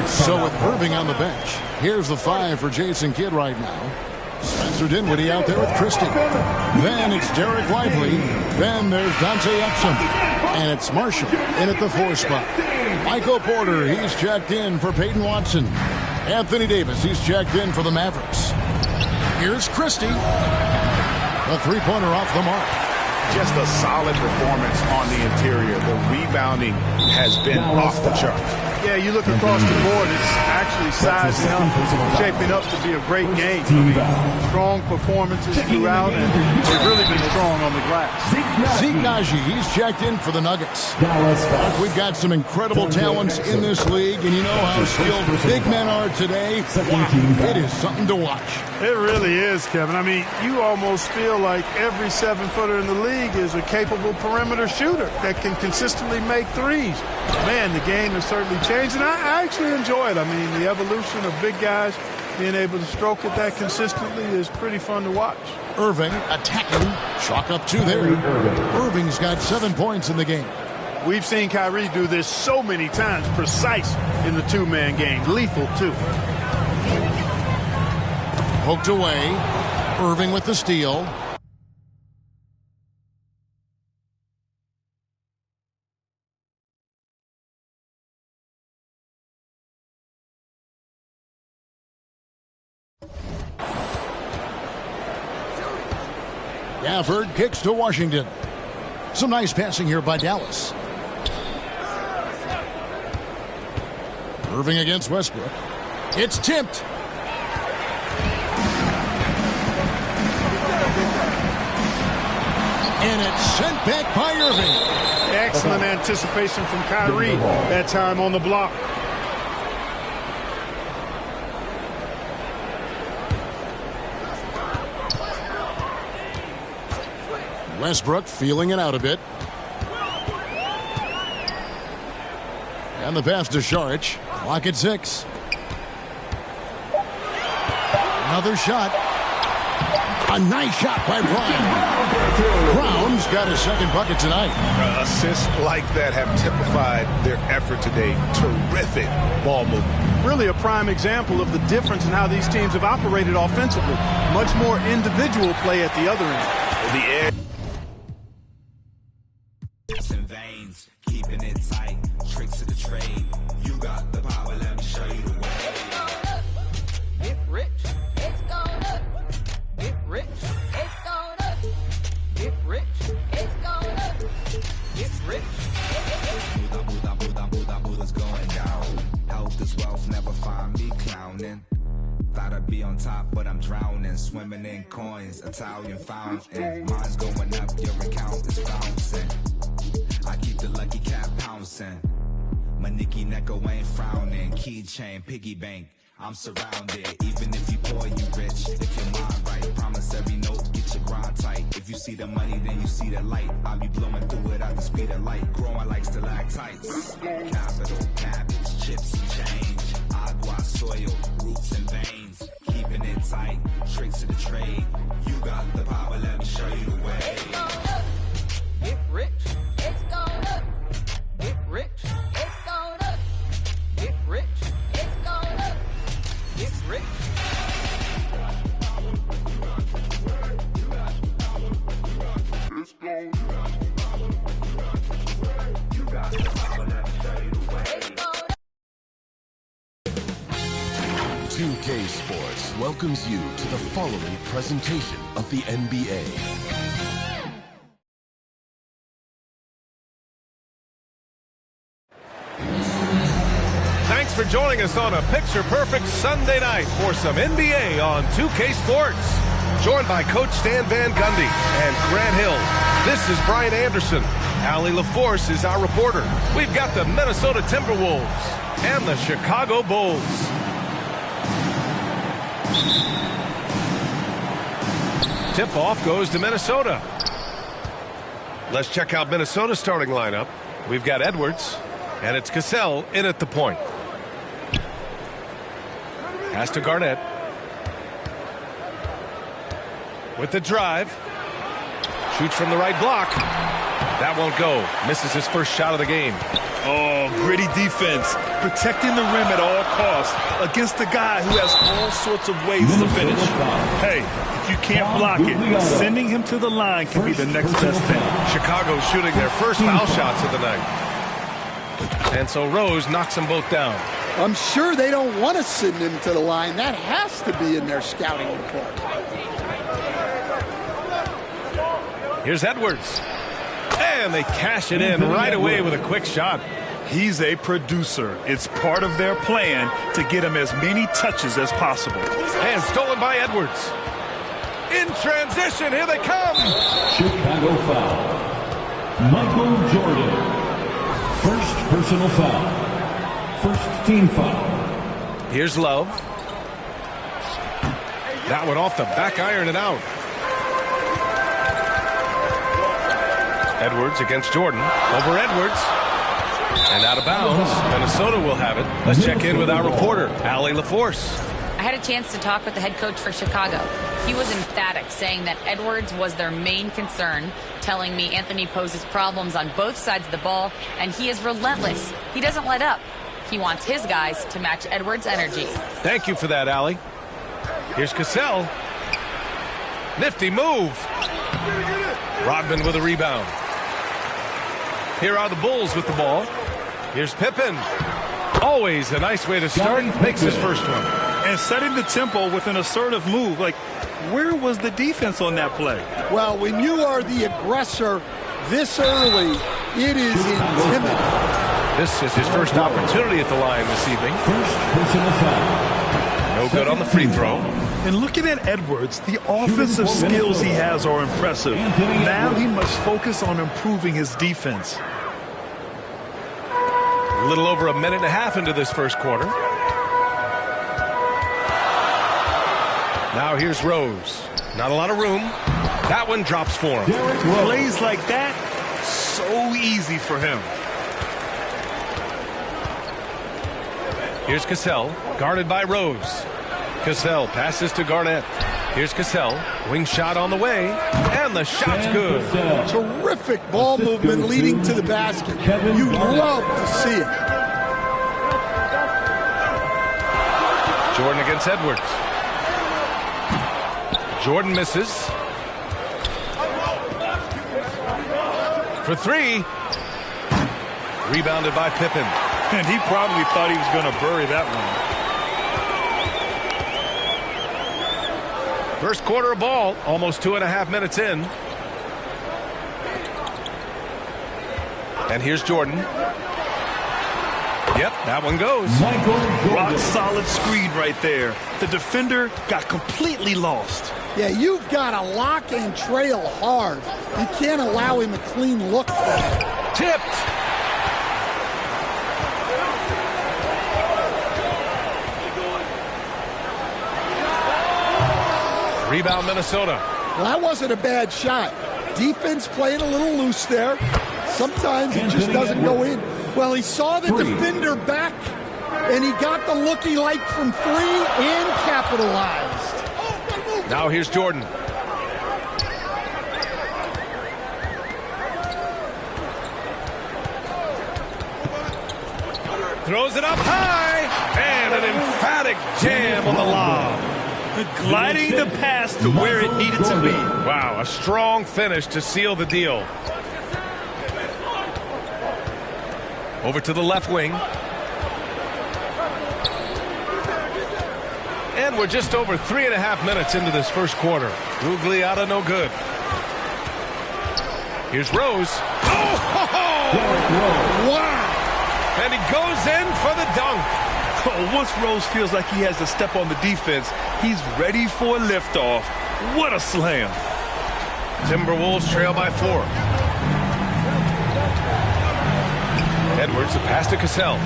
So with Irving on the bench, here's the 5 for Jason Kidd right now. Spencer Dinwiddie out there with Christie. Then it's Derek Lively. Then there's Dante Exum. And it's Marshall in at the 4 spot. Michael Porter, he's checked in for Peyton Watson. Anthony Davis, he's checked in for the Mavericks. Here's Christie. A 3-pointer off the mark. Just a solid performance on the interior. The rebounding has been off the charts. Yeah, you look across the board, it's actually sizing up, shaping up to be a great game. I mean, strong performances throughout, and they've really been strong on the glass. Zeke Naji, he's checked in for the Nuggets. We've got some incredible talents in this league, and you know how skilled big men are today. Wow, it is something to watch. It really is, Kevin. I mean, you almost feel like every 7-footer in the league is a capable perimeter shooter that can consistently make threes. Man, the game has certainly changed, and I actually enjoy it. I mean, the evolution of big guys being able to stroke it that consistently is pretty fun to watch. Irving attacking. Chalk up 2 there. Irving's got 7 points in the game. We've seen Kyrie do this so many times, precise in the 2-man game. Lethal, too. Poked away. Irving with the steal. Gafford kicks to Washington. Some nice passing here by Dallas. Irving against Westbrook. It's tipped. And it's sent back by Irving. Excellent anticipation from Kyrie. That time on the block. Westbrook feeling it out a bit. And the pass to Šarić. Clock at 6. Another shot. A nice shot by Brown. Brown's got his second bucket tonight. Assists like that have typified their effort today. Terrific ball movement. Really a prime example of the difference in how these teams have operated offensively. Much more individual play at the other end. The edge. Veins, keeping it tight, tricks of the trade. You got the power, let me show you the way. Get rich, it's going up. Get rich, it's going up. Get rich, it's going up. Get rich. Buddha's going down. Health is wealth, never find me clowning. Thought I'd be on top, but I'm drowning. Swimming in coins, Italian fountain. Mine's going up, your account is bouncing. I keep the lucky cat pouncing. My Nicky Necko ain't frowning. Keychain, piggy bank, I'm surrounded. Even if you poor, you rich. If your mind right, promise every note, get your grind tight. If you see the money, then you see the light. I'll be blowing through it at the speed of light. Growing like stalactites. Capital, cabbage, chips and change. Agua, soil, roots and veins. Keeping it tight, tricks of the trade. You got the power, let me show you the way. Get rich. It's going up. Get rich. It's going up. Get rich. It's going up. Get rich. It's going up. You got the power, let me show you the way. 2K Sports welcomes you to the following presentation of the NBA. Thanks for joining us on a picture-perfect Sunday night for some NBA on 2K Sports. Joined by Coach Stan Van Gundy and Grant Hill. This is Brian Anderson. Allie LaForce is our reporter. We've got the Minnesota Timberwolves and the Chicago Bulls. Tip-off goes to Minnesota. Let's check out Minnesota's starting lineup. We've got Edwards, and it's Cassell in at the point. Pass to Garnett. With the drive. Shoots from the right block. That won't go. Misses his first shot of the game. Oh, gritty defense. Protecting the rim at all costs against a guy who has all sorts of ways to finish. Hey, if you can't block it, sending him to the line can be the next best thing. Chicago shooting their first foul shots of the night. And so Rose knocks them both down. I'm sure they don't want to send him to the line. That has to be in their scouting report. Here's Edwards. And they cash it in right away with a quick shot. He's a producer. It's part of their plan to get him as many touches as possible. And stolen by Edwards. In transition, here they come. Chicago foul. Michael Jordan. First personal foul. First team foul. Here's Love. That one off the back iron and out. Edwards against Jordan. Over Edwards. And out of bounds. Minnesota will have it. Let's check in with our reporter, Allie LaForce. I had a chance to talk with the head coach for Chicago. He was emphatic, saying that Edwards was their main concern, telling me Anthony poses problems on both sides of the ball, and he is relentless. He doesn't let up. He wants his guys to match Edwards' energy. Thank you for that, Allie. Here's Cassell. Nifty move. Rodman with a rebound. Here are the Bulls with the ball. Here's Pippen. Always a nice way to start. Makes his first one. And setting the tempo with an assertive move. Like, where was the defense on that play? Well, when you are the aggressor this early, it is intimidating. This is his first opportunity at the line this evening. No good on the free throw. And looking at Edwards, the offensive skills he has are impressive. Now he must focus on improving his defense. A little over a minute and a half into this first quarter. Now here's Rose. Not a lot of room. That one drops for him. Plays like that, so easy for him. Here's Cassell, guarded by Rose. Cassell passes to Garnett. Here's Cassell, wing shot on the way, and the shot's good. Terrific ball movement leading to the basket. You love to see it. Jordan against Edwards. Jordan misses. For three. Rebounded by Pippen. And he probably thought he was going to bury that one. First quarter of ball, almost 2.5 minutes in. And here's Jordan. Yep, that one goes. Rock solid screen right there. The defender got completely lost. Yeah, you've got to lock and trail hard. You can't allow him a clean look for it. Tipped. Rebound Minnesota. Well, that wasn't a bad shot. Defense playing a little loose there. Sometimes it just doesn't go in. Well, he saw the defender back, and he got the look he liked from three and capitalized. Now here's Jordan. Throws it up high, and an emphatic jam on the lob. Gliding the pass to where it needed to be. Wow, a strong finish to seal the deal. Over to the left wing. And we're just over 3.5 minutes into this first quarter. Gugliotta no good. Here's Rose. Oh! Wow! And he goes in for the dunk. Oh, once Rose feels like he has to step on the defense, he's ready for a liftoff. What a slam. Timberwolves trail by 4. Edwards, a pass to Cassell.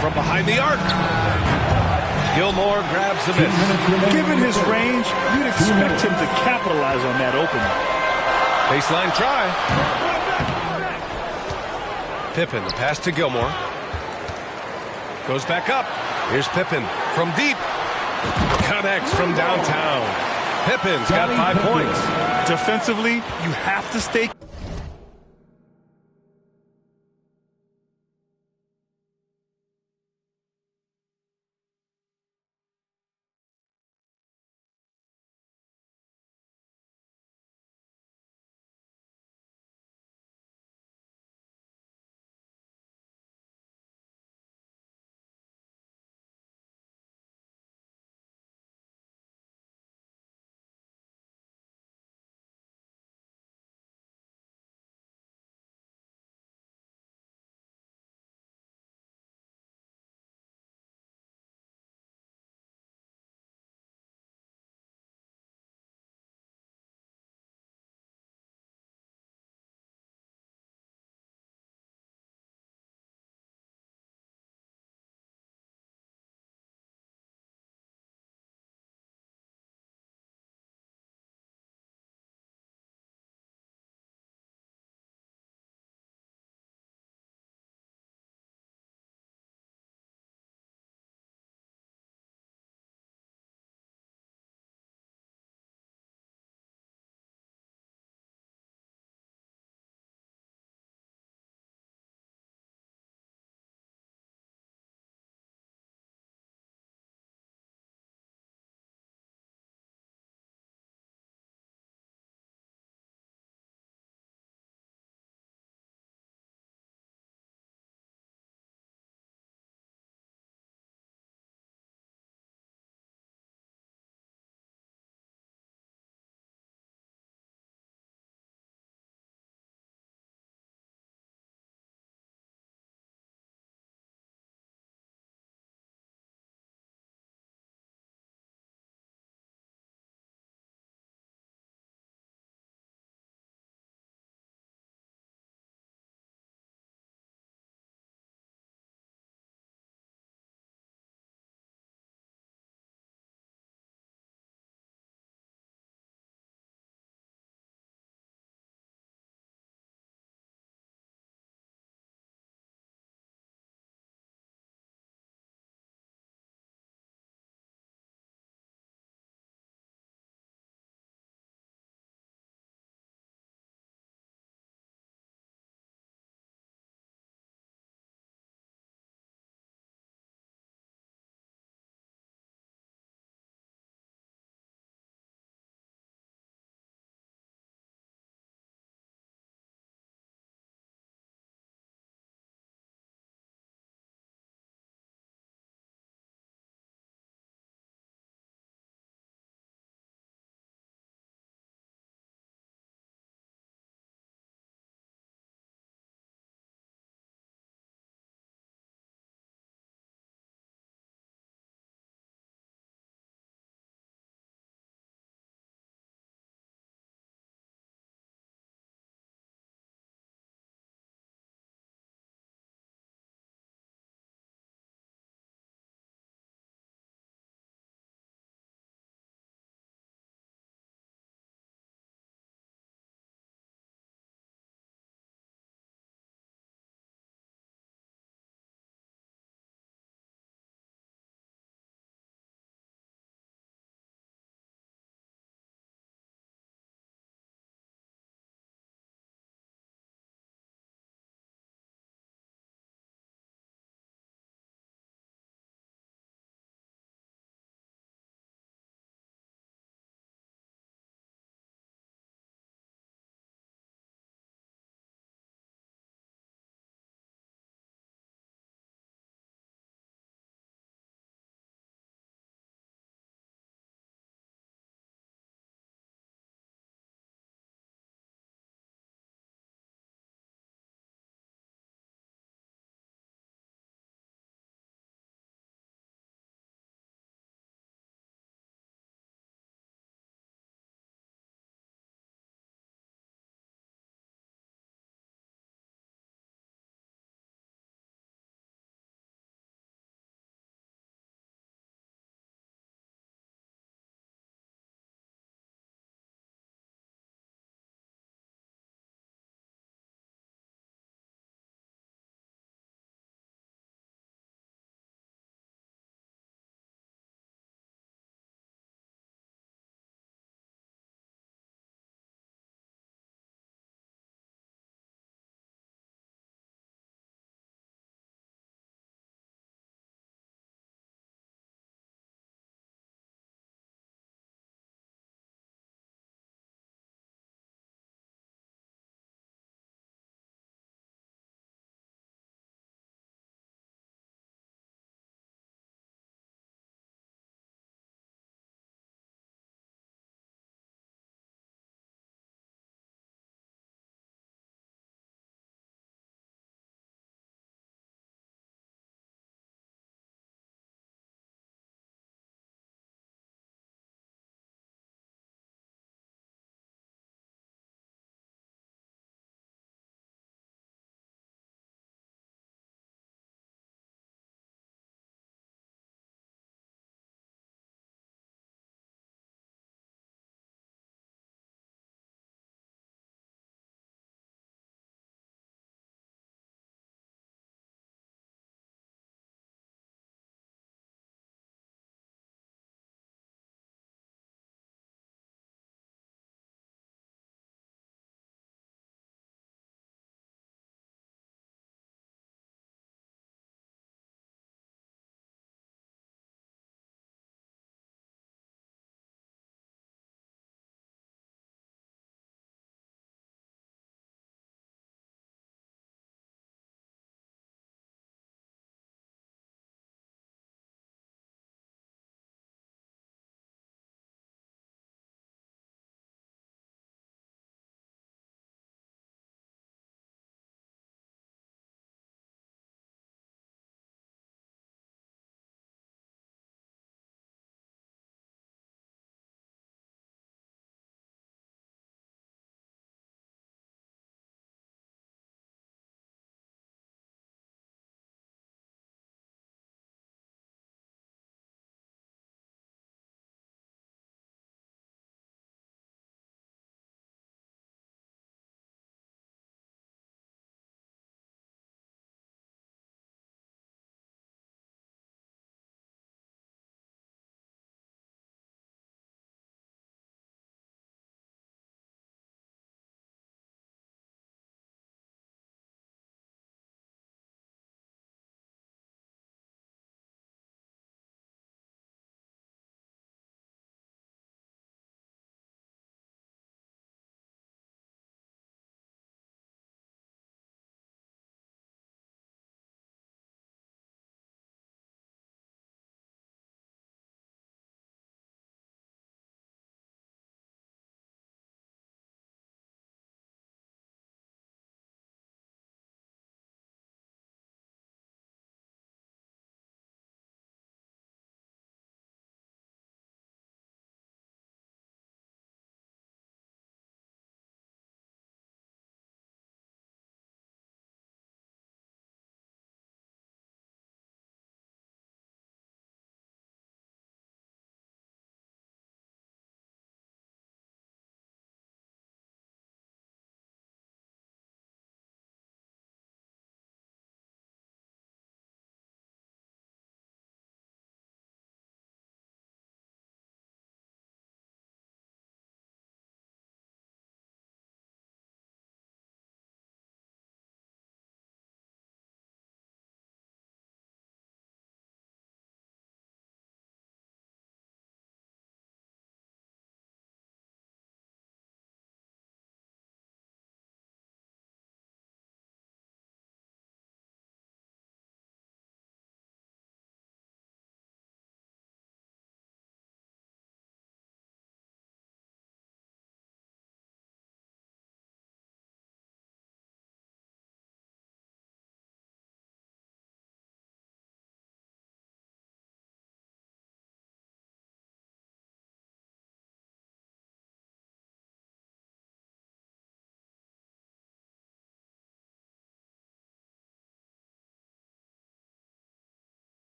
From behind the arc. Gilmore grabs the miss. Given his range, you'd expect him to capitalize on that opening. Baseline try. Pippen, the pass to Gilmore. Goes back up. Here's Pippen from deep. Connects from downtown. Pippen's got 5 points. Defensively, you have to stay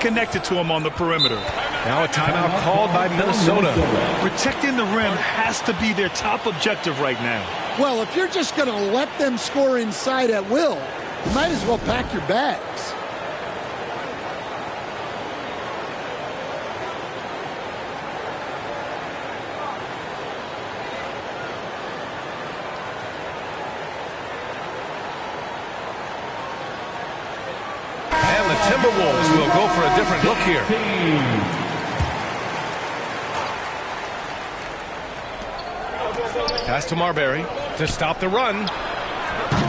connected to him on the perimeter. Now a timeout called by Minnesota. Protecting the rim has to be their top objective right now. Well, if you're just going to let them score inside at will, you might as well pack your bags. And the Timberwolves will go for a different look here. Pass to Marbury to stop the run.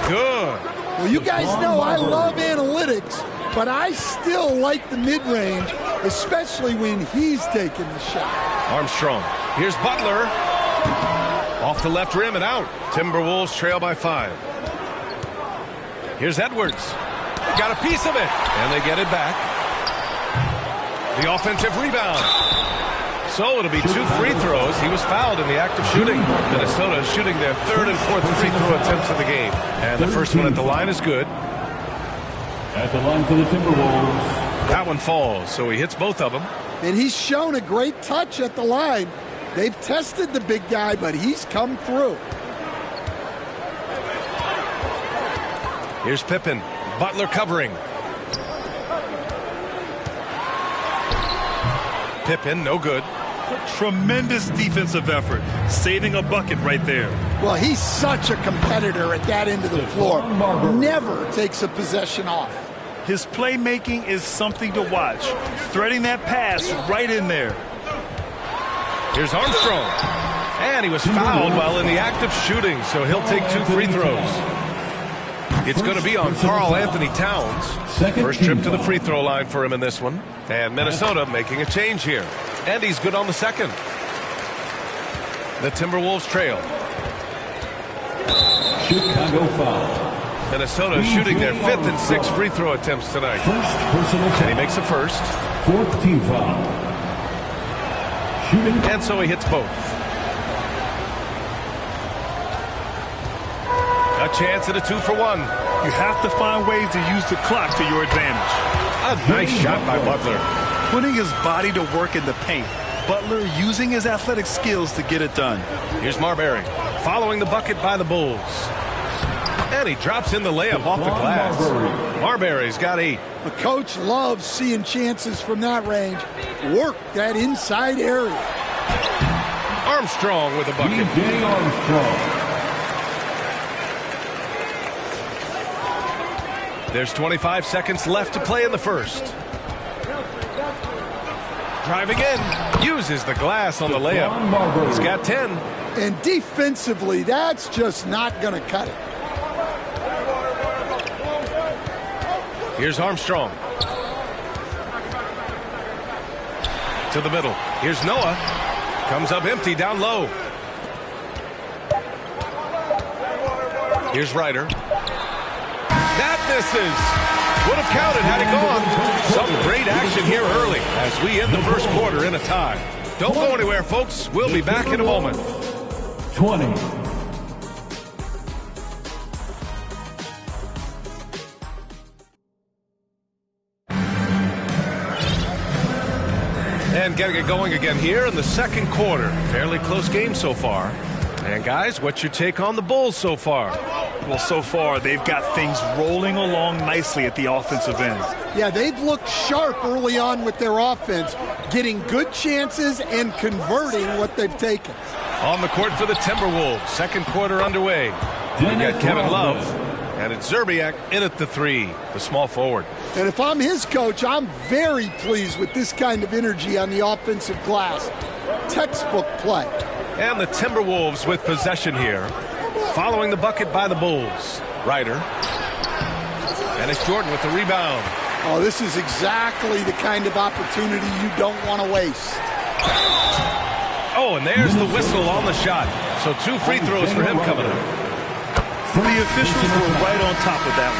Good. Well, you guys know I love analytics, but I still like the mid-range, especially when he's taking the shot. Armstrong. Here's Butler. Off the left rim and out. Timberwolves trail by 5. Here's Edwards. Got a piece of it, and they get it back. The offensive rebound. So it'll be 2 free throws. He was fouled in the act of shooting. Minnesota is shooting their 3rd and 4th free throw attempts of the game. And the first one at the line is good. At the line for the Timberwolves. That one falls, so he hits both of them. And he's shown a great touch at the line. They've tested the big guy, but he's come through. Here's Pippen. Butler covering. Pippen, no good. Tremendous defensive effort, saving a bucket right there. Well, he's such a competitor at that end of the floor. Never takes a possession off. His playmaking is something to watch. Threading that pass right in there. Here's Armstrong. And he was fouled while in the act of shooting, so he'll take 2 free throws. It's going to be on Karl Anthony Towns. First trip to the free throw line for him in this one. And Minnesota making a change here. And he's good on the second. The Timberwolves trail. Chicago foul. Minnesota shooting their 5th and 6th free throw attempts tonight. First personal foul. And he makes the first. 4th team foul. Shooting. And so he hits both. A chance at a 2-for-1. You have to find ways to use the clock to your advantage. A nice shot by Butler. Putting his body to work in the paint. Butler using his athletic skills to get it done. Here's Marbury following the bucket by the Bulls. And he drops in the layup off the glass. Marbury's got 8. The coach loves seeing chances from that range. Work that inside area. Armstrong with a bucket. DJ Armstrong. There's 25 seconds left to play in the first. Driving in, uses the glass on the layup. He's got 10. And defensively, that's just not going to cut it. Here's Armstrong. To the middle. Here's Noah. Comes up empty down low. Here's Ryder. That misses. Would have counted had it gone. Some great action here early as we end the first quarter in a tie. Don't go anywhere, folks. We'll be back in a moment. 20. And getting it going again here in the second quarter. Fairly close game so far. And guys, what's your take on the Bulls so far? Well, so far, they've got things rolling along nicely at the offensive end. Yeah, they've looked sharp early on with their offense, getting good chances and converting what they've taken. On the court for the Timberwolves, second quarter underway. We got Kevin Love, and it's Zerbiak in at the 3, the small forward. And if I'm his coach, I'm very pleased with this kind of energy on the offensive glass. Textbook play. And the Timberwolves with possession here. Following the bucket by the Bulls. Ryder. And it's Jordan with the rebound. Oh, this is exactly the kind of opportunity you don't want to waste. Oh, and there's the whistle on the shot. So 2 free throws for him coming up. The officials were right on top of that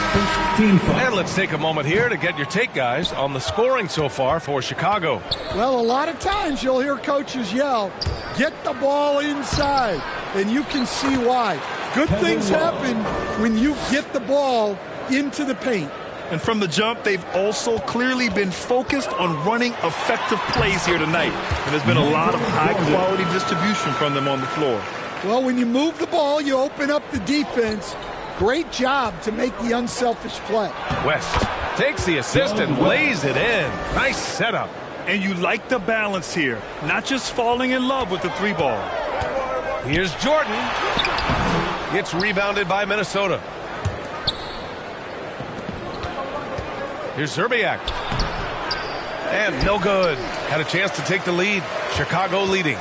one. And let's take a moment here to get your take, guys, on the scoring so far for Chicago. Well, a lot of times you'll hear coaches yell, get the ball inside, and you can see why. Good things happen when you get the ball into the paint. And from the jump, they've also clearly been focused on running effective plays here tonight. And there's been a lot of high-quality distribution from them on the floor. Well, when you move the ball, you open up the defense. Great job to make the unselfish play. West takes the assist and lays it in. Nice setup. And you like the balance here, not just falling in love with the three ball. Here's Jordan. It's rebounded by Minnesota. Here's Zerbiak. And no good. Had a chance to take the lead. Chicago leading.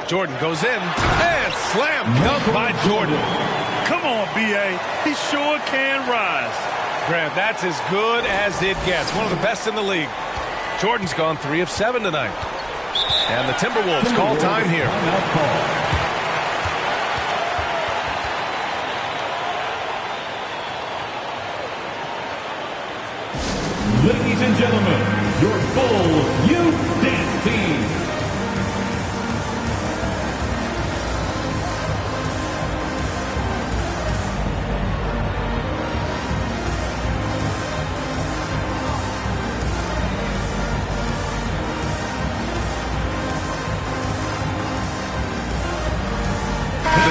Jordan goes in and slam dunk by Jordan. Come on, B.A. He sure can rise. Grant, that's as good as it gets. One of the best in the league. Jordan's gone 3 of 7 tonight. And the Timberwolves call time here. Ladies and gentlemen, your Bulls Youth Dance Team.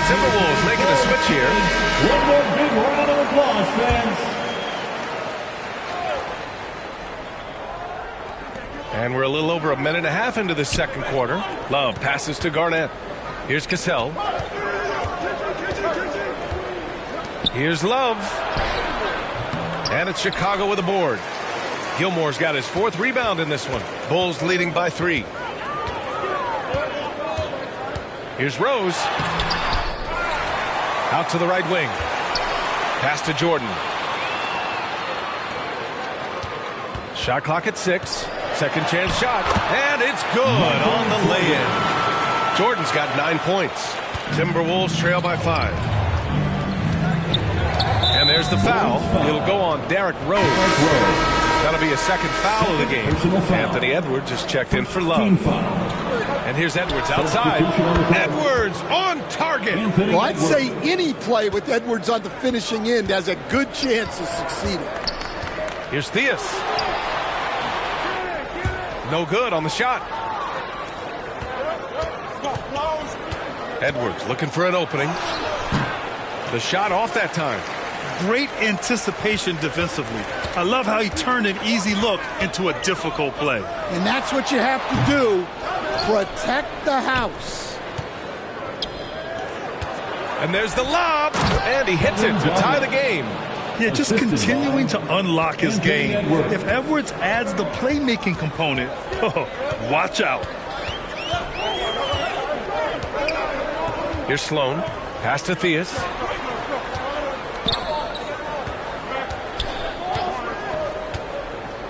Timberwolves making a switch here. One more big round of applause, fans. And we're a little over a minute and a half into the second quarter. Love passes to Garnett. Here's Cassell. Here's Love. And it's Chicago with a board. Gilmore's got his 4th rebound in this one. Bulls leading by 3. Here's Rose. Out to the right wing. Pass to Jordan. Shot clock at 6. Second chance shot. And it's good on the lay-in. Jordan's got 9 points. Timberwolves trail by 5. And there's the foul. It'll go on Derrick Rose. That'll be a second foul of the game. Anthony Edwards is checked in for Love. And here's Edwards outside. Edwards on target. Well, I'd say any play with Edwards on the finishing end has a good chance of succeeding. Here's Theus. No good on the shot. Edwards looking for an opening. The shot off that time. Great anticipation defensively. I love how he turned an easy look into a difficult play. And that's what you have to do. Protect the house. And there's the lob. And he hits it to tie the game. Yeah, just continuing to unlock his game. If Edwards adds the playmaking component, watch out. Here's Sloan. Pass to Theus.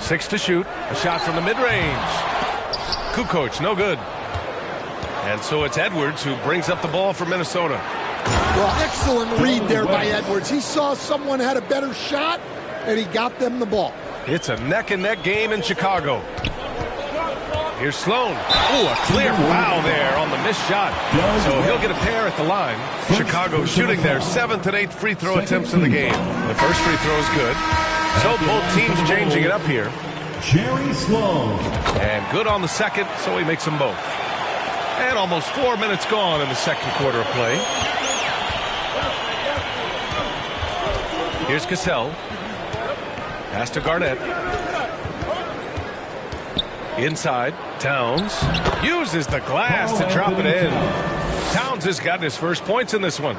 Six to shoot. A shot from the mid-range. Kukoc, no good. And so it's Edwards who brings up the ball for Minnesota. Well, excellent read there by Edwards. He saw someone had a better shot, and he got them the ball. It's a neck-and-neck game in Chicago. Here's Sloan. Oh, a clear foul there on the missed shot. So he'll get a pair at the line. Chicago shooting their 7th and 8th free throw attempts in the game. The first free throw is good. So both teams changing it up here. Jerry Sloan. And good on the second, so he makes them both. And almost 4 minutes gone in the second quarter of play. Here's Cassell. Pass to Garnett. Inside, Towns uses the glass to drop it in. Towns has gotten his first points in this one.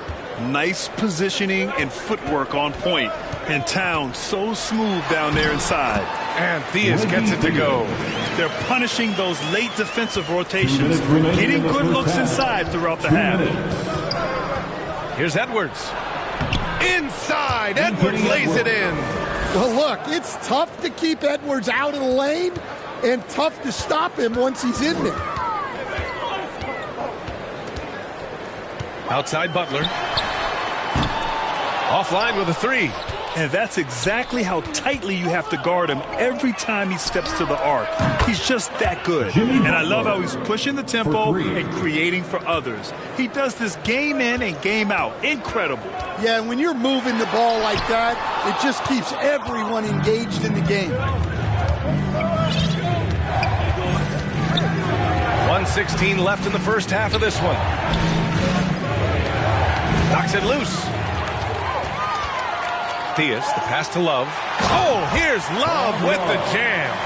Nice positioning and footwork on point. And Towns so smooth down there inside. And Theus gets it to go. They're punishing those late defensive rotations, getting good looks inside throughout the half. Here's Edwards. Inside, Edwards lays it in. Well, look, it's tough to keep Edwards out of the lane and tough to stop him once he's in there. Outside Butler. Offline with a 3. And that's exactly how tightly you have to guard him every time he steps to the arc. He's just that good. And I love how he's pushing the tempo and creating for others. He does this game in and game out. Incredible. Yeah, when you're moving the ball like that, it just keeps everyone engaged in the game. 1:16 left in the first half of this one. Knocks it loose. Theus, the pass to Love. Oh, here's Love with the jam.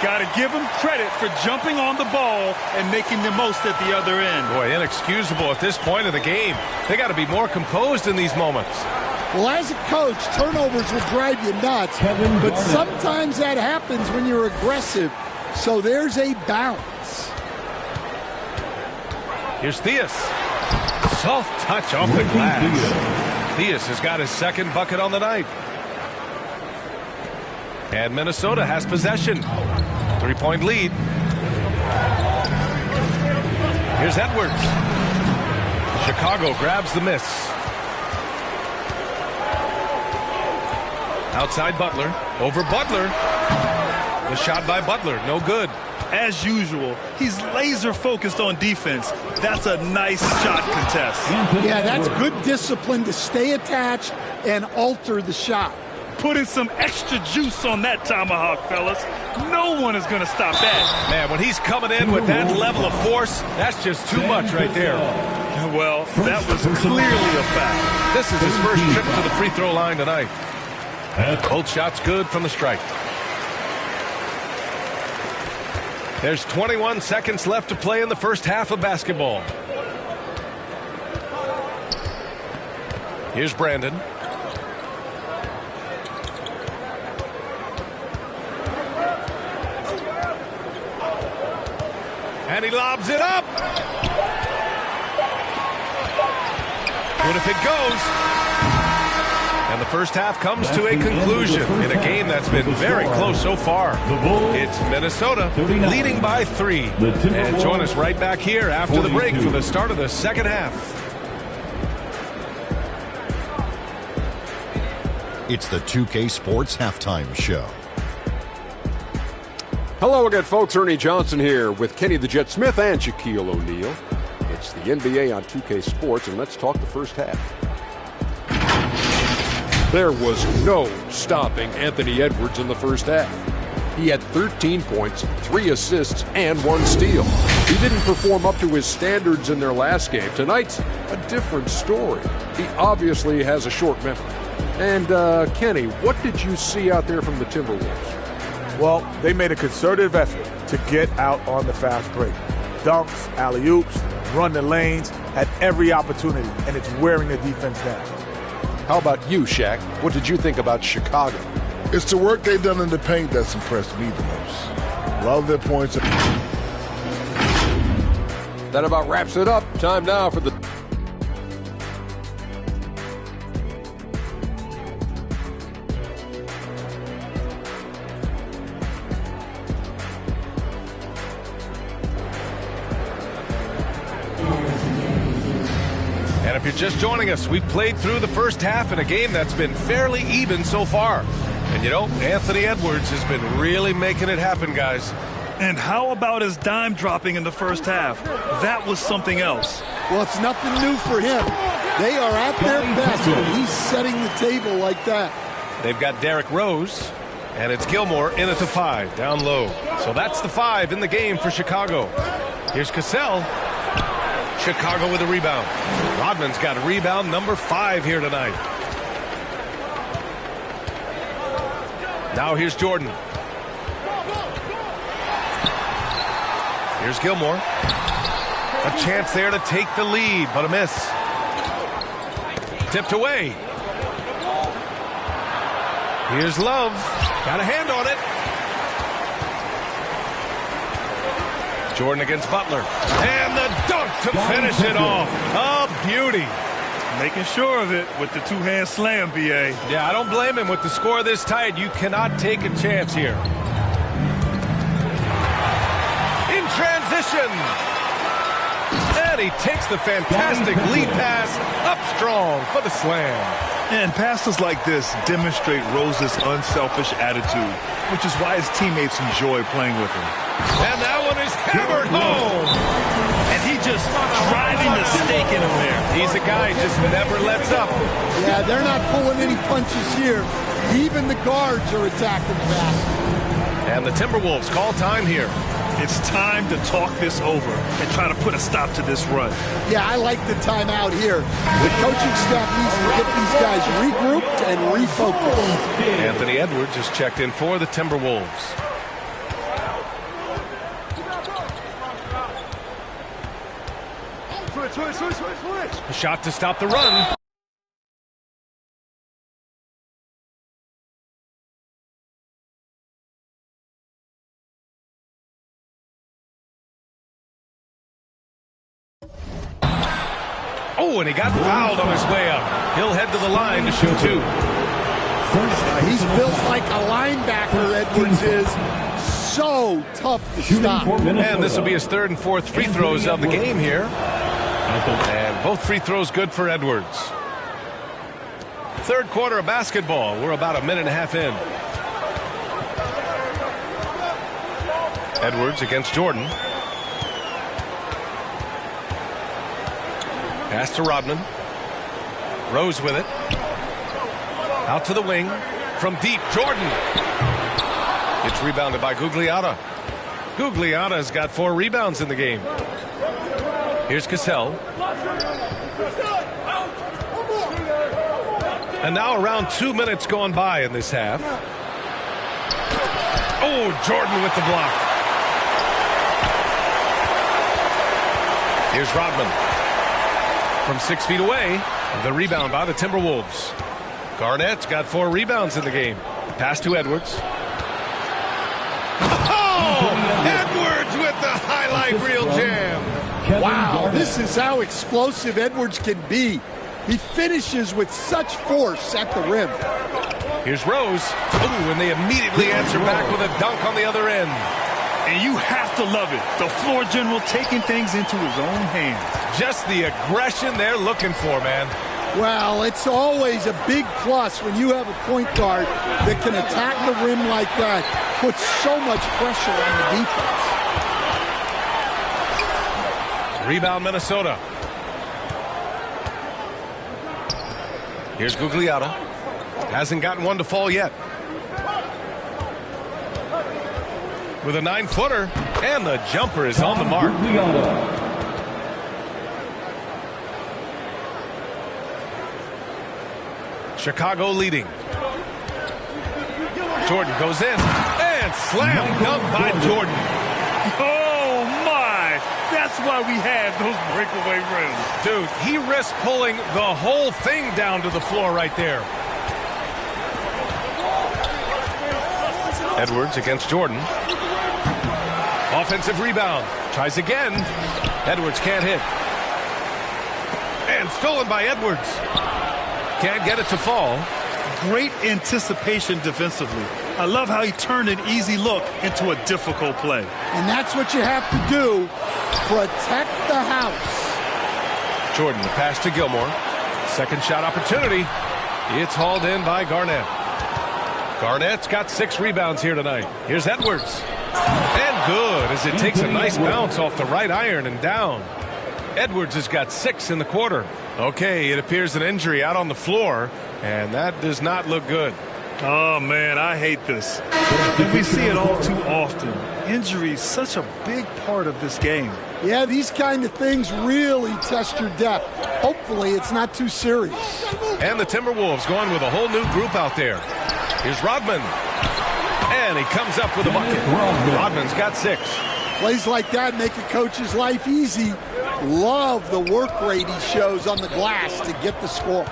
Got to give him credit for jumping on the ball and making the most at the other end. Boy, inexcusable at this point of the game. They got to be more composed in these moments. Well, as a coach, turnovers will drive you nuts, but sometimes that happens when you're aggressive. So there's a bounce. Here's Theus. Soft touch off the glass. Theus has got his second bucket on the night. And Minnesota has possession. 3-point lead. Here's Edwards. Chicago grabs the miss. Outside Butler. Over Butler. The shot by Butler. No good. As usual, he's laser focused on defense. That's a nice shot contest. Yeah, that's good discipline to stay attached and alter the shot. Putting some extra juice on that tomahawk, fellas. No one is going to stop that. Man, when he's coming in with that level of force, that's just too much right there. Well, that was clearly a foul. This is his first trip to the free throw line tonight. Both shots good from the stripe. There's 21 seconds left to play in the first half of basketball. Here's Brandon. And he lobs it up. What if it goes? And the first half comes to a conclusion in a game that's been very close so far. It's Minnesota leading by 3. And join us right back here after the break for the start of the second half. It's the 2K Sports Halftime Show. Hello again, folks. Ernie Johnson here with Kenny the Jet Smith and Shaquille O'Neal. It's the NBA on 2K Sports, and let's talk the first half. There was no stopping Anthony Edwards in the first half. He had 13 points, 3 assists, and 1 steal. He didn't perform up to his standards in their last game. Tonight's a different story. He obviously has a short memory. And, Kenny, what did you see out there from the Timberwolves? Well, they made a concerted effort to get out on the fast break. Dunks, alley-oops, run the lanes, had every opportunity, and it's wearing the defense down. How about you, Shaq? What did you think about Chicago? It's the work they've done in the paint that's impressed me the most. A lot of their points. That about wraps it up. Time now for the... And if you're just joining us, we've played through the first half in a game that's been fairly even so far. And you know, Anthony Edwards has been really making it happen, guys. And how about his dime dropping in the first half? That was something else. Well, it's nothing new for him. They are at their best when he's setting the table like that. They've got Derrick Rose, and it's Gilmore in at the 5, down low. So that's the 5 in the game for Chicago. Here's Cassell. Chicago with a rebound. Rodman's got a rebound, number 5 here tonight. Now here's Jordan. Here's Gilmore. A chance there to take the lead, but a miss. Tipped away. Here's Love. Got a hand on it. Jordan against Butler. And the dunk to finish it off. A beauty. Making sure of it with the two-hand slam, B.A. Yeah, I don't blame him with the score this tight. You cannot take a chance here. In transition. And he takes the fantastic lead pass up strong for the slam. And passes like this demonstrate Rose's unselfish attitude, which is why his teammates enjoy playing with him. And that one is hammered home. And he just driving the stake in him there. He's a guy who just never lets up. Yeah, they're not pulling any punches here. Even the guards are attacking the basket. And the Timberwolves call time here. It's time to talk this over and try to put a stop to this run. Yeah, I like the timeout here. The coaching staff needs to get these guys regrouped and refocused. Anthony Edwards has checked in for the Timberwolves. A shot to stop the run. Oh, and he got fouled on his way up. He'll head to the line to shoot two. He's built like a linebacker, Edwards is. So tough to stop. And this will be his third and fourth free throws of the game here. And both free throws good for Edwards. Third quarter of basketball. We're about a minute and a half in. Edwards against Jordan. Pass to Rodman. Rose with it. Out to the wing. From deep, Jordan. It's rebounded by Gugliotta. Gugliotta's got 4 rebounds in the game. Here's Cassell. And now around 2 minutes gone by in this half. Oh, Jordan with the block. Here's Rodman. From 6 feet away, the rebound by the Timberwolves. Garnett's got 4 rebounds in the game. Pass to Edwards. Oh! Edwards with the highlight reel jam. Wow, this is how explosive Edwards can be. He finishes with such force at the rim. Here's Rose. Ooh, and they immediately answer back with a dunk on the other end. And you have to love it. The floor general taking things into his own hands. Just the aggression they're looking for, man. Well, it's always a big plus when you have a point guard that can attack the rim like that. Puts so much pressure on the defense. Rebound, Minnesota. Here's Gugliotta. Hasn't gotten one to fall yet. With a 9-footer, and the jumper is on the mark. Chicago leading. Jordan goes in, and slam dunk by Jordan. Oh, my! That's why we have those breakaway rims. Dude, he risked pulling the whole thing down to the floor right there. Edwards against Jordan. Offensive rebound. Tries again. Edwards can't hit. And stolen by Edwards. Can't get it to fall. Great anticipation defensively. I love how he turned an easy look into a difficult play. And that's what you have to do. Protect the house. Jordan, the pass to Gilmore. Second shot opportunity. It's hauled in by Garnett. Garnett's got 6 rebounds here tonight. Here's Edwards. And good as it takes a nice bounce off the right iron and down. Edwards has got 6 in the quarter. Okay, it appears an injury out on the floor, and that does not look good. Oh, man, I hate this. And we see it all too often. Injury is such a big part of this game. Yeah, these kind of things really test your depth. Hopefully it's not too serious. And the Timberwolves going with a whole new group out there. Here's Rodman. And he comes up with a bucket. Rodman's got 6. Plays like that make a coach's life easy. Love the work rate he shows on the glass to get the score.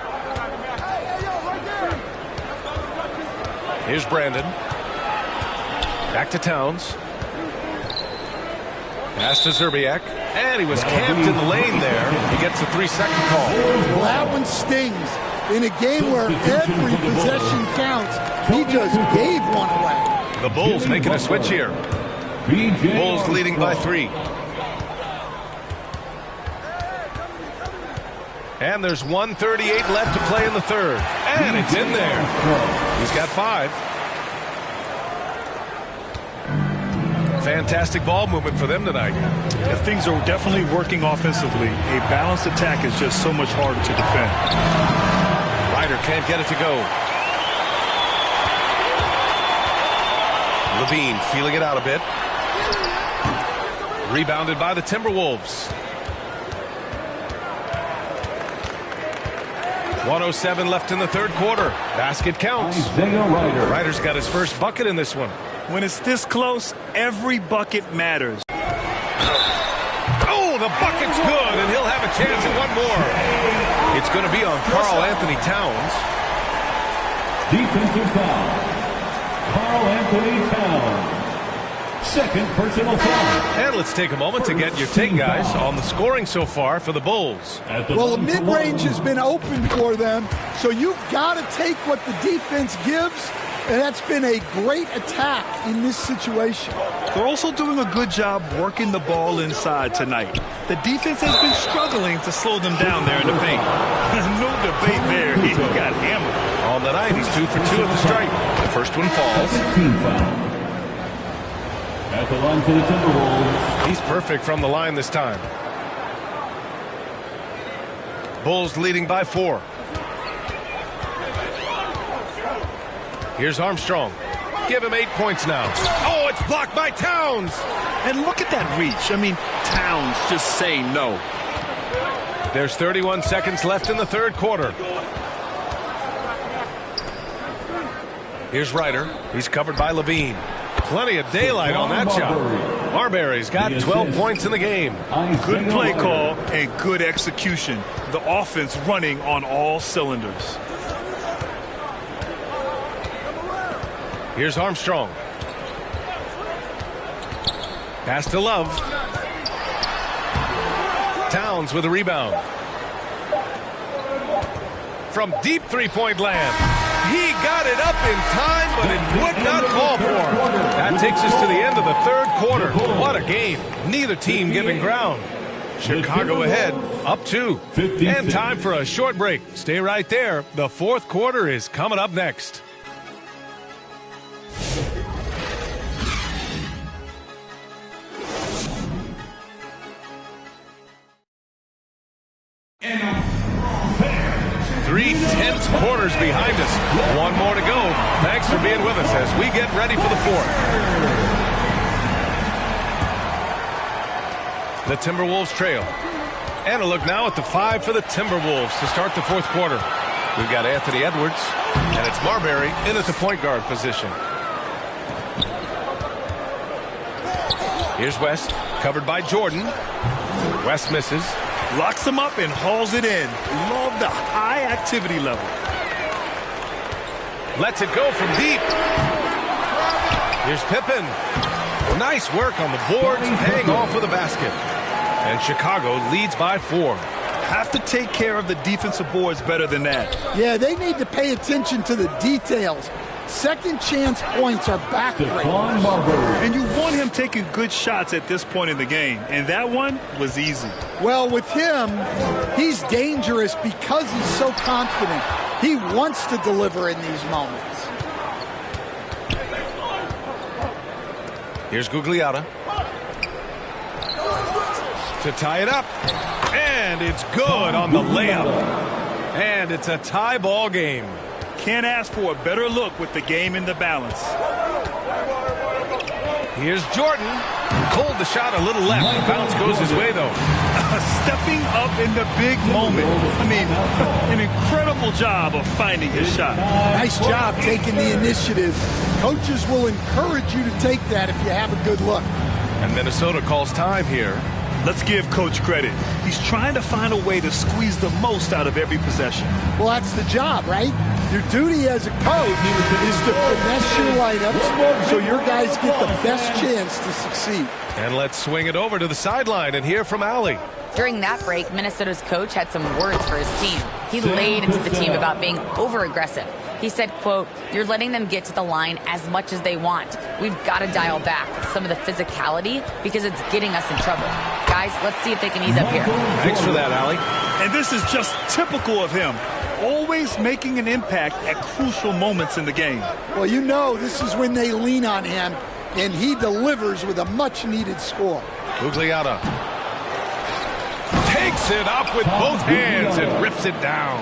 Here's Brandon. Back to Towns. Pass to Zerbiak. And he was camped in the lane there. He gets a 3-second call. Well, that one stings. In a game where every possession counts, he just gave one away. The Bulls making a switch here. Bulls leading by 3. And there's 1:38 left to play in the third. And it's in there. He's got 5. fantastic ball movement for them tonight. Yeah, things are definitely working offensively. A balanced attack is just so much harder to defend. Ryder can't get it to go. Levine feeling it out a bit. Rebounded by the Timberwolves. 1:07 left in the third quarter. Basket counts. Ryder's got his first bucket in this one. When it's this close, every bucket matters. Oh, the bucket's good, and he'll have a chance at one more. It's going to be on Karl Anthony Towns. Defensive foul. Karl Anthony Towns. Second personal foul. And let's take a moment to get your take, guys, on the scoring so far for the Bulls. Well, the mid-range has been open for them, so you've got to take what the defense gives, and that's been a great attack in this situation. They're also doing a good job working the ball inside tonight. The defense has been struggling to slow them down there in the paint. No debate there. He got hammered. On the night, he's 2 for 2 at the stripe. The first one falls. Team foul. At the line for the Timberwolves. He's perfect from the line this time. Bulls leading by 4. Here's Armstrong. Give him 8 points now. Oh, it's blocked by Towns. And look at that reach. I mean, Towns just say no. There's 31 seconds left in the third quarter. Here's Ryder. He's covered by Levine. Plenty of daylight on that shot. Marbury's got 12 points in the game. Good play call and good execution. The offense running on all cylinders. Here's Armstrong. Pass to Love. Towns with a rebound. From deep three-point land. He got it up in time, but it would not fall for him. That takes us to the end of the third quarter. What a game. Neither team giving ground. Chicago ahead, up 2. And time for a short break. Stay right there. The fourth quarter is coming up next. Three tense quarters behind us. One more to go. Thanks for being with us as we get ready for the fourth. The Timberwolves trail. And a look now at the 5 for the Timberwolves to start the fourth quarter. We've got Anthony Edwards, and it's Marbury in at the point guard position. Here's West, covered by Jordan. West misses. Locks him up and hauls it in. Love the high activity level. Lets it go from deep. Here's Pippen. Nice work on the boards, paying off with a basket. And Chicago leads by 4. Have to take care of the defensive boards better than that. Yeah, they need to pay attention to the details. Second chance points are backbreaking. And you want him taking good shots at this point in the game. And that one was easy. Well, with him, he's dangerous because he's so confident. He wants to deliver in these moments. Here's Gugliotta. To tie it up. And it's good on the layup. And it's a tie ball game. Can't ask for a better look with the game in the balance. Here's Jordan. Pulled the shot a little left. Bounce goes his way, though. Stepping up in the big moment. I mean, an incredible job of finding his shot. Nice job taking the initiative. Coaches will encourage you to take that if you have a good look. And Minnesota calls time here. Let's give Coach credit. He's trying to find a way to squeeze the most out of every possession. Well, that's the job, right? Your duty as a coach is to finesse your lineups so your guys get the best chance to succeed. And let's swing it over to the sideline and hear from Allie. During that break, Minnesota's coach had some words for his team. He laid into the team about being over-aggressive. He said, quote, "You're letting them get to the line as much as they want. We've got to dial back some of the physicality because it's getting us in trouble. Guys, let's see if they can ease up here." Thanks for that, Allie. And this is just typical of him. Always making an impact at crucial moments in the game. Well, you know this is when they lean on him. and he delivers with a much-needed score. Gugliotta takes it up with both hands and rips it down.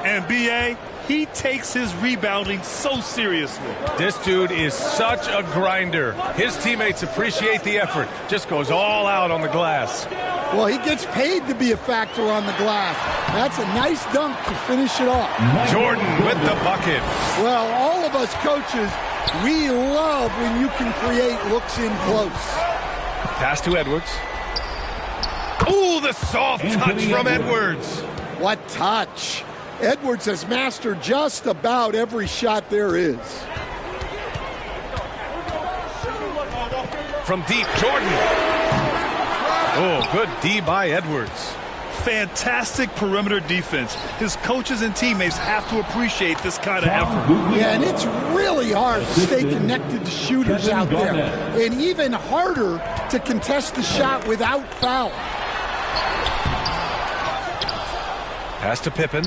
And B.A., he takes his rebounding so seriously. This dude is such a grinder. His teammates appreciate the effort. Just goes all out on the glass. Well, he gets paid to be a factor on the glass. That's a nice dunk to finish it off. Jordan with the bucket. Well, all of us coaches, we love when you can create looks in close. Pass to Edwards. Ooh, the soft touch from Edwards. What touch? Edwards has mastered just about every shot there is. From deep, Jordan. Oh, good D by Edwards. Fantastic perimeter defense. His coaches and teammates have to appreciate this kind of effort. Yeah, and it's really hard to stay connected to shooters out there. And even harder to contest the shot without foul. Pass to Pippen.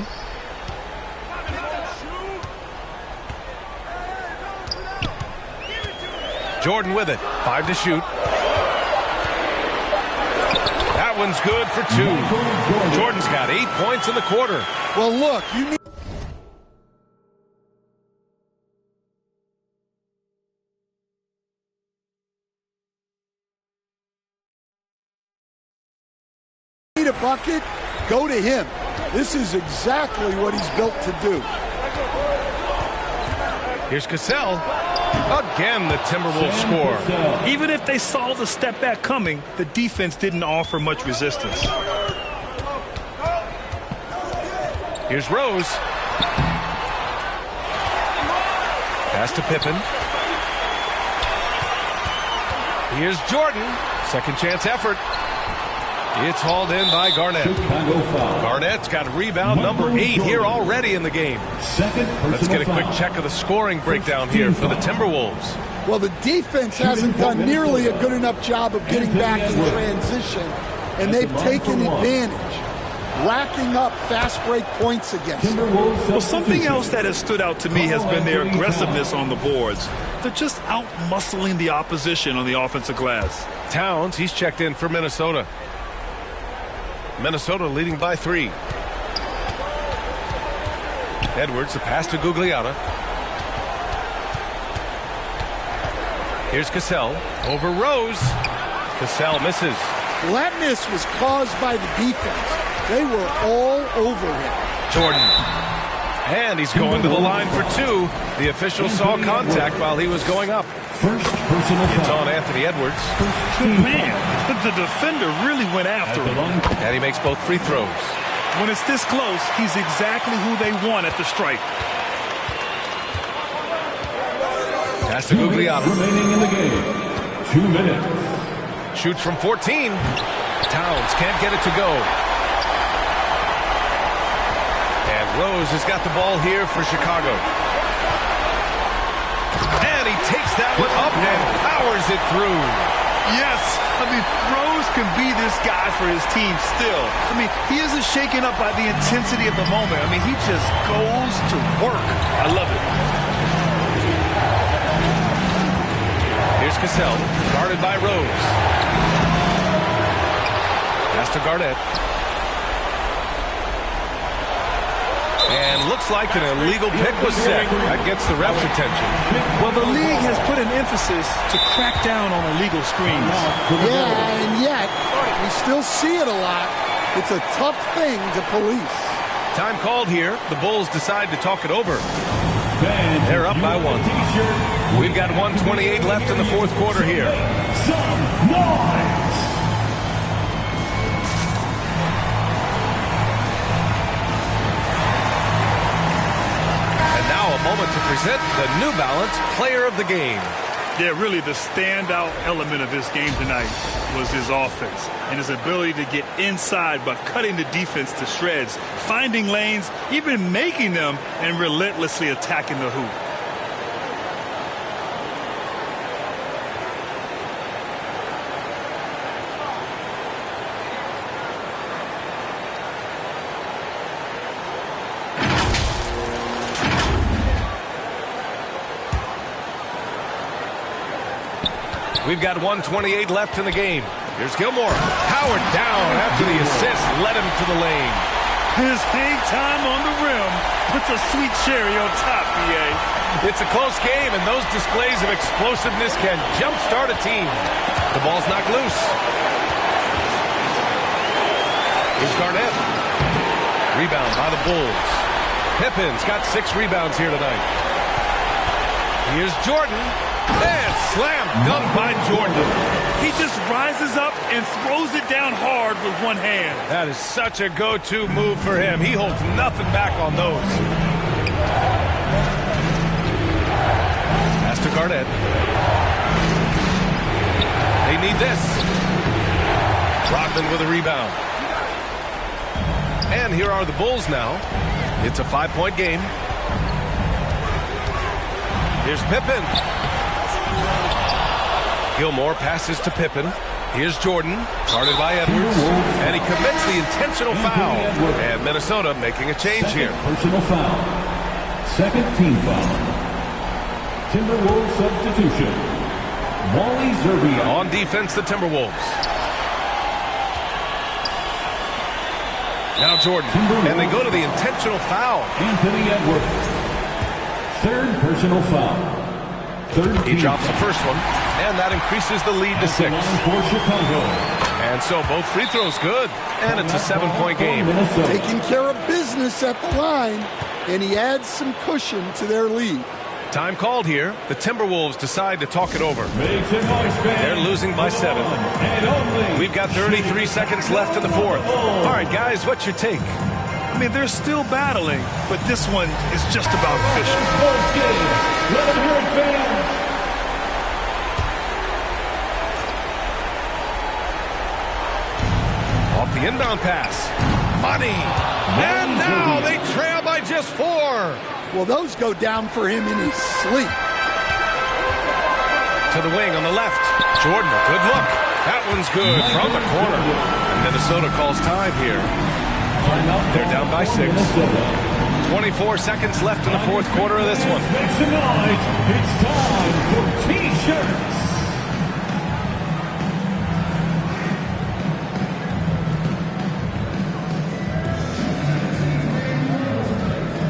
Jordan with it. 5 to shoot. That one's good for 2. Jordan's got 8 points in the quarter. Well, look, you need a bucket, go to him. This is exactly what he's built to do. Here's Cassell. Again, the Timberwolves score. Even if they saw the step back coming, the defense didn't offer much resistance. Here's Rose. Pass to Pippen. Here's Jordan. Second chance effort. It's hauled in by Garnett. Garnett's got rebound number 8 here already in the game. Let's get a quick check of the scoring breakdown here for the Timberwolves. Well, the defense hasn't done nearly a good enough job of getting back in transition, and they've taken advantage, racking up fast break points against them. Well, something else that has stood out to me has been their aggressiveness on the boards. They're just out-muscling the opposition on the offensive glass. Towns, he's checked in for Minnesota. Minnesota leading by 3. Edwards, the pass to Gugliotta. Here's Cassell. Over Rose. Cassell misses. That miss was caused by the defense. They were all over him. Jordan. And he's going to the line for 2. The official saw contact while he was going up. It's on Anthony Edwards. Man, the defender really went after him. And he makes both free throws. When it's this close, he's exactly who they want at the stripe. Pass to Gugliotta. Remaining in the game. 2 minutes. Shoots from 14. Towns can't get it to go. And Rose has got the ball here for Chicago. And he takes that one up and powers it through. Yes, I mean, Rose can be this guy for his team still. I mean, he isn't shaken up by the intensity of the moment. I mean, he just goes to work. I love it. Here's Cassell, guarded by Rose. Pass to Garnett. And looks like an illegal pick was set. That gets the ref's attention. Well, the league has put an emphasis to crack down on illegal screens. Yeah, and yet, we still see it a lot. It's a tough thing to police. Time called here. The Bulls decide to talk it over. They're up by 1. We've got 1:28 left in the fourth quarter here. Some noise. Now a moment to present the New Balance Player of the Game. Yeah, really the standout element of his game tonight was his offense and his ability to get inside by cutting the defense to shreds, finding lanes, even making them, and relentlessly attacking the hoop. We've got 1:28 left in the game. Here's Gilmore. Howard down after the assist led him to the lane. His hang time on the rim puts a sweet cherry on top, BA. It's a close game, and those displays of explosiveness can jumpstart a team. The ball's knocked loose. Here's Garnett. Rebound by the Bulls. Pippen's got 6 rebounds here tonight. Here's Jordan. And slam dunk by Jordan. He just rises up and throws it down hard with one hand. That is such a go-to move for him. He holds nothing back on those. Pass to Garnett. They need this. Rodman with a rebound. And here are the Bulls now. It's a 5-point game. Here's Pippen. Gilmore passes to Pippen. Here's Jordan, guarded by Edwards, and he commits the intentional foul. And Minnesota making a change here. Personal foul. Second team foul. Timberwolves substitution. Wally Zerbiak. On defense, the Timberwolves. Now Jordan, and they go to the intentional foul. Anthony Edwards. Third personal foul. He drops the first one, and that increases the lead to 6. For Chicago. And so both free throws good, and it's a 7-point game. Taking care of business at the line, and he adds some cushion to their lead. Time called here. The Timberwolves decide to talk it over. They're losing by 7. We've got 33 seconds left in the fourth. All right, guys, what's your take? I mean, they're still battling, but this one is just about efficient. Let them hear it, fans. Off the inbound pass. Money. And now they trail by just 4. Well, those go down for him in his sleep. To the wing on the left. Jordan, a good look. That one's good from the corner. And Minnesota calls time here. They're down by 6. 24 seconds left in the fourth quarter of this one. Tonight, it's time for T-shirts.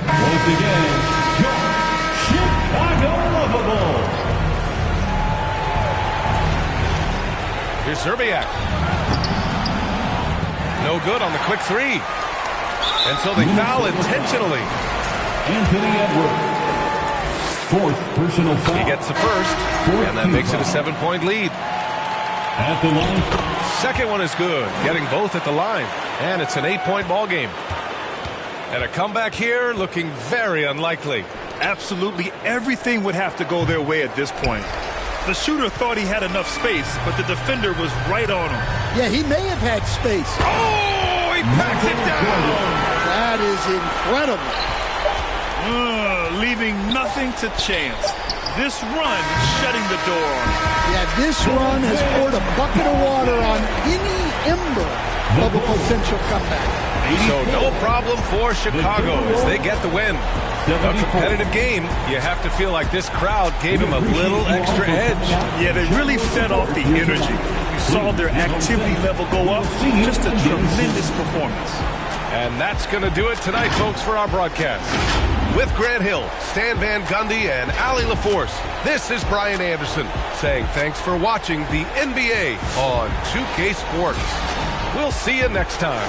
Once again, your Chicago Lovable. Here's Zerbiak. No good on the quick 3. And so they foul intentionally. Anthony Edwards. Fourth personal foul. He gets the first, and that makes it a 7-point lead. At the line. Second one is good, getting both at the line. And it's an 8-point ball game. And a comeback here looking very unlikely. Absolutely everything would have to go their way at this point. The shooter thought he had enough space, but the defender was right on him. Yeah, he may have had space. Oh, he packed it down. That is incredible. Leaving nothing to chance. This run shutting the door on him. Yeah, this run has poured a bucket of water on any ember of a potential comeback. So no problem for Chicago as they get the win. A competitive game, you have to feel like this crowd gave him a little extra edge. Yeah, they really fed off the energy. You saw their activity level go up. Just a tremendous performance. And that's going to do it tonight, folks, for our broadcast. With Grant Hill, Stan Van Gundy, and Allie LaForce, this is Brian Anderson saying thanks for watching the NBA on 2K Sports. We'll see you next time.